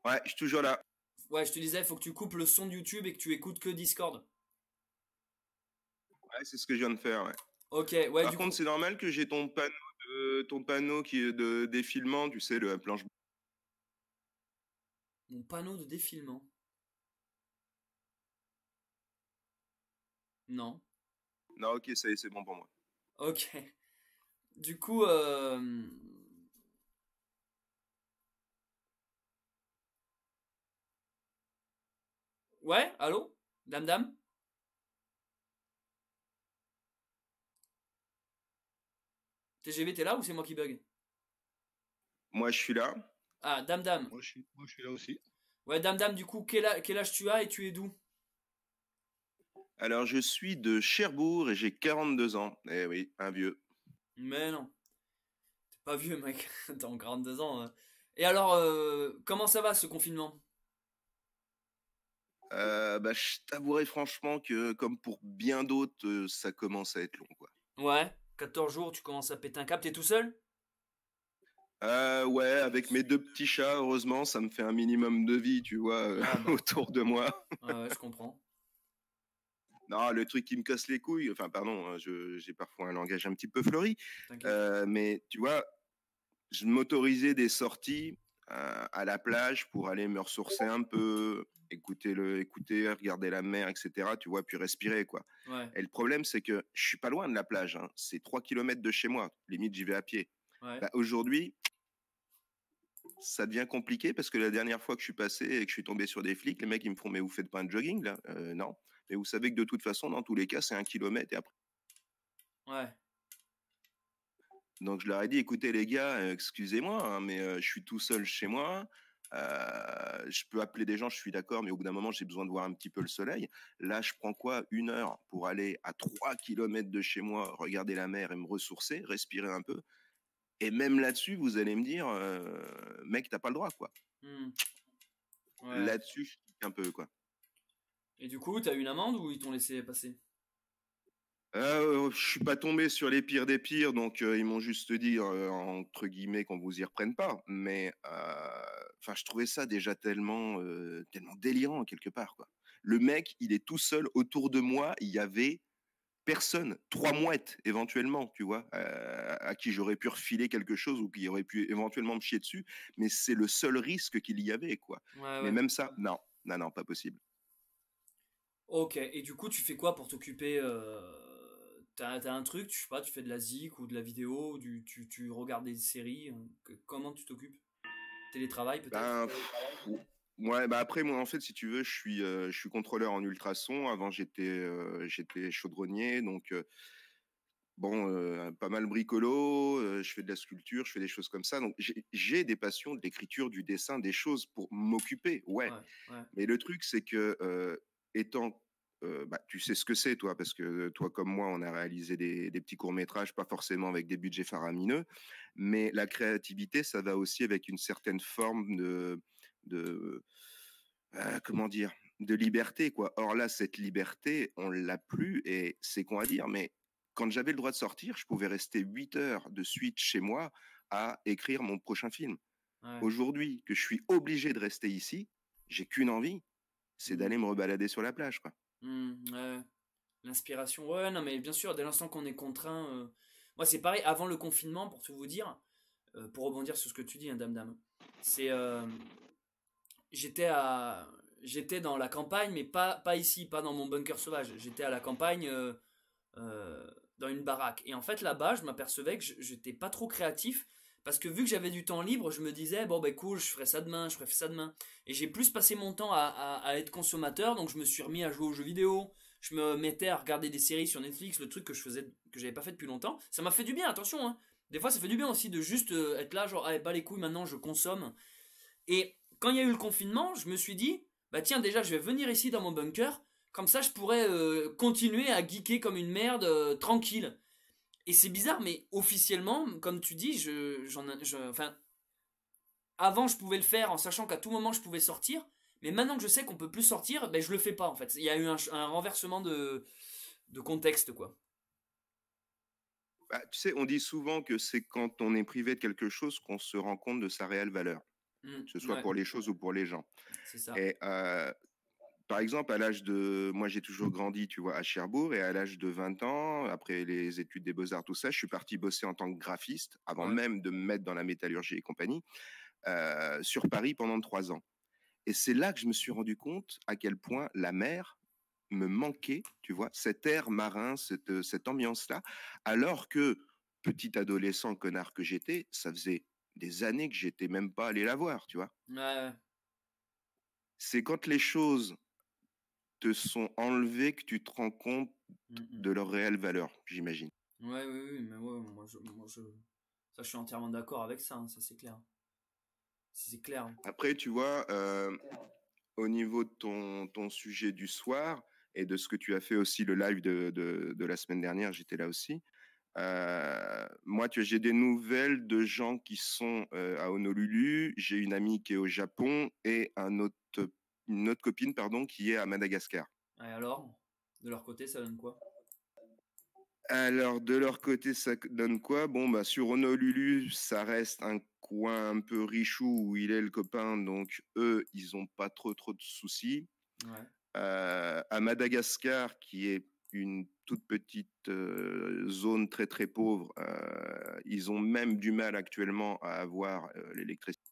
Ouais, je suis toujours là. Ouais, je te disais, faut que tu coupes le son de YouTube et que tu écoutes que Discord. Ouais, c'est ce que je viens de faire, ouais. Ok, ouais, Par du contre, coup. c'est normal que j'ai ton panneau qui est de défilement, tu sais, le planche. Mon panneau de défilement. Non. Non, ok, ça y est, c'est bon pour moi. Ok. Du coup, ouais, allô? Dame Dame? TGV, t'es là ou c'est moi qui bug? Moi, je suis là. Ah, Dame Dame. Moi, je suis là aussi. Ouais, Dame Dame, du coup, quel âge tu as et tu es d'où? Alors, je suis de Cherbourg et j'ai 42 ans. Eh oui, un vieux. Mais non, t'es pas vieux, mec. T'as encore 2 ans. Hein. Et alors, comment ça va ce confinement? Bah, je t'avouerai franchement que, comme pour bien d'autres, ça commence à être long, quoi. Ouais, 14 jours, tu commences à péter un câble, t'es tout seul? Ouais, avec mes deux petits chats, heureusement, ça me fait un minimum de vie, tu vois, Ah bah, autour de moi. ouais, je comprends. Non, le truc qui me casse les couilles, enfin, pardon, hein, j'ai parfois un langage un petit peu fleuri, T'inquiète. mais tu vois, je m'autorisais des sorties à la plage pour aller me ressourcer un peu, écouter, regarder la mer, etc., tu vois, puis respirer, quoi. Ouais, Et le problème, c'est que je suis pas loin de la plage, hein, c'est 3 kilomètres de chez moi, limite, j'y vais à pied. ouais. Bah, aujourd'hui, ça devient compliqué parce que la dernière fois que je suis passé et que je suis tombé sur des flics, les mecs, ils me font, mais vous faites pas un jogging, là? Non. Mais vous savez que de toute façon, dans tous les cas, c'est 1 kilomètre et après. Ouais. Donc, je leur ai dit, écoutez, les gars, excusez-moi, hein, mais je suis tout seul chez moi. Je peux appeler des gens, je suis d'accord, mais au bout d'un moment, j'ai besoin de voir un petit peu le soleil. Là, je prends quoi? 1 heure pour aller à 3 kilomètres de chez moi, regarder la mer et me ressourcer, respirer un peu. Et même là-dessus, vous allez me dire, mec, t'as pas le droit, quoi. Hmm. Ouais. Là-dessus, je tique un peu, quoi. Et du coup, t'as eu une amende ou ils t'ont laissé passer? Je suis pas tombé sur les pires des pires, donc ils m'ont juste dit, entre guillemets, qu'on vous y reprenne pas. Mais enfin, je trouvais ça déjà tellement délirant quelque part, quoi. Le mec, il est tout seul autour de moi. Il y avait personne, 3 mouettes éventuellement, tu vois, à qui j'aurais pu refiler quelque chose ou qui aurait pu éventuellement me chier dessus. Mais c'est le seul risque qu'il y avait, quoi. Ouais, Mais ouais. même ça, non, non, non, pas possible. Ok, et du coup, tu fais quoi pour t'occuper t'as un truc, je sais pas, tu fais de la zik ou de la vidéo, tu regardes des séries, comment tu t'occupes? Télétravail peut-être? Ben, ouais, bah après, moi, en fait, si tu veux, je suis contrôleur en ultrasons. Avant, j'étais chaudronnier, donc bon, pas mal bricolo. Je fais de la sculpture, je fais des choses comme ça. Donc, j'ai des passions de l'écriture, du dessin, des choses pour m'occuper, ouais. Ouais, ouais, Mais le truc, c'est que étant, bah, tu sais ce que c'est, toi, parce que toi comme moi, on a réalisé des petits courts-métrages, pas forcément avec des budgets faramineux, mais la créativité, ça va aussi avec une certaine forme de comment dire, de liberté, quoi. Or là, cette liberté, on l'a plus, et c'est con à dire, mais quand j'avais le droit de sortir, je pouvais rester 8 heures de suite chez moi à écrire mon prochain film. ouais. Aujourd'hui, que je suis obligé de rester ici, j'ai qu'une envie, c'est Hmm, d'aller me rebalader sur la plage, quoi. ouais. L'inspiration, ouais, non, mais bien sûr, dès l'instant qu'on est contraint. Moi, c'est pareil, avant le confinement, pour tout vous dire, pour rebondir sur ce que tu dis, hein, Dame Dame, c'est. J'étais à. J'étais dans la campagne, mais pas ici, pas dans mon bunker sauvage. J'étais à la campagne, dans une baraque. Et en fait, là-bas, je m'apercevais que j'étais pas trop créatif. Parce que vu que j'avais du temps libre, je me disais, bon, ben cool, je ferai ça demain, je ferai ça demain. Et j'ai plus passé mon temps à être consommateur, donc je me suis remis à jouer aux jeux vidéo. Je me mettais à regarder des séries sur Netflix, le truc que j'avais pas fait depuis longtemps. Ça m'a fait du bien, attention, hein. Des fois, ça fait du bien aussi de juste être là, genre, allez, pas les couilles, maintenant, je consomme. Et quand il y a eu le confinement, je me suis dit, bah tiens, déjà, je vais venir ici dans mon bunker. Comme ça, je pourrais continuer à geeker comme une merde, tranquille. Et c'est bizarre, mais officiellement, comme tu dis, enfin, avant je pouvais le faire en sachant qu'à tout moment je pouvais sortir, mais maintenant que je sais qu'on peut plus sortir, ben je le fais pas en fait. Il y a eu un renversement de contexte quoi. Bah, tu sais, on dit souvent que c'est quand on est privé de quelque chose qu'on se rend compte de sa réelle valeur, que ce soit Ouais, pour les choses ou pour les gens. c'est ça. Et par exemple, moi j'ai toujours grandi, tu vois, à Cherbourg, et à l'âge de 20 ans, après les études des Beaux-Arts, tout ça, je suis parti bosser en tant que graphiste, avant Ouais. même de me mettre dans la métallurgie et compagnie, sur Paris pendant 3 ans. Et c'est là que je me suis rendu compte à quel point la mer me manquait, tu vois, cet air marin, cette ambiance-là, alors que, petit adolescent connard que j'étais, ça faisait des années que j'étais même pas allé la voir, tu vois. Ouais. C'est quand les choses te sont enlevées que tu te rends compte de leur réelle valeur, j'imagine. Ouais, oui, mais ouais, ça je suis entièrement d'accord avec ça, hein, ça c'est clair. C'est clair. Après, tu vois, au niveau de ton sujet du soir et de ce que tu as fait aussi, le live de la semaine dernière, j'étais là aussi. Moi, j'ai des nouvelles de gens qui sont à Honolulu. J'ai une amie qui est au Japon et une autre copine, pardon, qui est à Madagascar. Et alors, de leur côté, ça donne quoi? Alors, de leur côté, ça donne quoi? Bon, bah, sur Honolulu, ça reste un coin un peu richou où il est le copain, donc eux, ils ont pas trop de soucis. Ouais. À Madagascar, qui est une toute petite zone très très pauvre, ils ont même du mal actuellement à avoir l'électricité.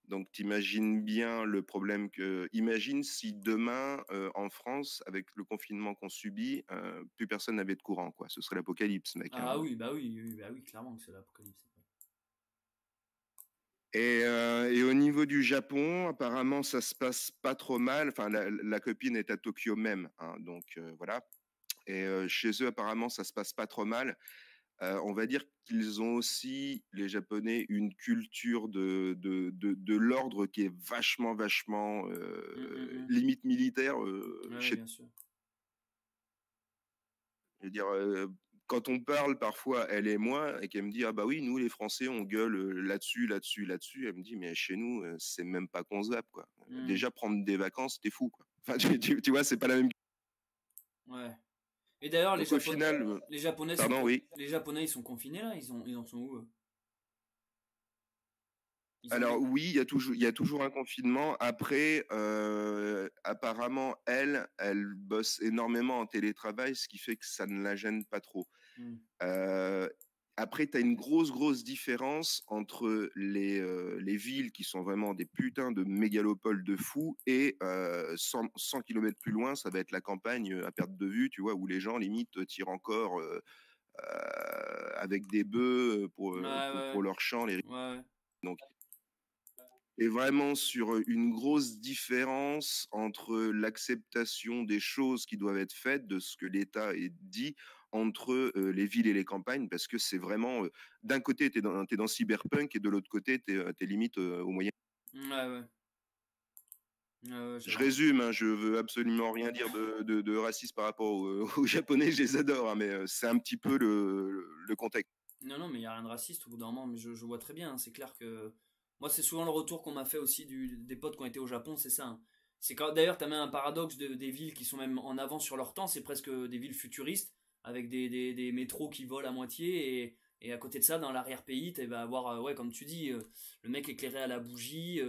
Donc, t'imagines bien le problème que. Imagine si demain, en France, avec le confinement qu'on subit, plus personne n'avait de courant, quoi. Ce serait l'apocalypse, mec. Ah hein. oui, bah oui, clairement que c'est l'apocalypse. Et au niveau du Japon, apparemment, ça se passe pas trop mal. Enfin, la copine est à Tokyo même, hein, donc voilà. Et chez eux, apparemment, ça se passe pas trop mal. On va dire qu'ils ont aussi, les Japonais, une culture de l'ordre qui est vachement limite militaire. Ouais, bien sûr. Je veux dire, quand on parle parfois, elle et moi, et qu'elle me dit ah bah oui, nous les Français, on gueule là-dessus. Elle me dit mais chez nous, c'est même pas concevable quoi. Déjà prendre des vacances, t'es fou quoi. Enfin, tu vois, c'est pas la même. Ouais. Et d'ailleurs, les Japonais, pardon, oui. Les Japonais, ils sont confinés là. Ils en sont où Alors oui, il y a toujours un confinement. Après, apparemment, elle bosse énormément en télétravail, ce qui fait que ça ne la gêne pas trop. Après, tu as une grosse différence entre les villes qui sont vraiment des putains de mégalopoles de fous et 100 km plus loin, ça va être la campagne à perte de vue, tu vois, où les gens limite tirent encore avec des bœufs pour leurs champs. Donc, et vraiment sur une grosse différence entre l'acceptation des choses qui doivent être faites, de ce que l'État dit, entre les villes et les campagnes, parce que c'est vraiment, d'un côté, tu es dans Cyberpunk, et de l'autre côté, tu es limite au Moyen. Je résume, hein, je veux absolument rien dire de raciste par rapport aux Japonais, je les adore, hein, mais c'est un petit peu le contexte. Non, mais il n'y a rien de raciste au bout d'un moment, mais je vois très bien, hein, c'est clair que... Moi, c'est souvent le retour qu'on m'a fait aussi des potes qui ont été au Japon, c'est ça. Hein. C'est quand d'ailleurs, t'as même un paradoxe des villes qui sont même en avance sur leur temps, c'est presque des villes futuristes, avec des métros qui volent à moitié, et à côté de ça, dans l'arrière-pays, tu vas avoir, ouais, comme tu dis, le mec éclairé à la bougie,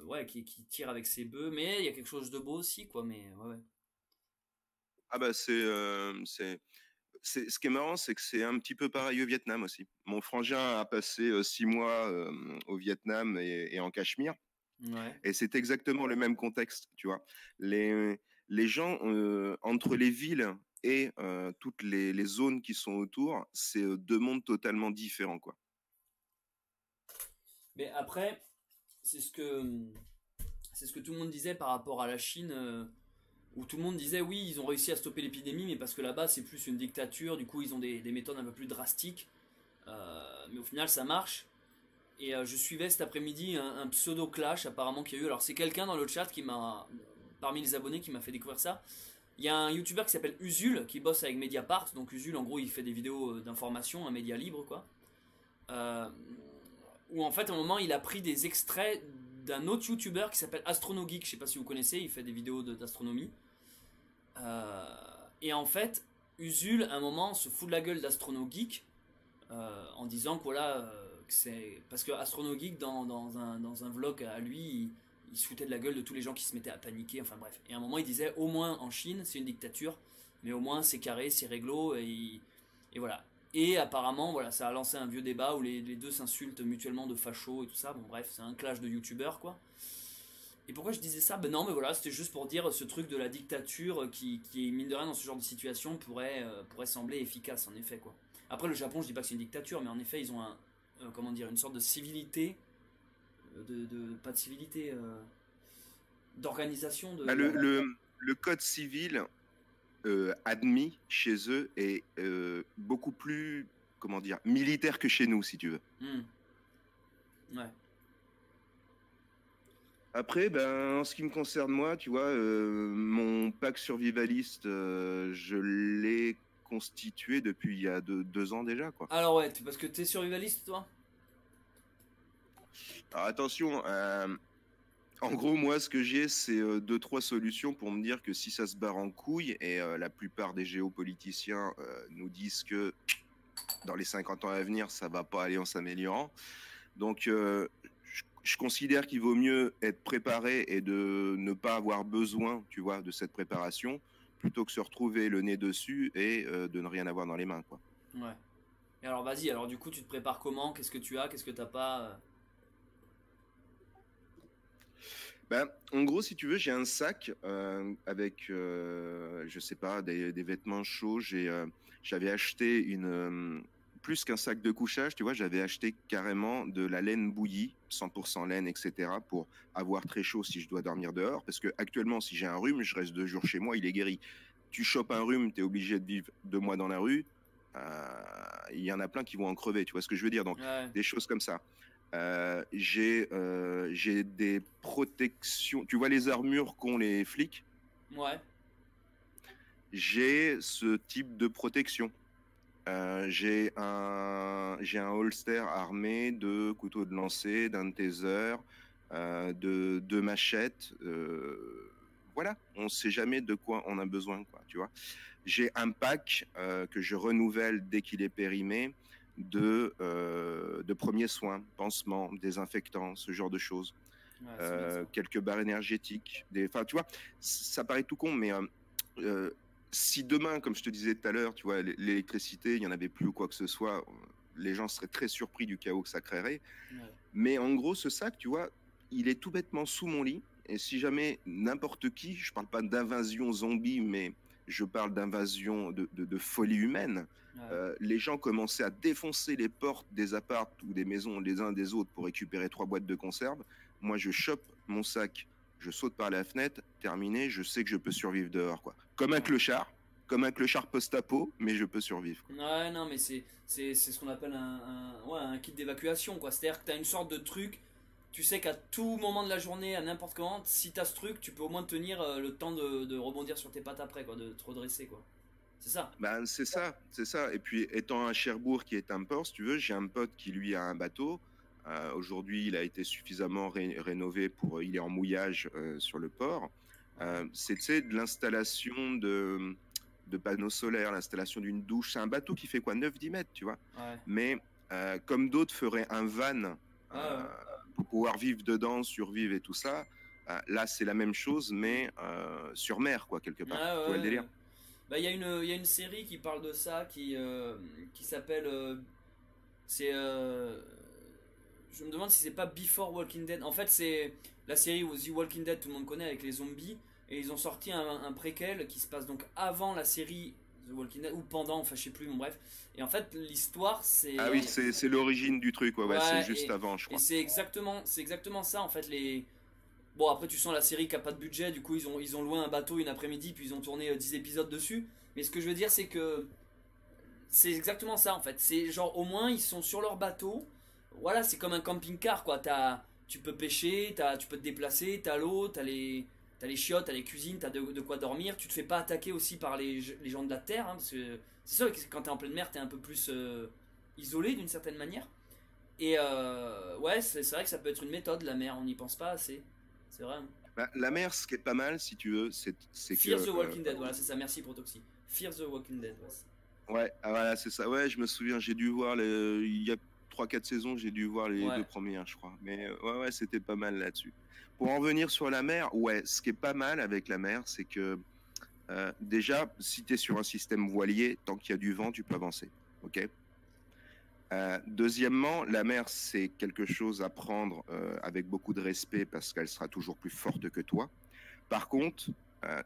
ouais, qui tire avec ses bœufs, mais il y a quelque chose de beau aussi, quoi, mais ouais. Ah bah ce qui est marrant, c'est que c'est un petit peu pareil au Vietnam aussi. Mon frangin a passé 6 mois au Vietnam et en Cachemire. Ouais. Et c'est exactement le même contexte, tu vois. Les gens, entre les villes et toutes les zones qui sont autour, c'est deux mondes totalement différents, quoi. Mais après, c'est ce que tout le monde disait par rapport à la Chine, où tout le monde disait oui, ils ont réussi à stopper l'épidémie, mais parce que là-bas c'est plus une dictature, du coup ils ont des méthodes un peu plus drastiques. Mais au final ça marche. Et je suivais cet après-midi un pseudo clash apparemment qu'il y a eu. Alors c'est quelqu'un dans le chat parmi les abonnés, qui m'a fait découvrir ça. Il y a un youtubeur qui s'appelle Usul, qui bosse avec Mediapart. Donc Usul, en gros, il fait des vidéos d'information, un média libre, quoi. Où en fait, à un moment, il a pris des extraits d'un autre youtubeur qui s'appelle AstronoGeek. Je sais pas si vous connaissez, il fait des vidéos d'astronomie. Et en fait, Usul, à un moment, se fout de la gueule d'AstronoGeek en disant que voilà, que c'est parce que AstronoGeek dans un vlog à lui, il se foutait de la gueule de tous les gens qui se mettaient à paniquer. Enfin bref. Et à un moment, il disait au moins en Chine, c'est une dictature, mais au moins c'est carré, c'est réglo et voilà. Et apparemment, voilà, ça a lancé un vieux débat où les deux s'insultent mutuellement de fachos et tout ça. Bon bref, c'est un clash de youtubeurs, quoi. Et pourquoi je disais ça? Ben non, mais voilà, c'était juste pour dire ce truc de la dictature qui mine de rien, dans ce genre de situation, pourrait sembler efficace, en effet, quoi. Après, le Japon, je dis pas que c'est une dictature, mais en effet, ils ont comment dire, une sorte de civilité, pas de civilité, d'organisation de... Bah, le code civil admis chez eux est beaucoup plus, comment dire, militaire que chez nous, si tu veux. Ouais. Après, ben, en ce qui me concerne, moi, tu vois, mon pack survivaliste, je l'ai constitué depuis il y a 2 ans déjà, quoi. Alors ouais, parce que t'es survivaliste, toi? Alors, attention, en gros, moi, ce que j'ai, c'est 2-3 solutions pour me dire que si ça se barre en couille, et la plupart des géopoliticiens nous disent que dans les 50 ans à venir, ça va pas aller en s'améliorant. Donc, je considère qu'il vaut mieux être préparé et de ne pas avoir besoin, tu vois, de cette préparation, plutôt que se retrouver le nez dessus et de ne rien avoir dans les mains, quoi. Ouais. Et alors vas-y, alors du coup tu te prépares comment? Qu'est-ce que tu as? Qu'est-ce que t'as pas? Ben, en gros, si tu veux, j'ai un sac avec, je sais pas, des vêtements chauds. J'avais acheté plus qu'un sac de couchage, tu vois, j'avais acheté carrément de la laine bouillie, 100% laine, etc., pour avoir très chaud si je dois dormir dehors. Parce que actuellement, si j'ai un rhume, je reste 2 jours chez moi, il est guéri. Tu chopes un rhume, tu es obligé de vivre 2 mois dans la rue. Il y en a plein qui vont en crever, tu vois ce que je veux dire? Donc, Ouais. des choses comme ça. J'ai des protections. Tu vois les armures qu'ont les flics? Ouais. J'ai ce type de protection. J'ai un holster armé de couteaux de lancer, d'un taser, de machettes. Voilà, on ne sait jamais de quoi on a besoin, quoi, tu vois. J'ai un pack que je renouvelle dès qu'il est périmé de premiers soins, pansements, désinfectants, ce genre de choses. Ouais, Quelques barres énergétiques. Enfin, tu vois, ça paraît tout con, mais si demain, comme je te disais tout à l'heure, tu vois, l'électricité, il n'y en avait plus ou quoi que ce soit, les gens seraient très surpris du chaos que ça créerait. Ouais. Mais en gros, ce sac, tu vois, il est tout bêtement sous mon lit. Et si jamais n'importe qui, je parle pas d'invasion zombie, mais je parle d'invasion de folie humaine, Ouais. les gens commençaient à défoncer les portes des apparts ou des maisons les uns des autres pour récupérer 3 boîtes de conserve. Moi, je chope mon sac, je saute par la fenêtre, terminé, je sais que je peux survivre dehors, quoi. Comme un clochard post-apo, mais je peux survivre, quoi. Ouais, non, mais c'est ce qu'on appelle un kit d'évacuation, quoi. C'est-à-dire que t'as une sorte de truc, tu sais qu'à tout moment de la journée, à n'importe quand, si t'as ce truc, tu peux au moins tenir le temps de rebondir sur tes pattes après, quoi, de te redresser, quoi. C'est ça. Ben, c'est ça, c'est ça. Et puis, étant à Cherbourg, qui est un port, si tu veux, j'ai un pote qui, lui, a un bateau. Aujourd'hui, il a été suffisamment rénové pour... Il est en mouillage sur le port. C'est, tu sais, de l'installation de panneaux solaires, l'installation d'une douche. C'est un bateau qui fait quoi, 9-10 mètres, tu vois. Ouais. Mais comme d'autres feraient un van pour pouvoir vivre dedans, survivre et tout ça, là, c'est la même chose, mais sur mer, quoi, quelque part. Tu vois le délire? Bah, il y a une série qui parle de ça, qui s'appelle... je me demande si c'est pas Before Walking Dead. En fait, c'est la série où The Walking Dead, tout le monde connaît, avec les zombies. Et ils ont sorti un préquel qui se passe donc avant la série The Walking Dead, ou pendant, enfin je sais plus, bon bref. Et en fait, l'histoire, c'est... Ah oui, c'est l'origine du truc, ouais, c'est Ouais, juste avant, je et crois. c'est exactement ça, en fait, les... Bon, après, tu sens la série qui a pas de budget, du coup, ils ont loué un bateau une après-midi, puis ils ont tourné 10 épisodes dessus. Mais ce que je veux dire, c'est que c'est exactement ça, en fait. C'est genre, au moins, ils sont sur leur bateau. Voilà, c'est comme un camping-car, quoi. Tu peux pêcher, tu peux te déplacer, t'as l'eau, t'as les chiottes, t'as les cuisines, t'as de quoi dormir. Tu te fais pas attaquer aussi par les gens de la terre, hein, parce que c'est sûr que quand t'es en pleine mer, t'es un peu plus isolé d'une certaine manière. Et ouais, c'est vrai que ça peut être une méthode, la mer, on n'y pense pas assez. C'est vrai. Hein. Bah, la mer, ce qui est pas mal, si tu veux, c'est Fear que... the Walking Dead, voilà, c'est ça, merci Protoxy. Fear the Walking Dead, ouais. Ouais, ah, voilà, c'est ça. Ouais, je me souviens, j'ai dû voir, il y a 3-4 saisons, j'ai dû voir les Ouais. 2 premières, je crois. Mais ouais, c'était pas mal là-dessus. Pour en venir sur la mer, ouais, ce qui est pas mal avec la mer, c'est que déjà, si tu es sur un système voilier, tant qu'il y a du vent, tu peux avancer. Ok. Deuxièmement, la mer, c'est quelque chose à prendre avec beaucoup de respect parce qu'elle sera toujours plus forte que toi. Par contre,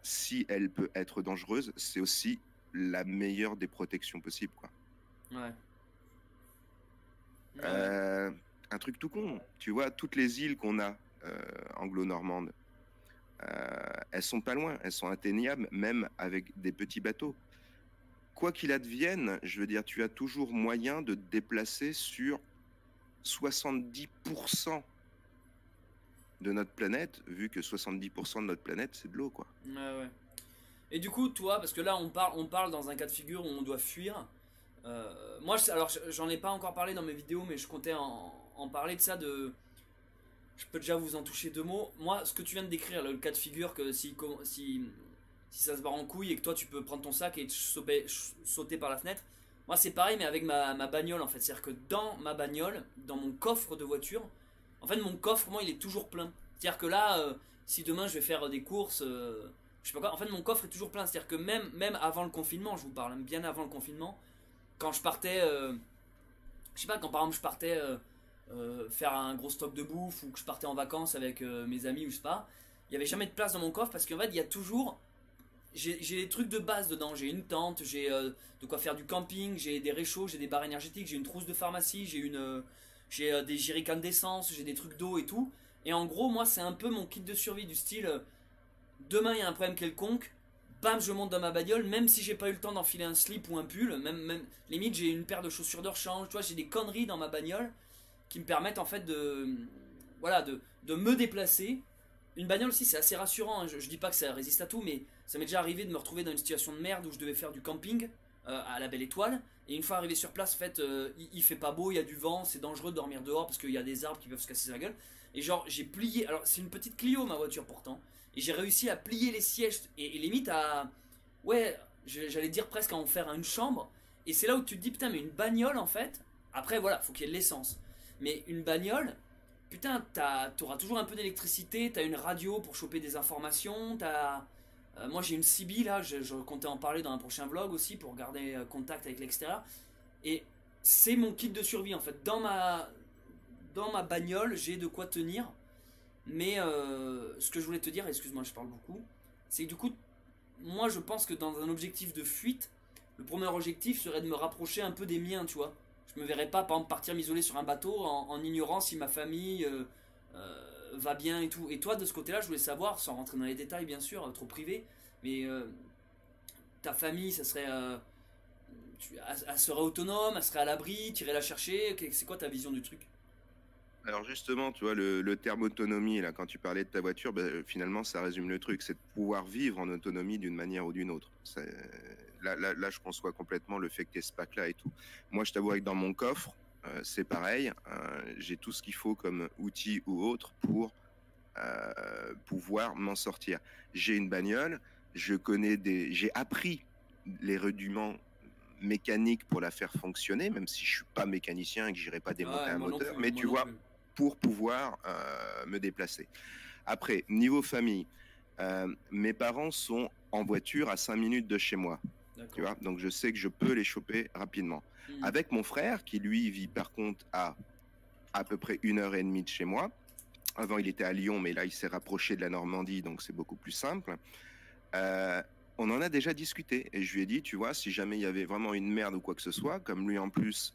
si elle peut être dangereuse, c'est aussi la meilleure des protections possibles, quoi. Ouais. Un truc tout con, tu vois, toutes les îles qu'on a anglo-normandes, elles sont pas loin, elles sont atteignables, même avec des petits bateaux. Quoi qu'il advienne, je veux dire, tu as toujours moyen de te déplacer sur 70% de notre planète, vu que 70% de notre planète, c'est de l'eau, quoi. Ouais. Et du coup, toi, parce que là, on parle dans un cas de figure où on doit fuir. Moi, alors, j'en ai pas encore parlé dans mes vidéos, mais je comptais en parler de ça. Je peux déjà vous en toucher 2 mots. Moi, ce que tu viens de décrire, le cas de figure, que si ça se barre en couille et que toi, tu peux prendre ton sac et sauter par la fenêtre. Moi, c'est pareil, mais avec ma bagnole, en fait. C'est-à-dire que dans ma bagnole, dans mon coffre de voiture, en fait, mon coffre, moi, il est toujours plein. C'est-à-dire que là, si demain, je vais faire des courses... je sais pas quoi, en fait mon coffre est toujours plein, c'est-à-dire que même avant le confinement, je vous parle, bien avant le confinement, quand je partais, je sais pas, quand par exemple je partais faire un gros stock de bouffe ou que je partais en vacances avec mes amis ou je sais pas, il y avait jamais de place dans mon coffre parce qu'en fait il y a toujours, j'ai des trucs de base dedans, j'ai une tente, j'ai de quoi faire du camping, j'ai des réchauds, j'ai des barres énergétiques, j'ai une trousse de pharmacie, j'ai des jerrycans d'essence, j'ai des trucs d'eau et tout, et en gros moi c'est un peu mon kit de survie du style... demain il y a un problème quelconque, bam je monte dans ma bagnole, même si j'ai pas eu le temps d'enfiler un slip ou un pull, même limite j'ai une paire de chaussures de rechange, tu vois, j'ai des conneries dans ma bagnole qui me permettent en fait de me déplacer. Une bagnole aussi c'est assez rassurant, hein. Je dis pas que ça résiste à tout, mais ça m'est déjà arrivé de me retrouver dans une situation de merde où je devais faire du camping à la Belle Étoile, et une fois arrivé sur place, en fait, il fait pas beau, il y a du vent, c'est dangereux de dormir dehors parce qu'il y a des arbres qui peuvent se casser la gueule, et genre j'ai plié, alors c'est une petite Clio ma voiture pourtant, et j'ai réussi à plier les sièges et limite à... Ouais, j'allais dire presque à en faire une chambre. Et c'est là où tu te dis, putain, mais une bagnole en fait... Après, voilà, faut qu'il y ait de l'essence. Mais une bagnole, putain, t'auras toujours un peu d'électricité, t'as une radio pour choper des informations, moi j'ai une CB là, je comptais en parler dans un prochain vlog aussi pour garder contact avec l'extérieur. Et c'est mon kit de survie en fait. Dans ma bagnole, j'ai de quoi tenir. Mais ce que je voulais te dire, excuse-moi, je parle beaucoup, c'est que du coup, moi je pense que dans un objectif de fuite, le premier objectif serait de me rapprocher un peu des miens, tu vois. Je me verrais pas, par exemple, partir m'isoler sur un bateau en ignorant si ma famille va bien et tout. Et toi, de ce côté-là, je voulais savoir, sans rentrer dans les détails, bien sûr, trop privé, mais ta famille, ça serait... elle serait autonome, elle serait à l'abri, tu irais la chercher, c'est quoi ta vision du truc ? Alors justement, tu vois, le terme autonomie, là, quand tu parlais de ta voiture, ben, finalement, ça résume le truc, c'est de pouvoir vivre en autonomie d'une manière ou d'une autre. Là, je conçois complètement le fait que tu aies ce pack-là et tout. Moi, je t'avoue que dans mon coffre, c'est pareil, j'ai tout ce qu'il faut comme outils ou autre pour pouvoir m'en sortir. J'ai une bagnole, j'ai appris les rudiments mécaniques pour la faire fonctionner, même si je suis pas mécanicien et que j'irai pas démonter un moteur, mais tu vois, pour pouvoir me déplacer. Après, niveau famille, mes parents sont en voiture à 5 minutes de chez moi. Tu vois, donc je sais que je peux les choper rapidement. Avec mon frère, qui lui vit par contre à peu près 1h30 de chez moi. Avant, il était à Lyon, mais là, il s'est rapproché de la Normandie, donc c'est beaucoup plus simple. on en a déjà discuté. Et je lui ai dit, tu vois, si jamais il y avait vraiment une merde ou quoi que ce soit, comme lui en plus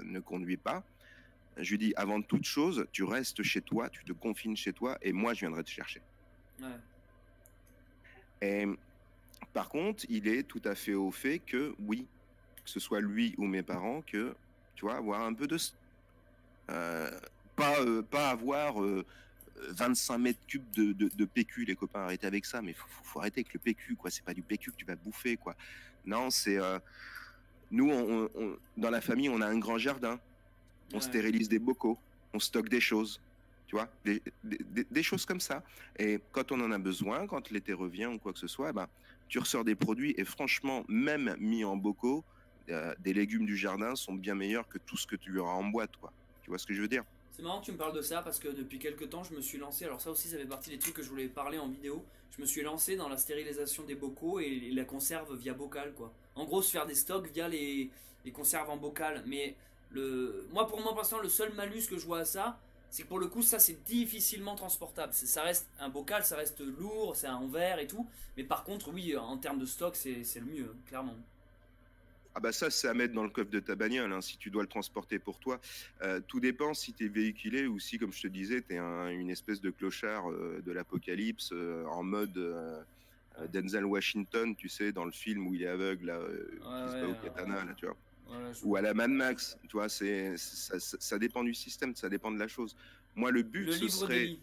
ne conduit pas, je lui dis, avant toute chose, tu restes chez toi, tu te confines chez toi, et moi, je viendrai te chercher. Ouais. Et par contre, il est tout à fait au fait que, oui, que ce soit lui ou mes parents, que, tu vois, avoir un peu de... pas avoir 25 mètres cubes de PQ, les copains, arrêtez avec ça, mais faut arrêter avec le PQ, quoi. C'est pas du PQ que tu vas bouffer, quoi. Non, c'est... nous, dans la famille, on a un grand jardin. On stérilise des bocaux, on stocke des choses, tu vois, des choses comme ça. Et quand on en a besoin, quand l'été revient ou quoi que ce soit, ben, tu ressors des produits et franchement, même mis en bocaux, des légumes du jardin sont bien meilleurs que tout ce que tu auras en boîte, quoi. Tu vois ce que je veux dire? C'est marrant que tu me parles de ça parce que depuis quelques temps je me suis lancé, alors ça aussi ça fait partie des trucs que je voulais parler en vidéo, je me suis lancé dans la stérilisation des bocaux et la conserve via bocal quoi. En gros se faire des stocks via les conserves en bocal, mais moi pour moi le seul malus que je vois à ça, c'est que pour le coup ça c'est difficilement transportable, ça reste un bocal, ça reste lourd, c'est en verre et tout, mais par contre oui en termes de stock c'est le mieux, clairement. Ah bah ça, c'est à mettre dans le coffre de ta bagnole, hein, si tu dois le transporter pour toi. Tout dépend si tu es véhiculé ou si, comme je te disais, tu es une espèce de clochard de l'apocalypse en mode Denzel Washington, tu sais, dans le film où il est aveugle, là, qui se bat au katana, là, tu vois. Ou à la Mad Max, tu vois, ça dépend du système, ça dépend de la chose. Moi, le but, ce serait...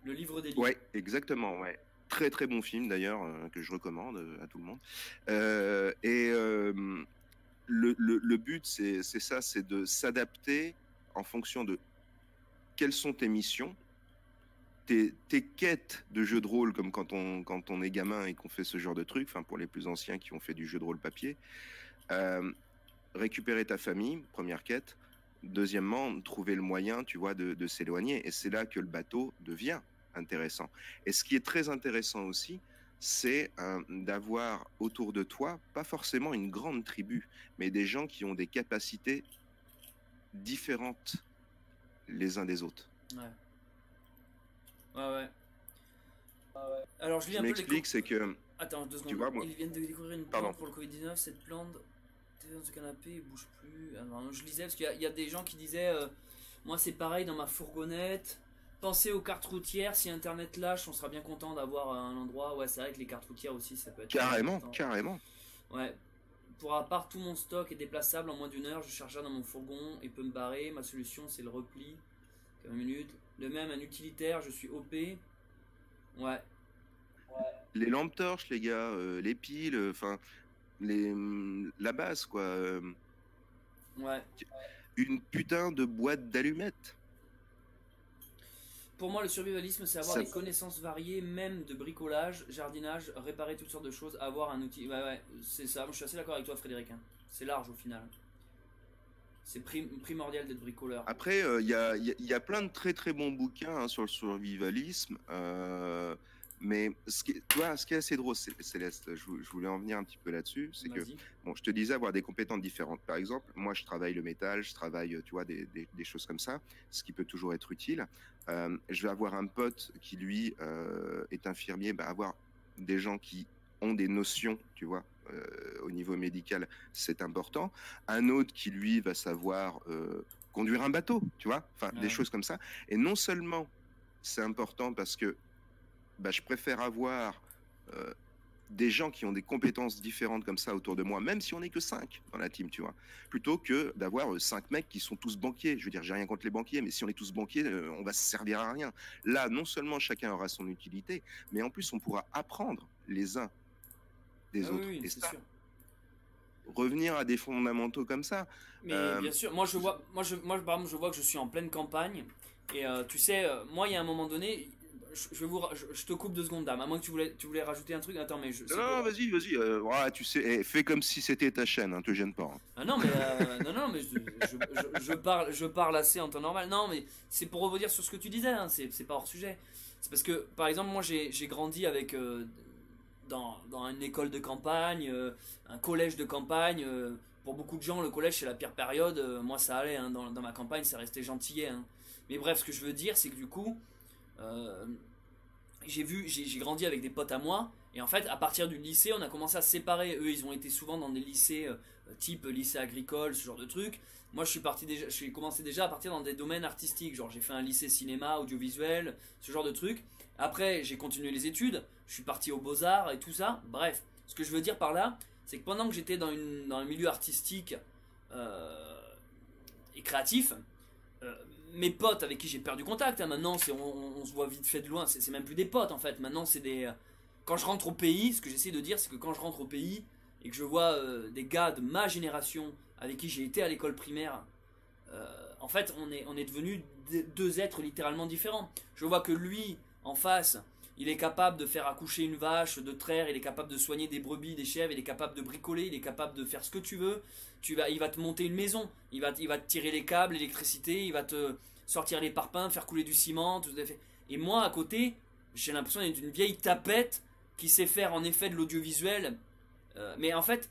Le livre des lits. Ouais, exactement, ouais. Très très bon film d'ailleurs, que je recommande à tout le monde. Le but, c'est ça, c'est de s'adapter en fonction de quelles sont tes missions, tes quêtes de jeu de rôle, comme quand on est gamin et qu'on fait ce genre de trucs, enfin pour les plus anciens qui ont fait du jeu de rôle papier. Récupérer ta famille, première quête. Deuxièmement, trouver le moyen, tu vois, de s'éloigner. Et c'est là que le bateau devient intéressant. Et ce qui est très intéressant aussi, c'est d'avoir autour de toi, pas forcément une grande tribu, mais des gens qui ont des capacités différentes les uns des autres. Ouais. Ouais. Alors je lis un peu m'explique, c'est que... Attends, 2 secondes. Tu vois, moi... Ils viennent de découvrir une plante pour le Covid-19. Cette plante, dans ce canapé, il bouge plus. Alors, je lisais parce qu'il y a des gens qui disaient moi c'est pareil dans ma fourgonnette. Pensez aux cartes routières, si internet lâche, on sera bien content d'avoir un endroit. Ouais, c'est vrai que les cartes routières aussi, ça peut être... Carrément. Ouais. Pour à part tout mon stock est déplaçable en moins d'1 heure, je chargerai dans mon fourgon et peux me barrer. Ma solution c'est le repli. 15 minutes. De même, un utilitaire, je suis OP. Ouais. Les lampes torches, les gars, les piles, enfin, la base, quoi. Ouais. Une putain de boîte d'allumettes. Pour moi, le survivalisme, c'est avoir des connaissances variées, même de bricolage, jardinage, réparer toutes sortes de choses, avoir un outil. Ouais, c'est ça. Moi, je suis assez d'accord avec toi, Frédéric. Hein. C'est large au final. C'est primordial d'être bricoleur. Après, il y a plein de très très bons bouquins sur le survivalisme. Mais ce qui est assez drôle, Céleste, je voulais en venir un petit peu là-dessus, c'est que, bon, je te disais avoir des compétences différentes. Par exemple, moi, je travaille le métal, je travaille, tu vois, des choses comme ça, ce qui peut toujours être utile. Je vais avoir un pote qui, lui, est infirmier, avoir des gens qui ont des notions, tu vois, au niveau médical, c'est important. Un autre qui, lui, va savoir conduire un bateau, tu vois, enfin, des choses comme ça. Et non seulement c'est important parce que je préfère avoir des gens qui ont des compétences différentes comme ça autour de moi, même si on n'est que 5 dans la team, tu vois, plutôt que d'avoir 5 mecs qui sont tous banquiers. Je veux dire, j'ai rien contre les banquiers, mais si on est tous banquiers, on va se servir à rien. Là, non seulement chacun aura son utilité, mais en plus, on pourra apprendre les uns des autres. Oui, et c'est ça, sûr. revenir à des fondamentaux comme ça. Mais bien sûr, moi, par exemple, je vois que je suis en pleine campagne, et tu sais, moi, il y a un moment donné... Je te coupe 2 secondes, dame. À moins que tu voulais rajouter un truc. Attends, mais non, vas-y. Tu sais, fais comme si c'était ta chaîne. Hein, te gêne pas. Hein. Ah non, mais mais je parle assez en temps normal. Non, mais c'est pour revenir sur ce que tu disais. Hein, c'est pas hors sujet. C'est parce que, par exemple, moi, j'ai grandi avec dans une école de campagne, un collège de campagne. Pour beaucoup de gens, le collège c'est la pire période. Moi, ça allait. Hein, dans ma campagne, ça restait gentillet. Hein. Mais bref, ce que je veux dire, c'est que du coup. j'ai grandi avec des potes à moi, et en fait, à partir du lycée, on a commencé à se séparer. Eux, ils ont été souvent dans des lycées type lycée agricole, ce genre de trucs. Moi, j'ai commencé déjà à partir dans des domaines artistiques, genre j'ai fait un lycée cinéma, audiovisuel, ce genre de trucs. Après, j'ai continué les études, je suis parti aux Beaux-Arts et tout ça. Bref, ce que je veux dire par là, c'est que pendant que j'étais dans un milieu artistique et créatif, euh, mes potes avec qui j'ai perdu contact, hein, maintenant on se voit vite fait de loin, c'est même plus des potes en fait, maintenant c'est des... quand je rentre au pays, ce que j'essaie de dire c'est que quand je rentre au pays et que je vois des gars de ma génération avec qui j'ai été à l'école primaire, en fait on est devenus deux êtres littéralement différents. Je vois que lui en face, il est capable de faire accoucher une vache, de traire, il est capable de soigner des brebis, des chèvres, il est capable de bricoler, il est capable de faire ce que tu veux. Il va te monter une maison, il va te tirer les câbles, l'électricité, il va te sortir les parpaings, faire couler du ciment, tout à fait. Et moi à côté, j'ai l'impression d'être une vieille tapette qui sait faire en effet de l'audiovisuel. Mais en fait,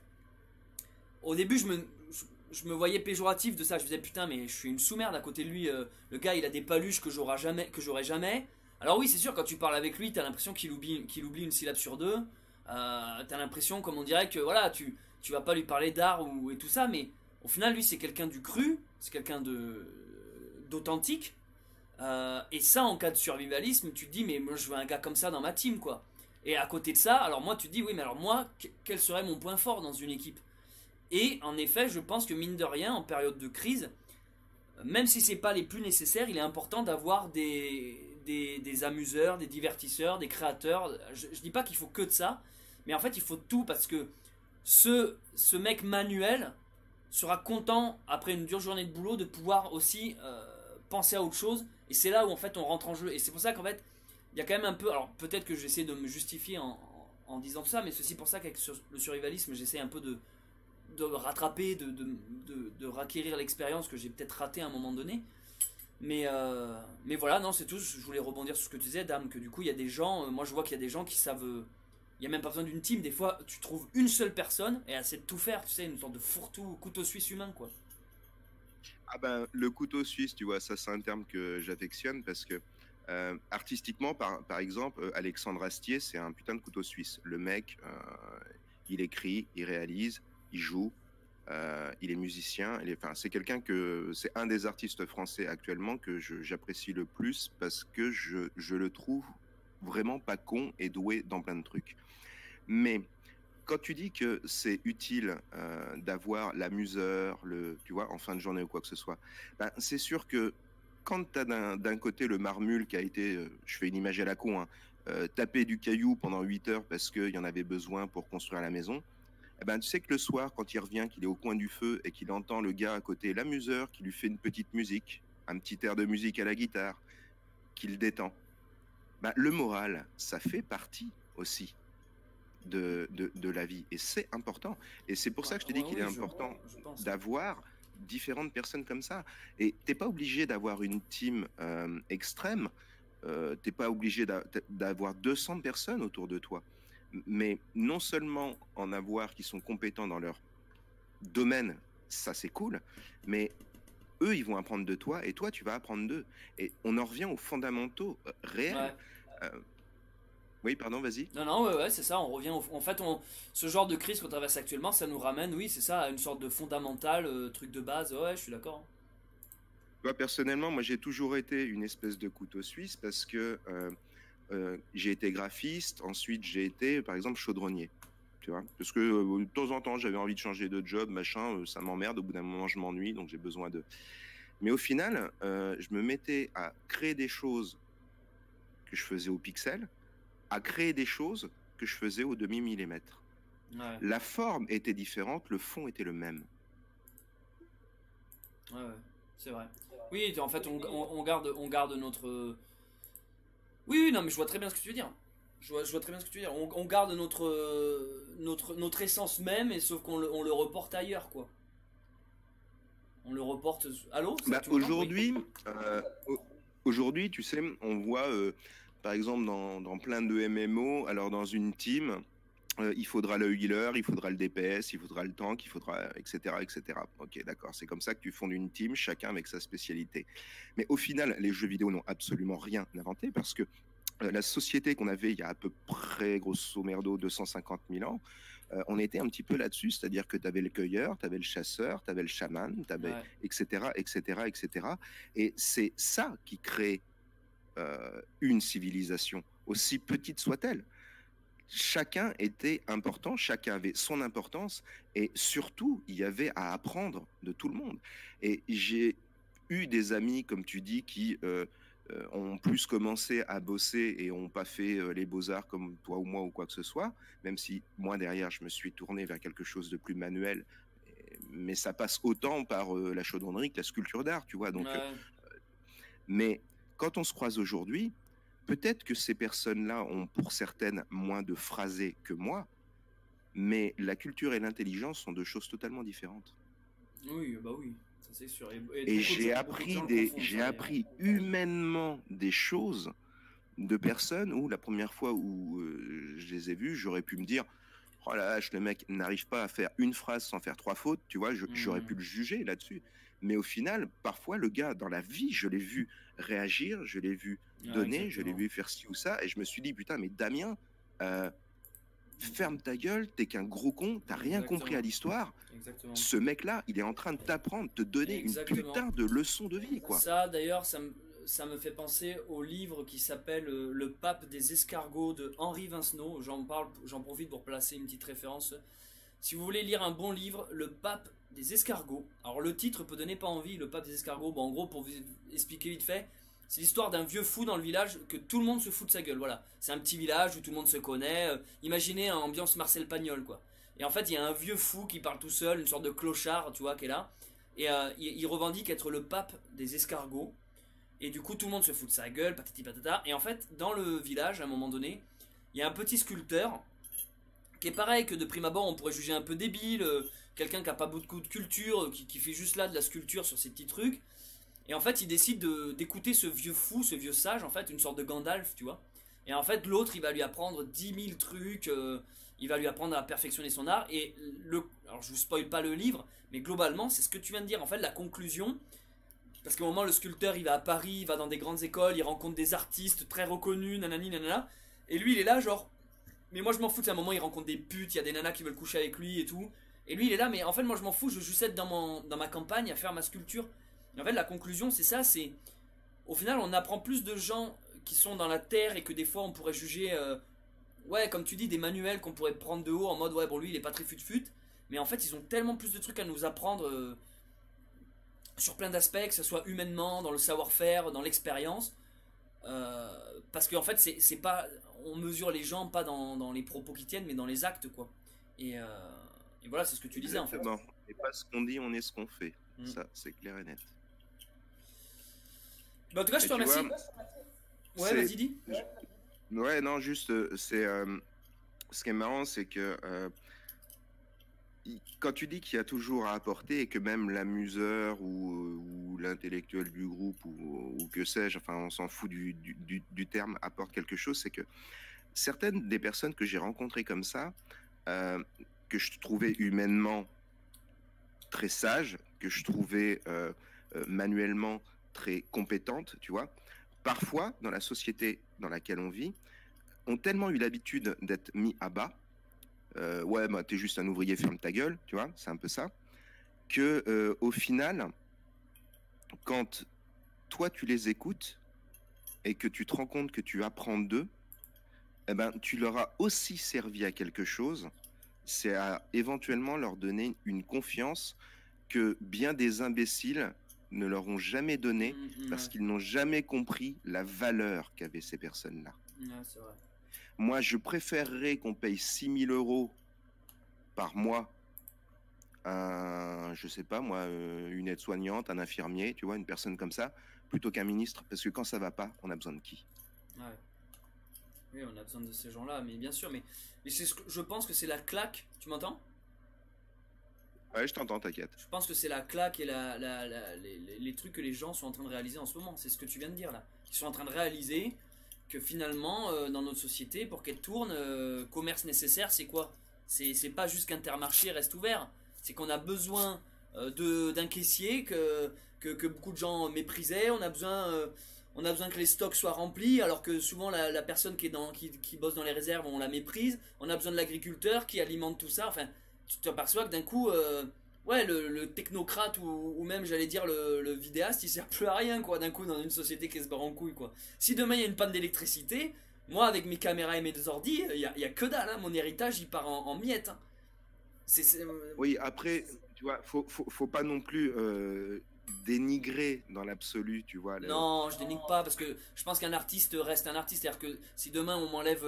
au début je me voyais péjoratif de ça, je me disais putain mais je suis une sous-merde à côté de lui, le gars il a des paluches que j'aurai jamais. Alors oui c'est sûr quand tu parles avec lui t'as l'impression qu'il oublie une syllabe sur deux, t'as l'impression comme on dirait que voilà tu vas pas lui parler d'art et tout ça, mais au final lui c'est quelqu'un du cru, c'est quelqu'un d'authentique, et ça en cas de survivalisme tu te dis mais moi je veux un gars comme ça dans ma team quoi. Et à côté de ça alors moi tu te dis oui mais alors moi quel serait mon point fort dans une équipe. Et en effet, je pense que mine de rien, en période de crise, même si c'est pas les plus nécessaires, il est important d'avoir des amuseurs, des divertisseurs, des créateurs. Je dis pas qu'il faut que de ça, mais en fait, il faut tout parce que ce mec Manuel sera content après une dure journée de boulot de pouvoir aussi penser à autre chose. Et c'est là où en fait on rentre en jeu. Et c'est pour ça qu'en fait, il y a quand même un peu. Alors peut-être que j'essaie de me justifier en disant tout ça, mais c'est aussi pour ça qu'avec le survivalisme, j'essaie un peu de rattraper, de requérir l'expérience que j'ai peut-être raté à un moment donné. Mais voilà, non, c'est tout. Je voulais rebondir sur ce que tu disais, Dame, que du coup, il y a des gens, moi je vois qu'il y a des gens qui savent. Il n'y a même pas besoin d'une team. Des fois, tu trouves une seule personne et elle sait de tout faire, tu sais, une sorte de fourre-tout, couteau suisse humain, quoi. Ah ben, le couteau suisse, tu vois, ça c'est un terme que j'affectionne parce que artistiquement, par exemple, Alexandre Astier, c'est un putain de couteau suisse. Le mec, il écrit, il réalise, il joue, il est musicien. Enfin, c'est c'est un des artistes français actuellement que j'apprécie le plus parce que je le trouve vraiment pas con et doué dans plein de trucs. Mais quand tu dis que c'est utile d'avoir l'amuseur, tu vois, en fin de journée ou quoi que ce soit, ben, c'est sûr que quand tu as d'un côté le marmule qui a été, je fais une image à la con, hein, taper du caillou pendant 8 heures parce qu'il y en avait besoin pour construire la maison, eh ben, tu sais que le soir, quand il revient, qu'il est au coin du feu et qu'il entend le gars à côté, l'amuseur, qui lui fait une petite musique, un petit air de musique à la guitare, qui le détend, ben, le moral, ça fait partie aussi de la vie. Et c'est important. Et c'est pour ça que je te dis qu'il est important d'avoir différentes personnes comme ça. Et t'es pas obligé d'avoir une team extrême. T'es pas obligé d'avoir 200 personnes autour de toi. Mais non seulement en avoir qui sont compétents dans leur domaine, ça c'est cool, mais eux, ils vont apprendre de toi et toi, tu vas apprendre d'eux. Et on en revient aux fondamentaux réels. Ouais. Oui, pardon, vas-y. Non, ouais, c'est ça, on revient en fait, ce genre de crise qu'on traverse actuellement, ça nous ramène, oui, c'est ça, à une sorte de fondamental, truc de base, ouais, je suis d'accord. Moi, personnellement, moi, j'ai toujours été une espèce de couteau suisse parce que j'ai été graphiste, ensuite j'ai été, par exemple, chaudronnier. Tu vois, parce que de temps en temps, j'avais envie de changer de job, machin, ça m'emmerde, au bout d'un moment, je m'ennuie, donc j'ai besoin de... Mais au final, je me mettais à créer des choses que je faisais au pixel, à créer des choses que je faisais au demi-millimètre. Ouais. La forme était différente, le fond était le même. Ouais, c'est vrai. Oui, en fait, on garde notre... Oui, non, mais je vois très bien ce que tu veux dire. Je vois très bien ce que tu veux dire. On garde notre essence même, et sauf qu'on le reporte ailleurs, quoi. On le reporte... Allô bah, aujourd'hui, aujourd'hui, tu sais, on voit... par exemple, dans plein de MMO, alors dans une team, il faudra le healer, il faudra le DPS, il faudra le tank, il faudra, etc., etc. Ok, d'accord, c'est comme ça que tu fondes une team, chacun avec sa spécialité. Mais au final, les jeux vidéo n'ont absolument rien inventé parce que la société qu'on avait il y a à peu près, grosso merdo, 250 000 ans, on était un petit peu là-dessus, c'est-à-dire que tu avais le cueilleur, tu avais le chasseur, tu avais le chaman, Ouais. etc., etc., etc. Et c'est ça qui crée une civilisation, aussi petite soit-elle. Chacun était important, chacun avait son importance, et surtout, il y avait à apprendre de tout le monde. Et j'ai eu des amis, comme tu dis, qui ont plus commencé à bosser et n'ont pas fait les beaux-arts comme toi ou moi ou quoi que ce soit, même si moi, derrière, je me suis tourné vers quelque chose de plus manuel, mais ça passe autant par la chaudronnerie que la sculpture d'art, tu vois. Donc, Ouais. mais quand on se croise aujourd'hui, peut-être que ces personnes-là ont pour certaines moins de phrasés que moi, mais la culture et l'intelligence sont deux choses totalement différentes. Oui, bah oui, ça c'est sûr. Et Et beaucoup de j'ai gens- beaucoup de gens appris, le confondent, j'ai ça, appris humainement des choses de personnes où la première fois où je les ai vues, j'aurais pu me dire, oh la vache, le mec n'arrive pas à faire une phrase sans faire trois fautes, tu vois, j'aurais pu le juger là-dessus. Mais au final, parfois, le gars, dans la vie, je l'ai vu réagir, je l'ai vu Ouais, donner, je l'ai exactement. vu faire ci ou ça, et je me suis dit, putain, mais Damien, ferme ta gueule, t'es qu'un gros con, t'as rien compris à Exactement. l'histoire. Exactement. Ce mec-là, il est en train de t'apprendre, te donner une Exactement. putain de leçon de vie, quoi. Ça, d'ailleurs, ça me fait penser au livre qui s'appelle Le pape des escargots de Henri Vincenot. J'en profite pour placer une petite référence. Si vous voulez lire un bon livre, Le pape des escargots. Alors le titre peut donner pas envie, Le pape des escargots. Bon, en gros, pour vous expliquer vite fait, c'est l'histoire d'un vieux fou dans le village que tout le monde se fout de sa gueule. Voilà, c'est un petit village où tout le monde se connaît. Imaginez un ambiance Marcel Pagnol, quoi. Et en fait, il y a un vieux fou qui parle tout seul, une sorte de clochard, tu vois, qui est là. Et il revendique être le pape des escargots. Et du coup, tout le monde se fout de sa gueule, patati patata. Et en fait, dans le village, à un moment donné, il y a un petit sculpteur qui est pareil que de prime abord, on pourrait juger un peu débile, quelqu'un qui a pas beaucoup de culture, qui fait juste là de la sculpture sur ces petits trucs. Et en fait, il décide d'écouter ce vieux fou, ce vieux sage, en fait, une sorte de Gandalf, tu vois. Et en fait, l'autre, il va lui apprendre 10 000 trucs, il va lui apprendre à perfectionner son art. Et alors, je vous spoil pas le livre, mais globalement, c'est ce que tu viens de dire. En fait, la conclusion, parce qu'au moment, le sculpteur, il va à Paris, il va dans des grandes écoles, il rencontre des artistes très reconnus, nanani, nanana. Et lui, il est là, genre, mais moi, je m'en fous. À un moment, il rencontre des putes, il y a des nanas qui veulent coucher avec lui et tout. Et lui, il est là, mais en fait, moi, je m'en fous, je veux juste être dans ma campagne à faire ma sculpture. Et en fait, la conclusion, c'est ça, c'est. Au final, on apprend plus de gens qui sont dans la terre et que des fois, on pourrait juger. Ouais, comme tu dis, des manuels qu'on pourrait prendre de haut en mode, ouais, bon, lui, il est pas très fut-fut. Mais en fait, ils ont tellement plus de trucs à nous apprendre sur plein d'aspects, que ce soit humainement, dans le savoir-faire, dans l'expérience. Parce qu'en fait, c'est pas. On mesure les gens pas dans les propos qu'ils tiennent, mais dans les actes, quoi. Et voilà, c'est ce que tu disais, en fait. Exactement. Et pas ce qu'on dit, on est ce qu'on fait. Mm. Ça, c'est clair et net. Bah, en tout cas, je Et te tu remercie. vois, Ouais, c'est- vas-y, dis. Ouais, non, juste, c'est ce qui est marrant, c'est que quand tu dis qu'il y a toujours à apporter et que même l'amuseur ou l'intellectuel du groupe ou que sais-je, enfin, on s'en fout du terme, apporte quelque chose, c'est que certaines des personnes que j'ai rencontrées comme ça, que je trouvais humainement très sages, que je trouvais manuellement très compétentes, tu vois, parfois, dans la société dans laquelle on vit, ont tellement eu l'habitude d'être mis à bas, ouais, bah, t'es juste un ouvrier, ferme ta gueule, tu vois, c'est un peu ça, que au final, quand toi tu les écoutes et que tu te rends compte que tu apprends d'eux, eh ben, tu leur as aussi servi à quelque chose, c'est à éventuellement leur donner une confiance que bien des imbéciles ne leur ont jamais donnée parce qu'ils n'ont jamais compris la valeur qu'avaient ces personnes-là. Ouais, c'est vrai. Moi, je préférerais qu'on paye 6 000 € par mois je sais pas moi, une aide-soignante, un infirmier, tu vois, une personne comme ça, plutôt qu'un ministre, parce que quand ça va pas, on a besoin de qui? Ouais. Oui, on a besoin de ces gens-là, mais bien sûr, mais c'est je pense que c'est la claque. Tu m'entends? Ouais, je t'entends, t'inquiète. Je pense que c'est la claque et les trucs que les gens sont en train de réaliser en ce moment. C'est ce que tu viens de dire là. Ils sont en train de réaliser que finalement, dans notre société, pour qu'elle tourne, commerce nécessaire, c'est quoi? C'est pas juste qu'Intermarché reste ouvert. C'est qu'on a besoin d'un caissier que beaucoup de gens méprisaient. On a besoin on a besoin que les stocks soient remplis, alors que souvent la personne qui bosse dans les réserves, on la méprise. On a besoin de l'agriculteur qui alimente tout ça. Enfin, tu t'aperçois que d'un coup, ouais, le technocrate ou même, j'allais dire, le vidéaste, il sert plus à rien, quoi, d'un coup, dans une société qui se barre en couille, quoi. Si demain il y a une panne d'électricité, moi, avec mes caméras et mes ordis, il y a que dalle, hein. Mon héritage, il part en miettes, hein. Oui, après, tu vois, faut pas non plus dénigrer dans l'absolu, tu vois. Non, je dénigre pas parce que je pense qu'un artiste reste un artiste. C'est-à-dire que si demain on m'enlève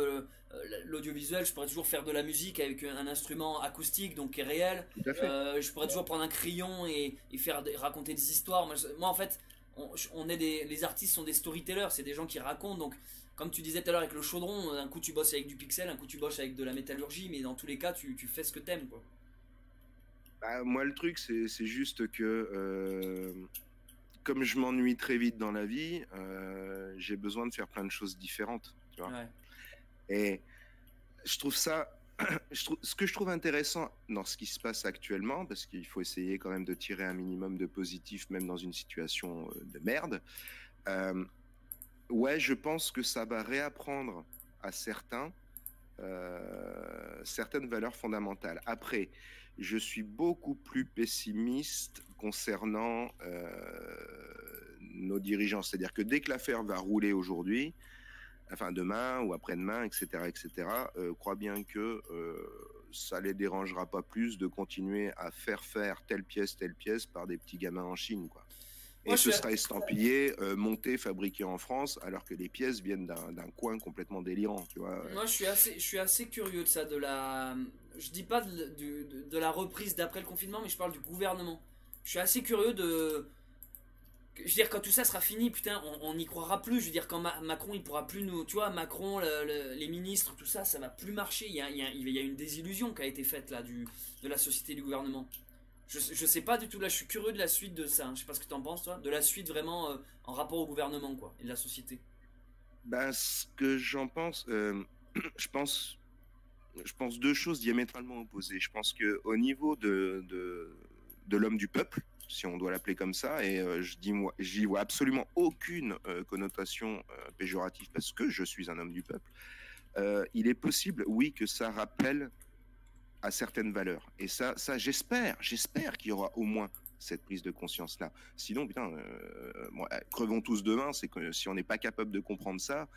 l'audiovisuel, je pourrais toujours faire de la musique avec un instrument acoustique, donc qui est réel. Tout à fait. Je pourrais toujours prendre un crayon et raconter des histoires. Moi, en fait, les artistes sont des storytellers, c'est des gens qui racontent. Donc, comme tu disais tout à l'heure avec le chaudron, un coup tu bosses avec du pixel, un coup tu bosses avec de la métallurgie, mais dans tous les cas, tu fais ce que t'aimes, quoi. Bah, moi, le truc, c'est juste que comme je m'ennuie très vite dans la vie, j'ai besoin de faire plein de choses différentes, tu vois. Ouais. Et je trouve ça, ce que je trouve intéressant dans ce qui se passe actuellement, parce qu'il faut essayer quand même de tirer un minimum de positif, même dans une situation de merde. Ouais, je pense que ça va réapprendre à certaines valeurs fondamentales. Après, je suis beaucoup plus pessimiste concernant nos dirigeants. C'est-à-dire que dès que l'affaire va rouler aujourd'hui, enfin demain ou après-demain, etc., crois bien que ça les dérangera pas plus de continuer à faire telle pièce par des petits gamins en Chine, quoi. Et ce sera estampillé, monté, fabriqué en France, alors que les pièces viennent d'un coin complètement délirant, tu vois. Moi, je suis assez curieux de ça, je dis pas de la reprise d'après le confinement, mais je parle du gouvernement. Je suis assez curieux je veux dire, quand tout ça sera fini, putain, on n'y croira plus. Je veux dire, quand Macron, il pourra plus nous. Tu vois, Macron, les ministres, tout ça, ça va plus marcher. Il y a une désillusion qui a été faite, là, de la société du gouvernement. Je sais pas du tout, là, je suis curieux de la suite de ça, hein. Je sais pas ce que t'en penses, toi. De la suite vraiment en rapport au gouvernement, quoi, et de la société. Ben, ce que j'en pense, je pense deux choses diamétralement opposées. Je pense que au niveau de l'homme du peuple, si on doit l'appeler comme ça, et j'y vois absolument aucune connotation péjorative parce que je suis un homme du peuple, il est possible, oui, que ça rappelle à certaines valeurs. Et ça j'espère qu'il y aura au moins cette prise de conscience-là. Sinon, putain, crevons tous demain, c'est que si on n'est pas capable de comprendre ça,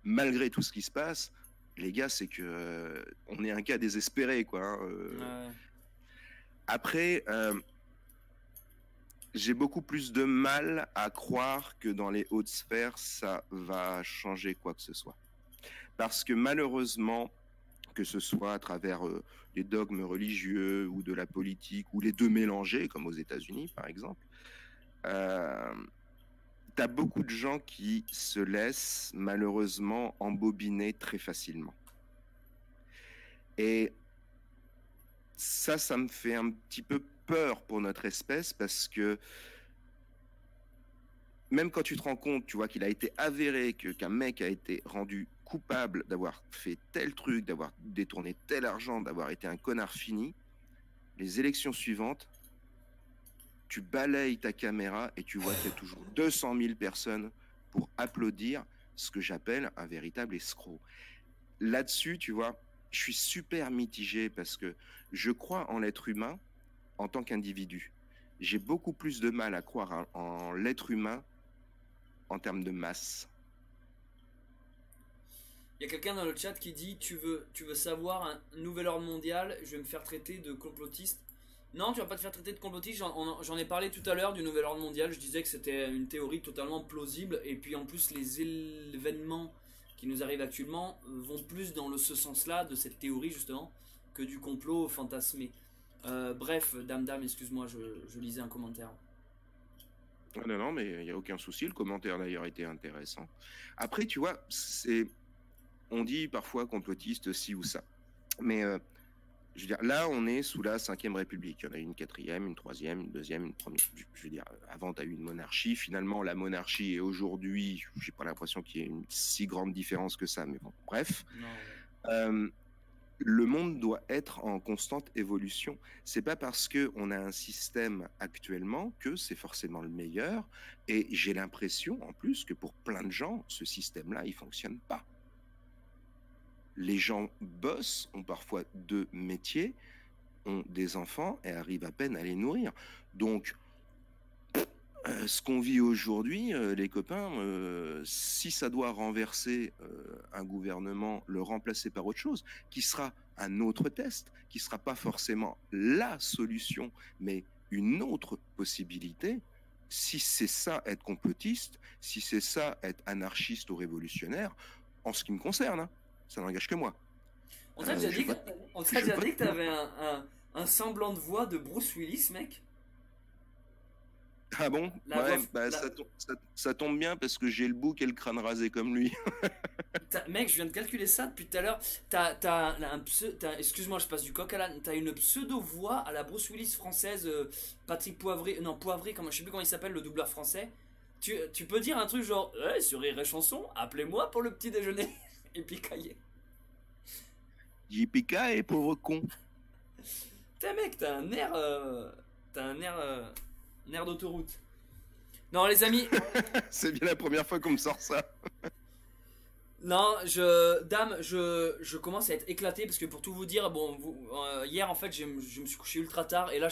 malgré tout ce qui se passe, les gars, c'est que on est un cas désespéré, quoi. Hein, Ouais. Après, j'ai beaucoup plus de mal à croire que dans les hautes sphères, ça va changer quoi que ce soit. Parce que malheureusement, que ce soit à travers des dogmes religieux ou de la politique, ou les deux mélangés, comme aux États-Unis par exemple, t'as beaucoup de gens qui se laissent malheureusement embobiner très facilement. Et ça me fait un petit peu peur pour notre espèce, parce que même quand tu te rends compte, tu vois, qu'il a été avéré qu'un mec a été rendu coupable d'avoir fait tel truc, d'avoir détourné tel argent, d'avoir été un connard fini, les élections suivantes, tu balayes ta caméra et tu vois qu'il y a toujours 200 000 personnes pour applaudir ce que j'appelle un véritable escroc. Là-dessus, tu vois, je suis super mitigé parce que je crois en l'être humain en tant qu'individu. J'ai beaucoup plus de mal à croire en l'être humain en termes de masse. Il y a quelqu'un dans le chat qui dit tu veux savoir un nouvel ordre mondial, je vais me faire traiter de complotiste. Non, tu vas pas te faire traiter de complotiste, j'en ai parlé tout à l'heure du nouvel ordre mondial, je disais que c'était une théorie totalement plausible, et puis en plus les événements qui nous arrivent actuellement vont plus dans ce sens-là, de cette théorie justement, que du complot fantasmé. Bref, dame, excuse-moi, je lisais un commentaire. Non, mais il n'y a aucun souci, le commentaire d'ailleurs était intéressant. Après, tu vois, on dit parfois complotiste ci ou ça, mais je veux dire, là on est sous la 5e République, il y en a une 4e, une 3e, une 2e, une 1re, je veux dire, avant tu as eu une monarchie, finalement la monarchie est aujourd'hui, j'ai pas l'impression qu'il y ait une si grande différence que ça, mais bon, bref. le monde doit être en constante évolution. C'est pas parce que on a un système actuellement que c'est forcément le meilleur. Et j'ai l'impression, en plus, que pour plein de gens, ce système-là, il fonctionne pas. Les gens bossent, ont parfois 2 métiers, ont des enfants et arrivent à peine à les nourrir. Donc, ce qu'on vit aujourd'hui, les copains, si ça doit renverser un gouvernement, le remplacer par autre chose, qui sera un autre test, qui sera pas forcément la solution, mais une autre possibilité, si c'est ça être complotiste, si c'est ça être anarchiste ou révolutionnaire, en ce qui me concerne, hein, ça n'engage que moi. On t'a déjà je dit vote- on t'a je déjà vote dit que pour. t'avais un semblant de voix de Bruce Willis, mec? Ah bon? La Ouais, voix- bah, la- ça tombe bien parce que j'ai le bouc et le crâne rasé comme lui. Mec, je viens de calculer ça depuis tout à l'heure. Excuse-moi, je passe du coq à l'âne. T'as une pseudo-voix à la Bruce Willis française, Patrick Poivré. Non, Poivré, je sais plus comment il s'appelle, le doubleur français. Tu peux dire un truc genre, ouais, sur Rire et Chanson, appelez-moi pour le petit déjeuner. Et puis cahier. JPK et pauvre con. Putain, mec, t'as un air. Un air d'autoroute. Non, les amis. C'est bien la première fois qu'on me sort ça. Non, dame, je commence à être éclaté parce que pour tout vous dire, bon, hier en fait, je me suis couché ultra tard et là,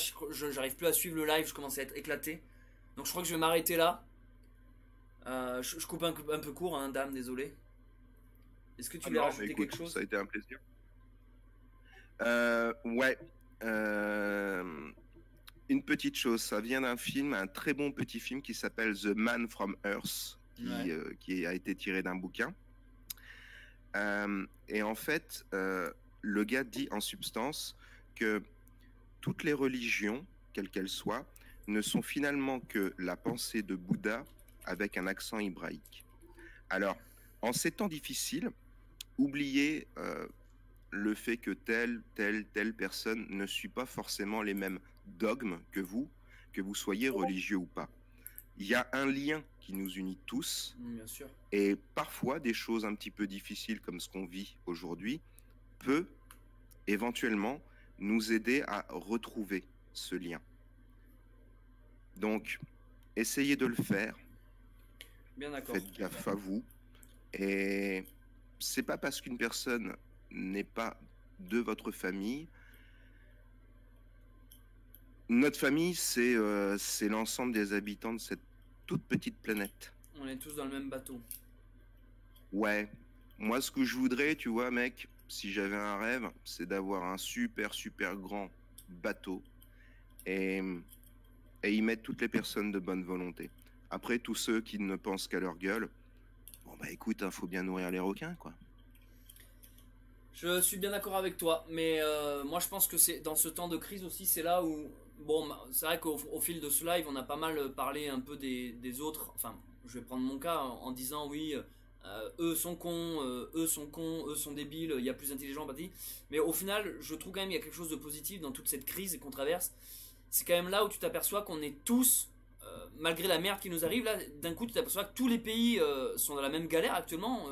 j'arrive plus à suivre le live, je commence à être éclaté. Donc je crois que je vais m'arrêter là. Je coupe un peu court, hein, dame, désolé. Est-ce que tu voulais non, rajouter mais écoute, quelque chose? ça a été un plaisir. Ouais. Une petite chose, ça vient d'un film, un très bon petit film qui s'appelle The Man from Earth, qui a été tiré d'un bouquin. Et en fait, le gars dit en substance que toutes les religions, quelles qu'elles soient, ne sont finalement que la pensée de Bouddha avec un accent hébraïque. Alors, en ces temps difficiles, oubliez le fait que telle personne ne suit pas forcément les mêmes dogmes que vous soyez religieux ou pas. Il y a un lien qui nous unit tous. Bien sûr. Et parfois, des choses un petit peu difficiles comme ce qu'on vit aujourd'hui peut éventuellement nous aider à retrouver ce lien. Donc, essayez de le faire. Bien d'accord. Faites gaffe à vous. Et c'est pas parce qu'une personne n'est pas de votre famille. Notre famille, c'est l'ensemble des habitants de cette toute petite planète. On est tous dans le même bateau. Ouais. Moi, ce que je voudrais, tu vois, mec, si j'avais un rêve, c'est d'avoir un super grand bateau et y mettre toutes les personnes de bonne volonté. Après, tous ceux qui ne pensent qu'à leur gueule, bon, bah écoute, hein, faut bien nourrir les requins, quoi. Je suis bien d'accord avec toi, mais moi je pense que c'est dans ce temps de crise aussi, c'est là où, bon, c'est vrai qu'au fil de ce live, on a pas mal parlé un peu des autres. Enfin, je vais prendre mon cas en disant oui, eux sont cons, eux sont débiles, il y a plus intelligent, mais au final, je trouve quand même il y a quelque chose de positif dans toute cette crise qu'on traverse. C'est quand même là où tu t'aperçois qu'on est tous, malgré la merde qui nous arrive, là, d'un coup tu t'aperçois que tous les pays sont dans la même galère actuellement.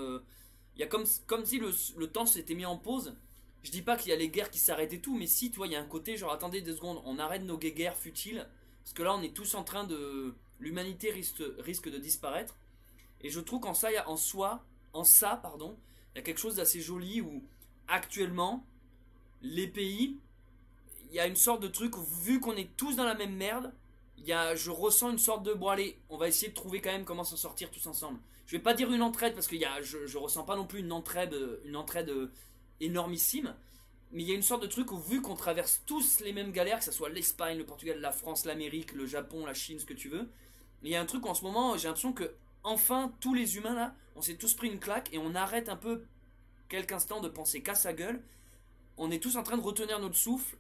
Il y a comme si le temps s'était mis en pause. Je dis pas qu'il y a les guerres qui s'arrêtent et tout, mais si, toi, il y a un côté genre attendez 2 secondes, on arrête nos guerres futiles, parce que là on est tous en train de... L'humanité risque de disparaître. Et je trouve qu'en ça, il y a en ça, il y a quelque chose d'assez joli où actuellement, les pays, il y a une sorte de truc où vu qu'on est tous dans la même merde, je ressens une sorte de bon allez, on va essayer de trouver quand même comment s'en sortir tous ensemble. Je vais pas dire une entraide parce que je ressens pas non plus une entraide énormissime, mais il y a une sorte de truc où vu qu'on traverse tous les mêmes galères, que ce soit l'Espagne, le Portugal, la France, l'Amérique, le Japon, la Chine, ce que tu veux, il y a un truc où en ce moment j'ai l'impression que enfin tous les humains là, on s'est tous pris une claque et on arrête un peu quelques instants de penser qu'à sa gueule. On est tous en train de retenir notre souffle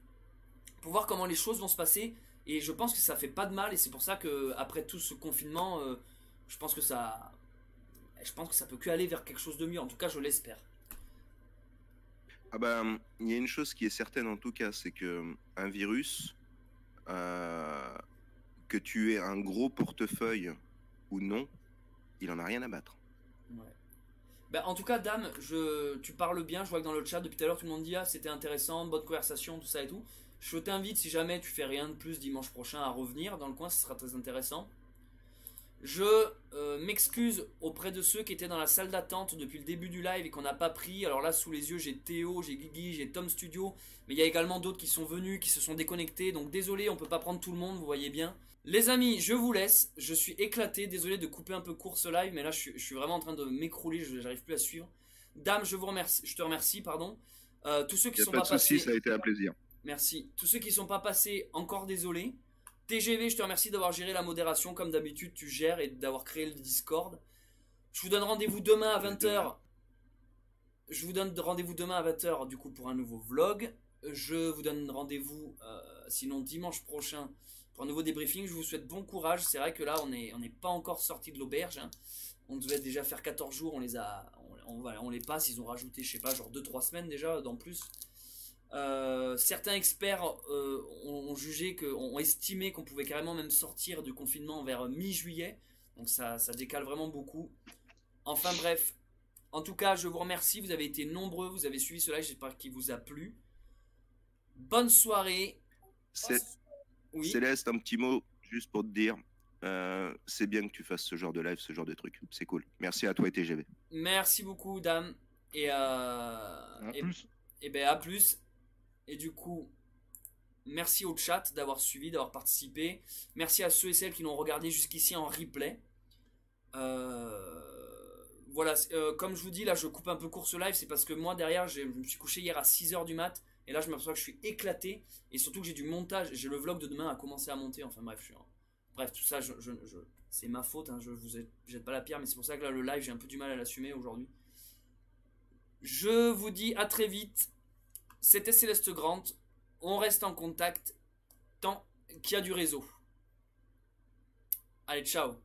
pour voir comment les choses vont se passer. Et je pense que ça fait pas de mal et c'est pour ça que après tout ce confinement, je pense que ça peut que aller vers quelque chose de mieux. En tout cas, je l'espère. Ah ben, il y a une chose qui est certaine en tout cas, c'est que un virus, que tu aies un gros portefeuille ou non, il en a rien à battre. Ouais. Bah, en tout cas, Dame, tu parles bien. Je vois que dans le chat, depuis tout à l'heure, tout le monde dit ah, c'était intéressant, bonne conversation, tout ça et tout. Je t'invite, si jamais tu fais rien de plus dimanche prochain, à revenir dans le coin, ce sera très intéressant. Je m'excuse auprès de ceux qui étaient dans la salle d'attente depuis le début du live et qu'on n'a pas pris. Alors là, sous les yeux, j'ai Théo, j'ai Guigui, j'ai Tom Studio. Mais il y a également d'autres qui sont venus, qui se sont déconnectés. Donc désolé, on peut pas prendre tout le monde, vous voyez bien. Les amis, je vous laisse. Je suis éclaté. Désolé de couper un peu court ce live. Mais là, je suis vraiment en train de m'écrouler. J'arrive plus à suivre. Dame, je te remercie, pardon. Tous ceux qui sont pas pas de souci, passés. ça a été un plaisir. Merci. Tous ceux qui sont pas passés, encore désolé. TGV, je te remercie d'avoir géré la modération comme d'habitude tu gères et d'avoir créé le Discord. Je vous donne rendez-vous demain à 20h. Je vous donne rendez-vous demain à 20h du coup pour un nouveau vlog. Je vous donne rendez-vous sinon dimanche prochain pour un nouveau débriefing. Je vous souhaite bon courage. C'est vrai que là on n'est pas encore sorti de l'auberge. Hein. On devait déjà faire 14 jours, on les passe, ils ont rajouté je sais pas genre 2-3 semaines déjà d'en plus. Certains experts ont jugé, ont estimé qu'on pouvait carrément même sortir du confinement vers mi-juillet. Donc ça décale vraiment beaucoup. Enfin bref, en tout cas je vous remercie, vous avez été nombreux, vous avez suivi ce live, j'espère qu'il vous a plu. Bonne soirée. Oui. Céleste, un petit mot juste pour te dire, c'est bien que tu fasses ce genre de live, ce genre de truc, c'est cool. Merci à toi et TGV. Merci beaucoup Dame. Et plus. Et ben à plus. Et du coup, merci au chat d'avoir suivi, d'avoir participé. Merci à ceux et celles qui l'ont regardé jusqu'ici en replay. Voilà, comme je vous dis, là je coupe un peu court ce live, c'est parce que moi derrière, je me suis couché hier à 6h du mat. Et là je m'aperçois que je suis éclaté. Et surtout que j'ai du montage, j'ai le vlog de demain à commencer à monter. Enfin bref, bref, tout ça, c'est ma faute, hein, je vous jette pas la pierre. Mais c'est pour ça que là le live, j'ai un peu du mal à l'assumer aujourd'hui. Je vous dis à très vite. C'était Céleste Grant, on reste en contact tant qu'il y a du réseau. Allez, ciao.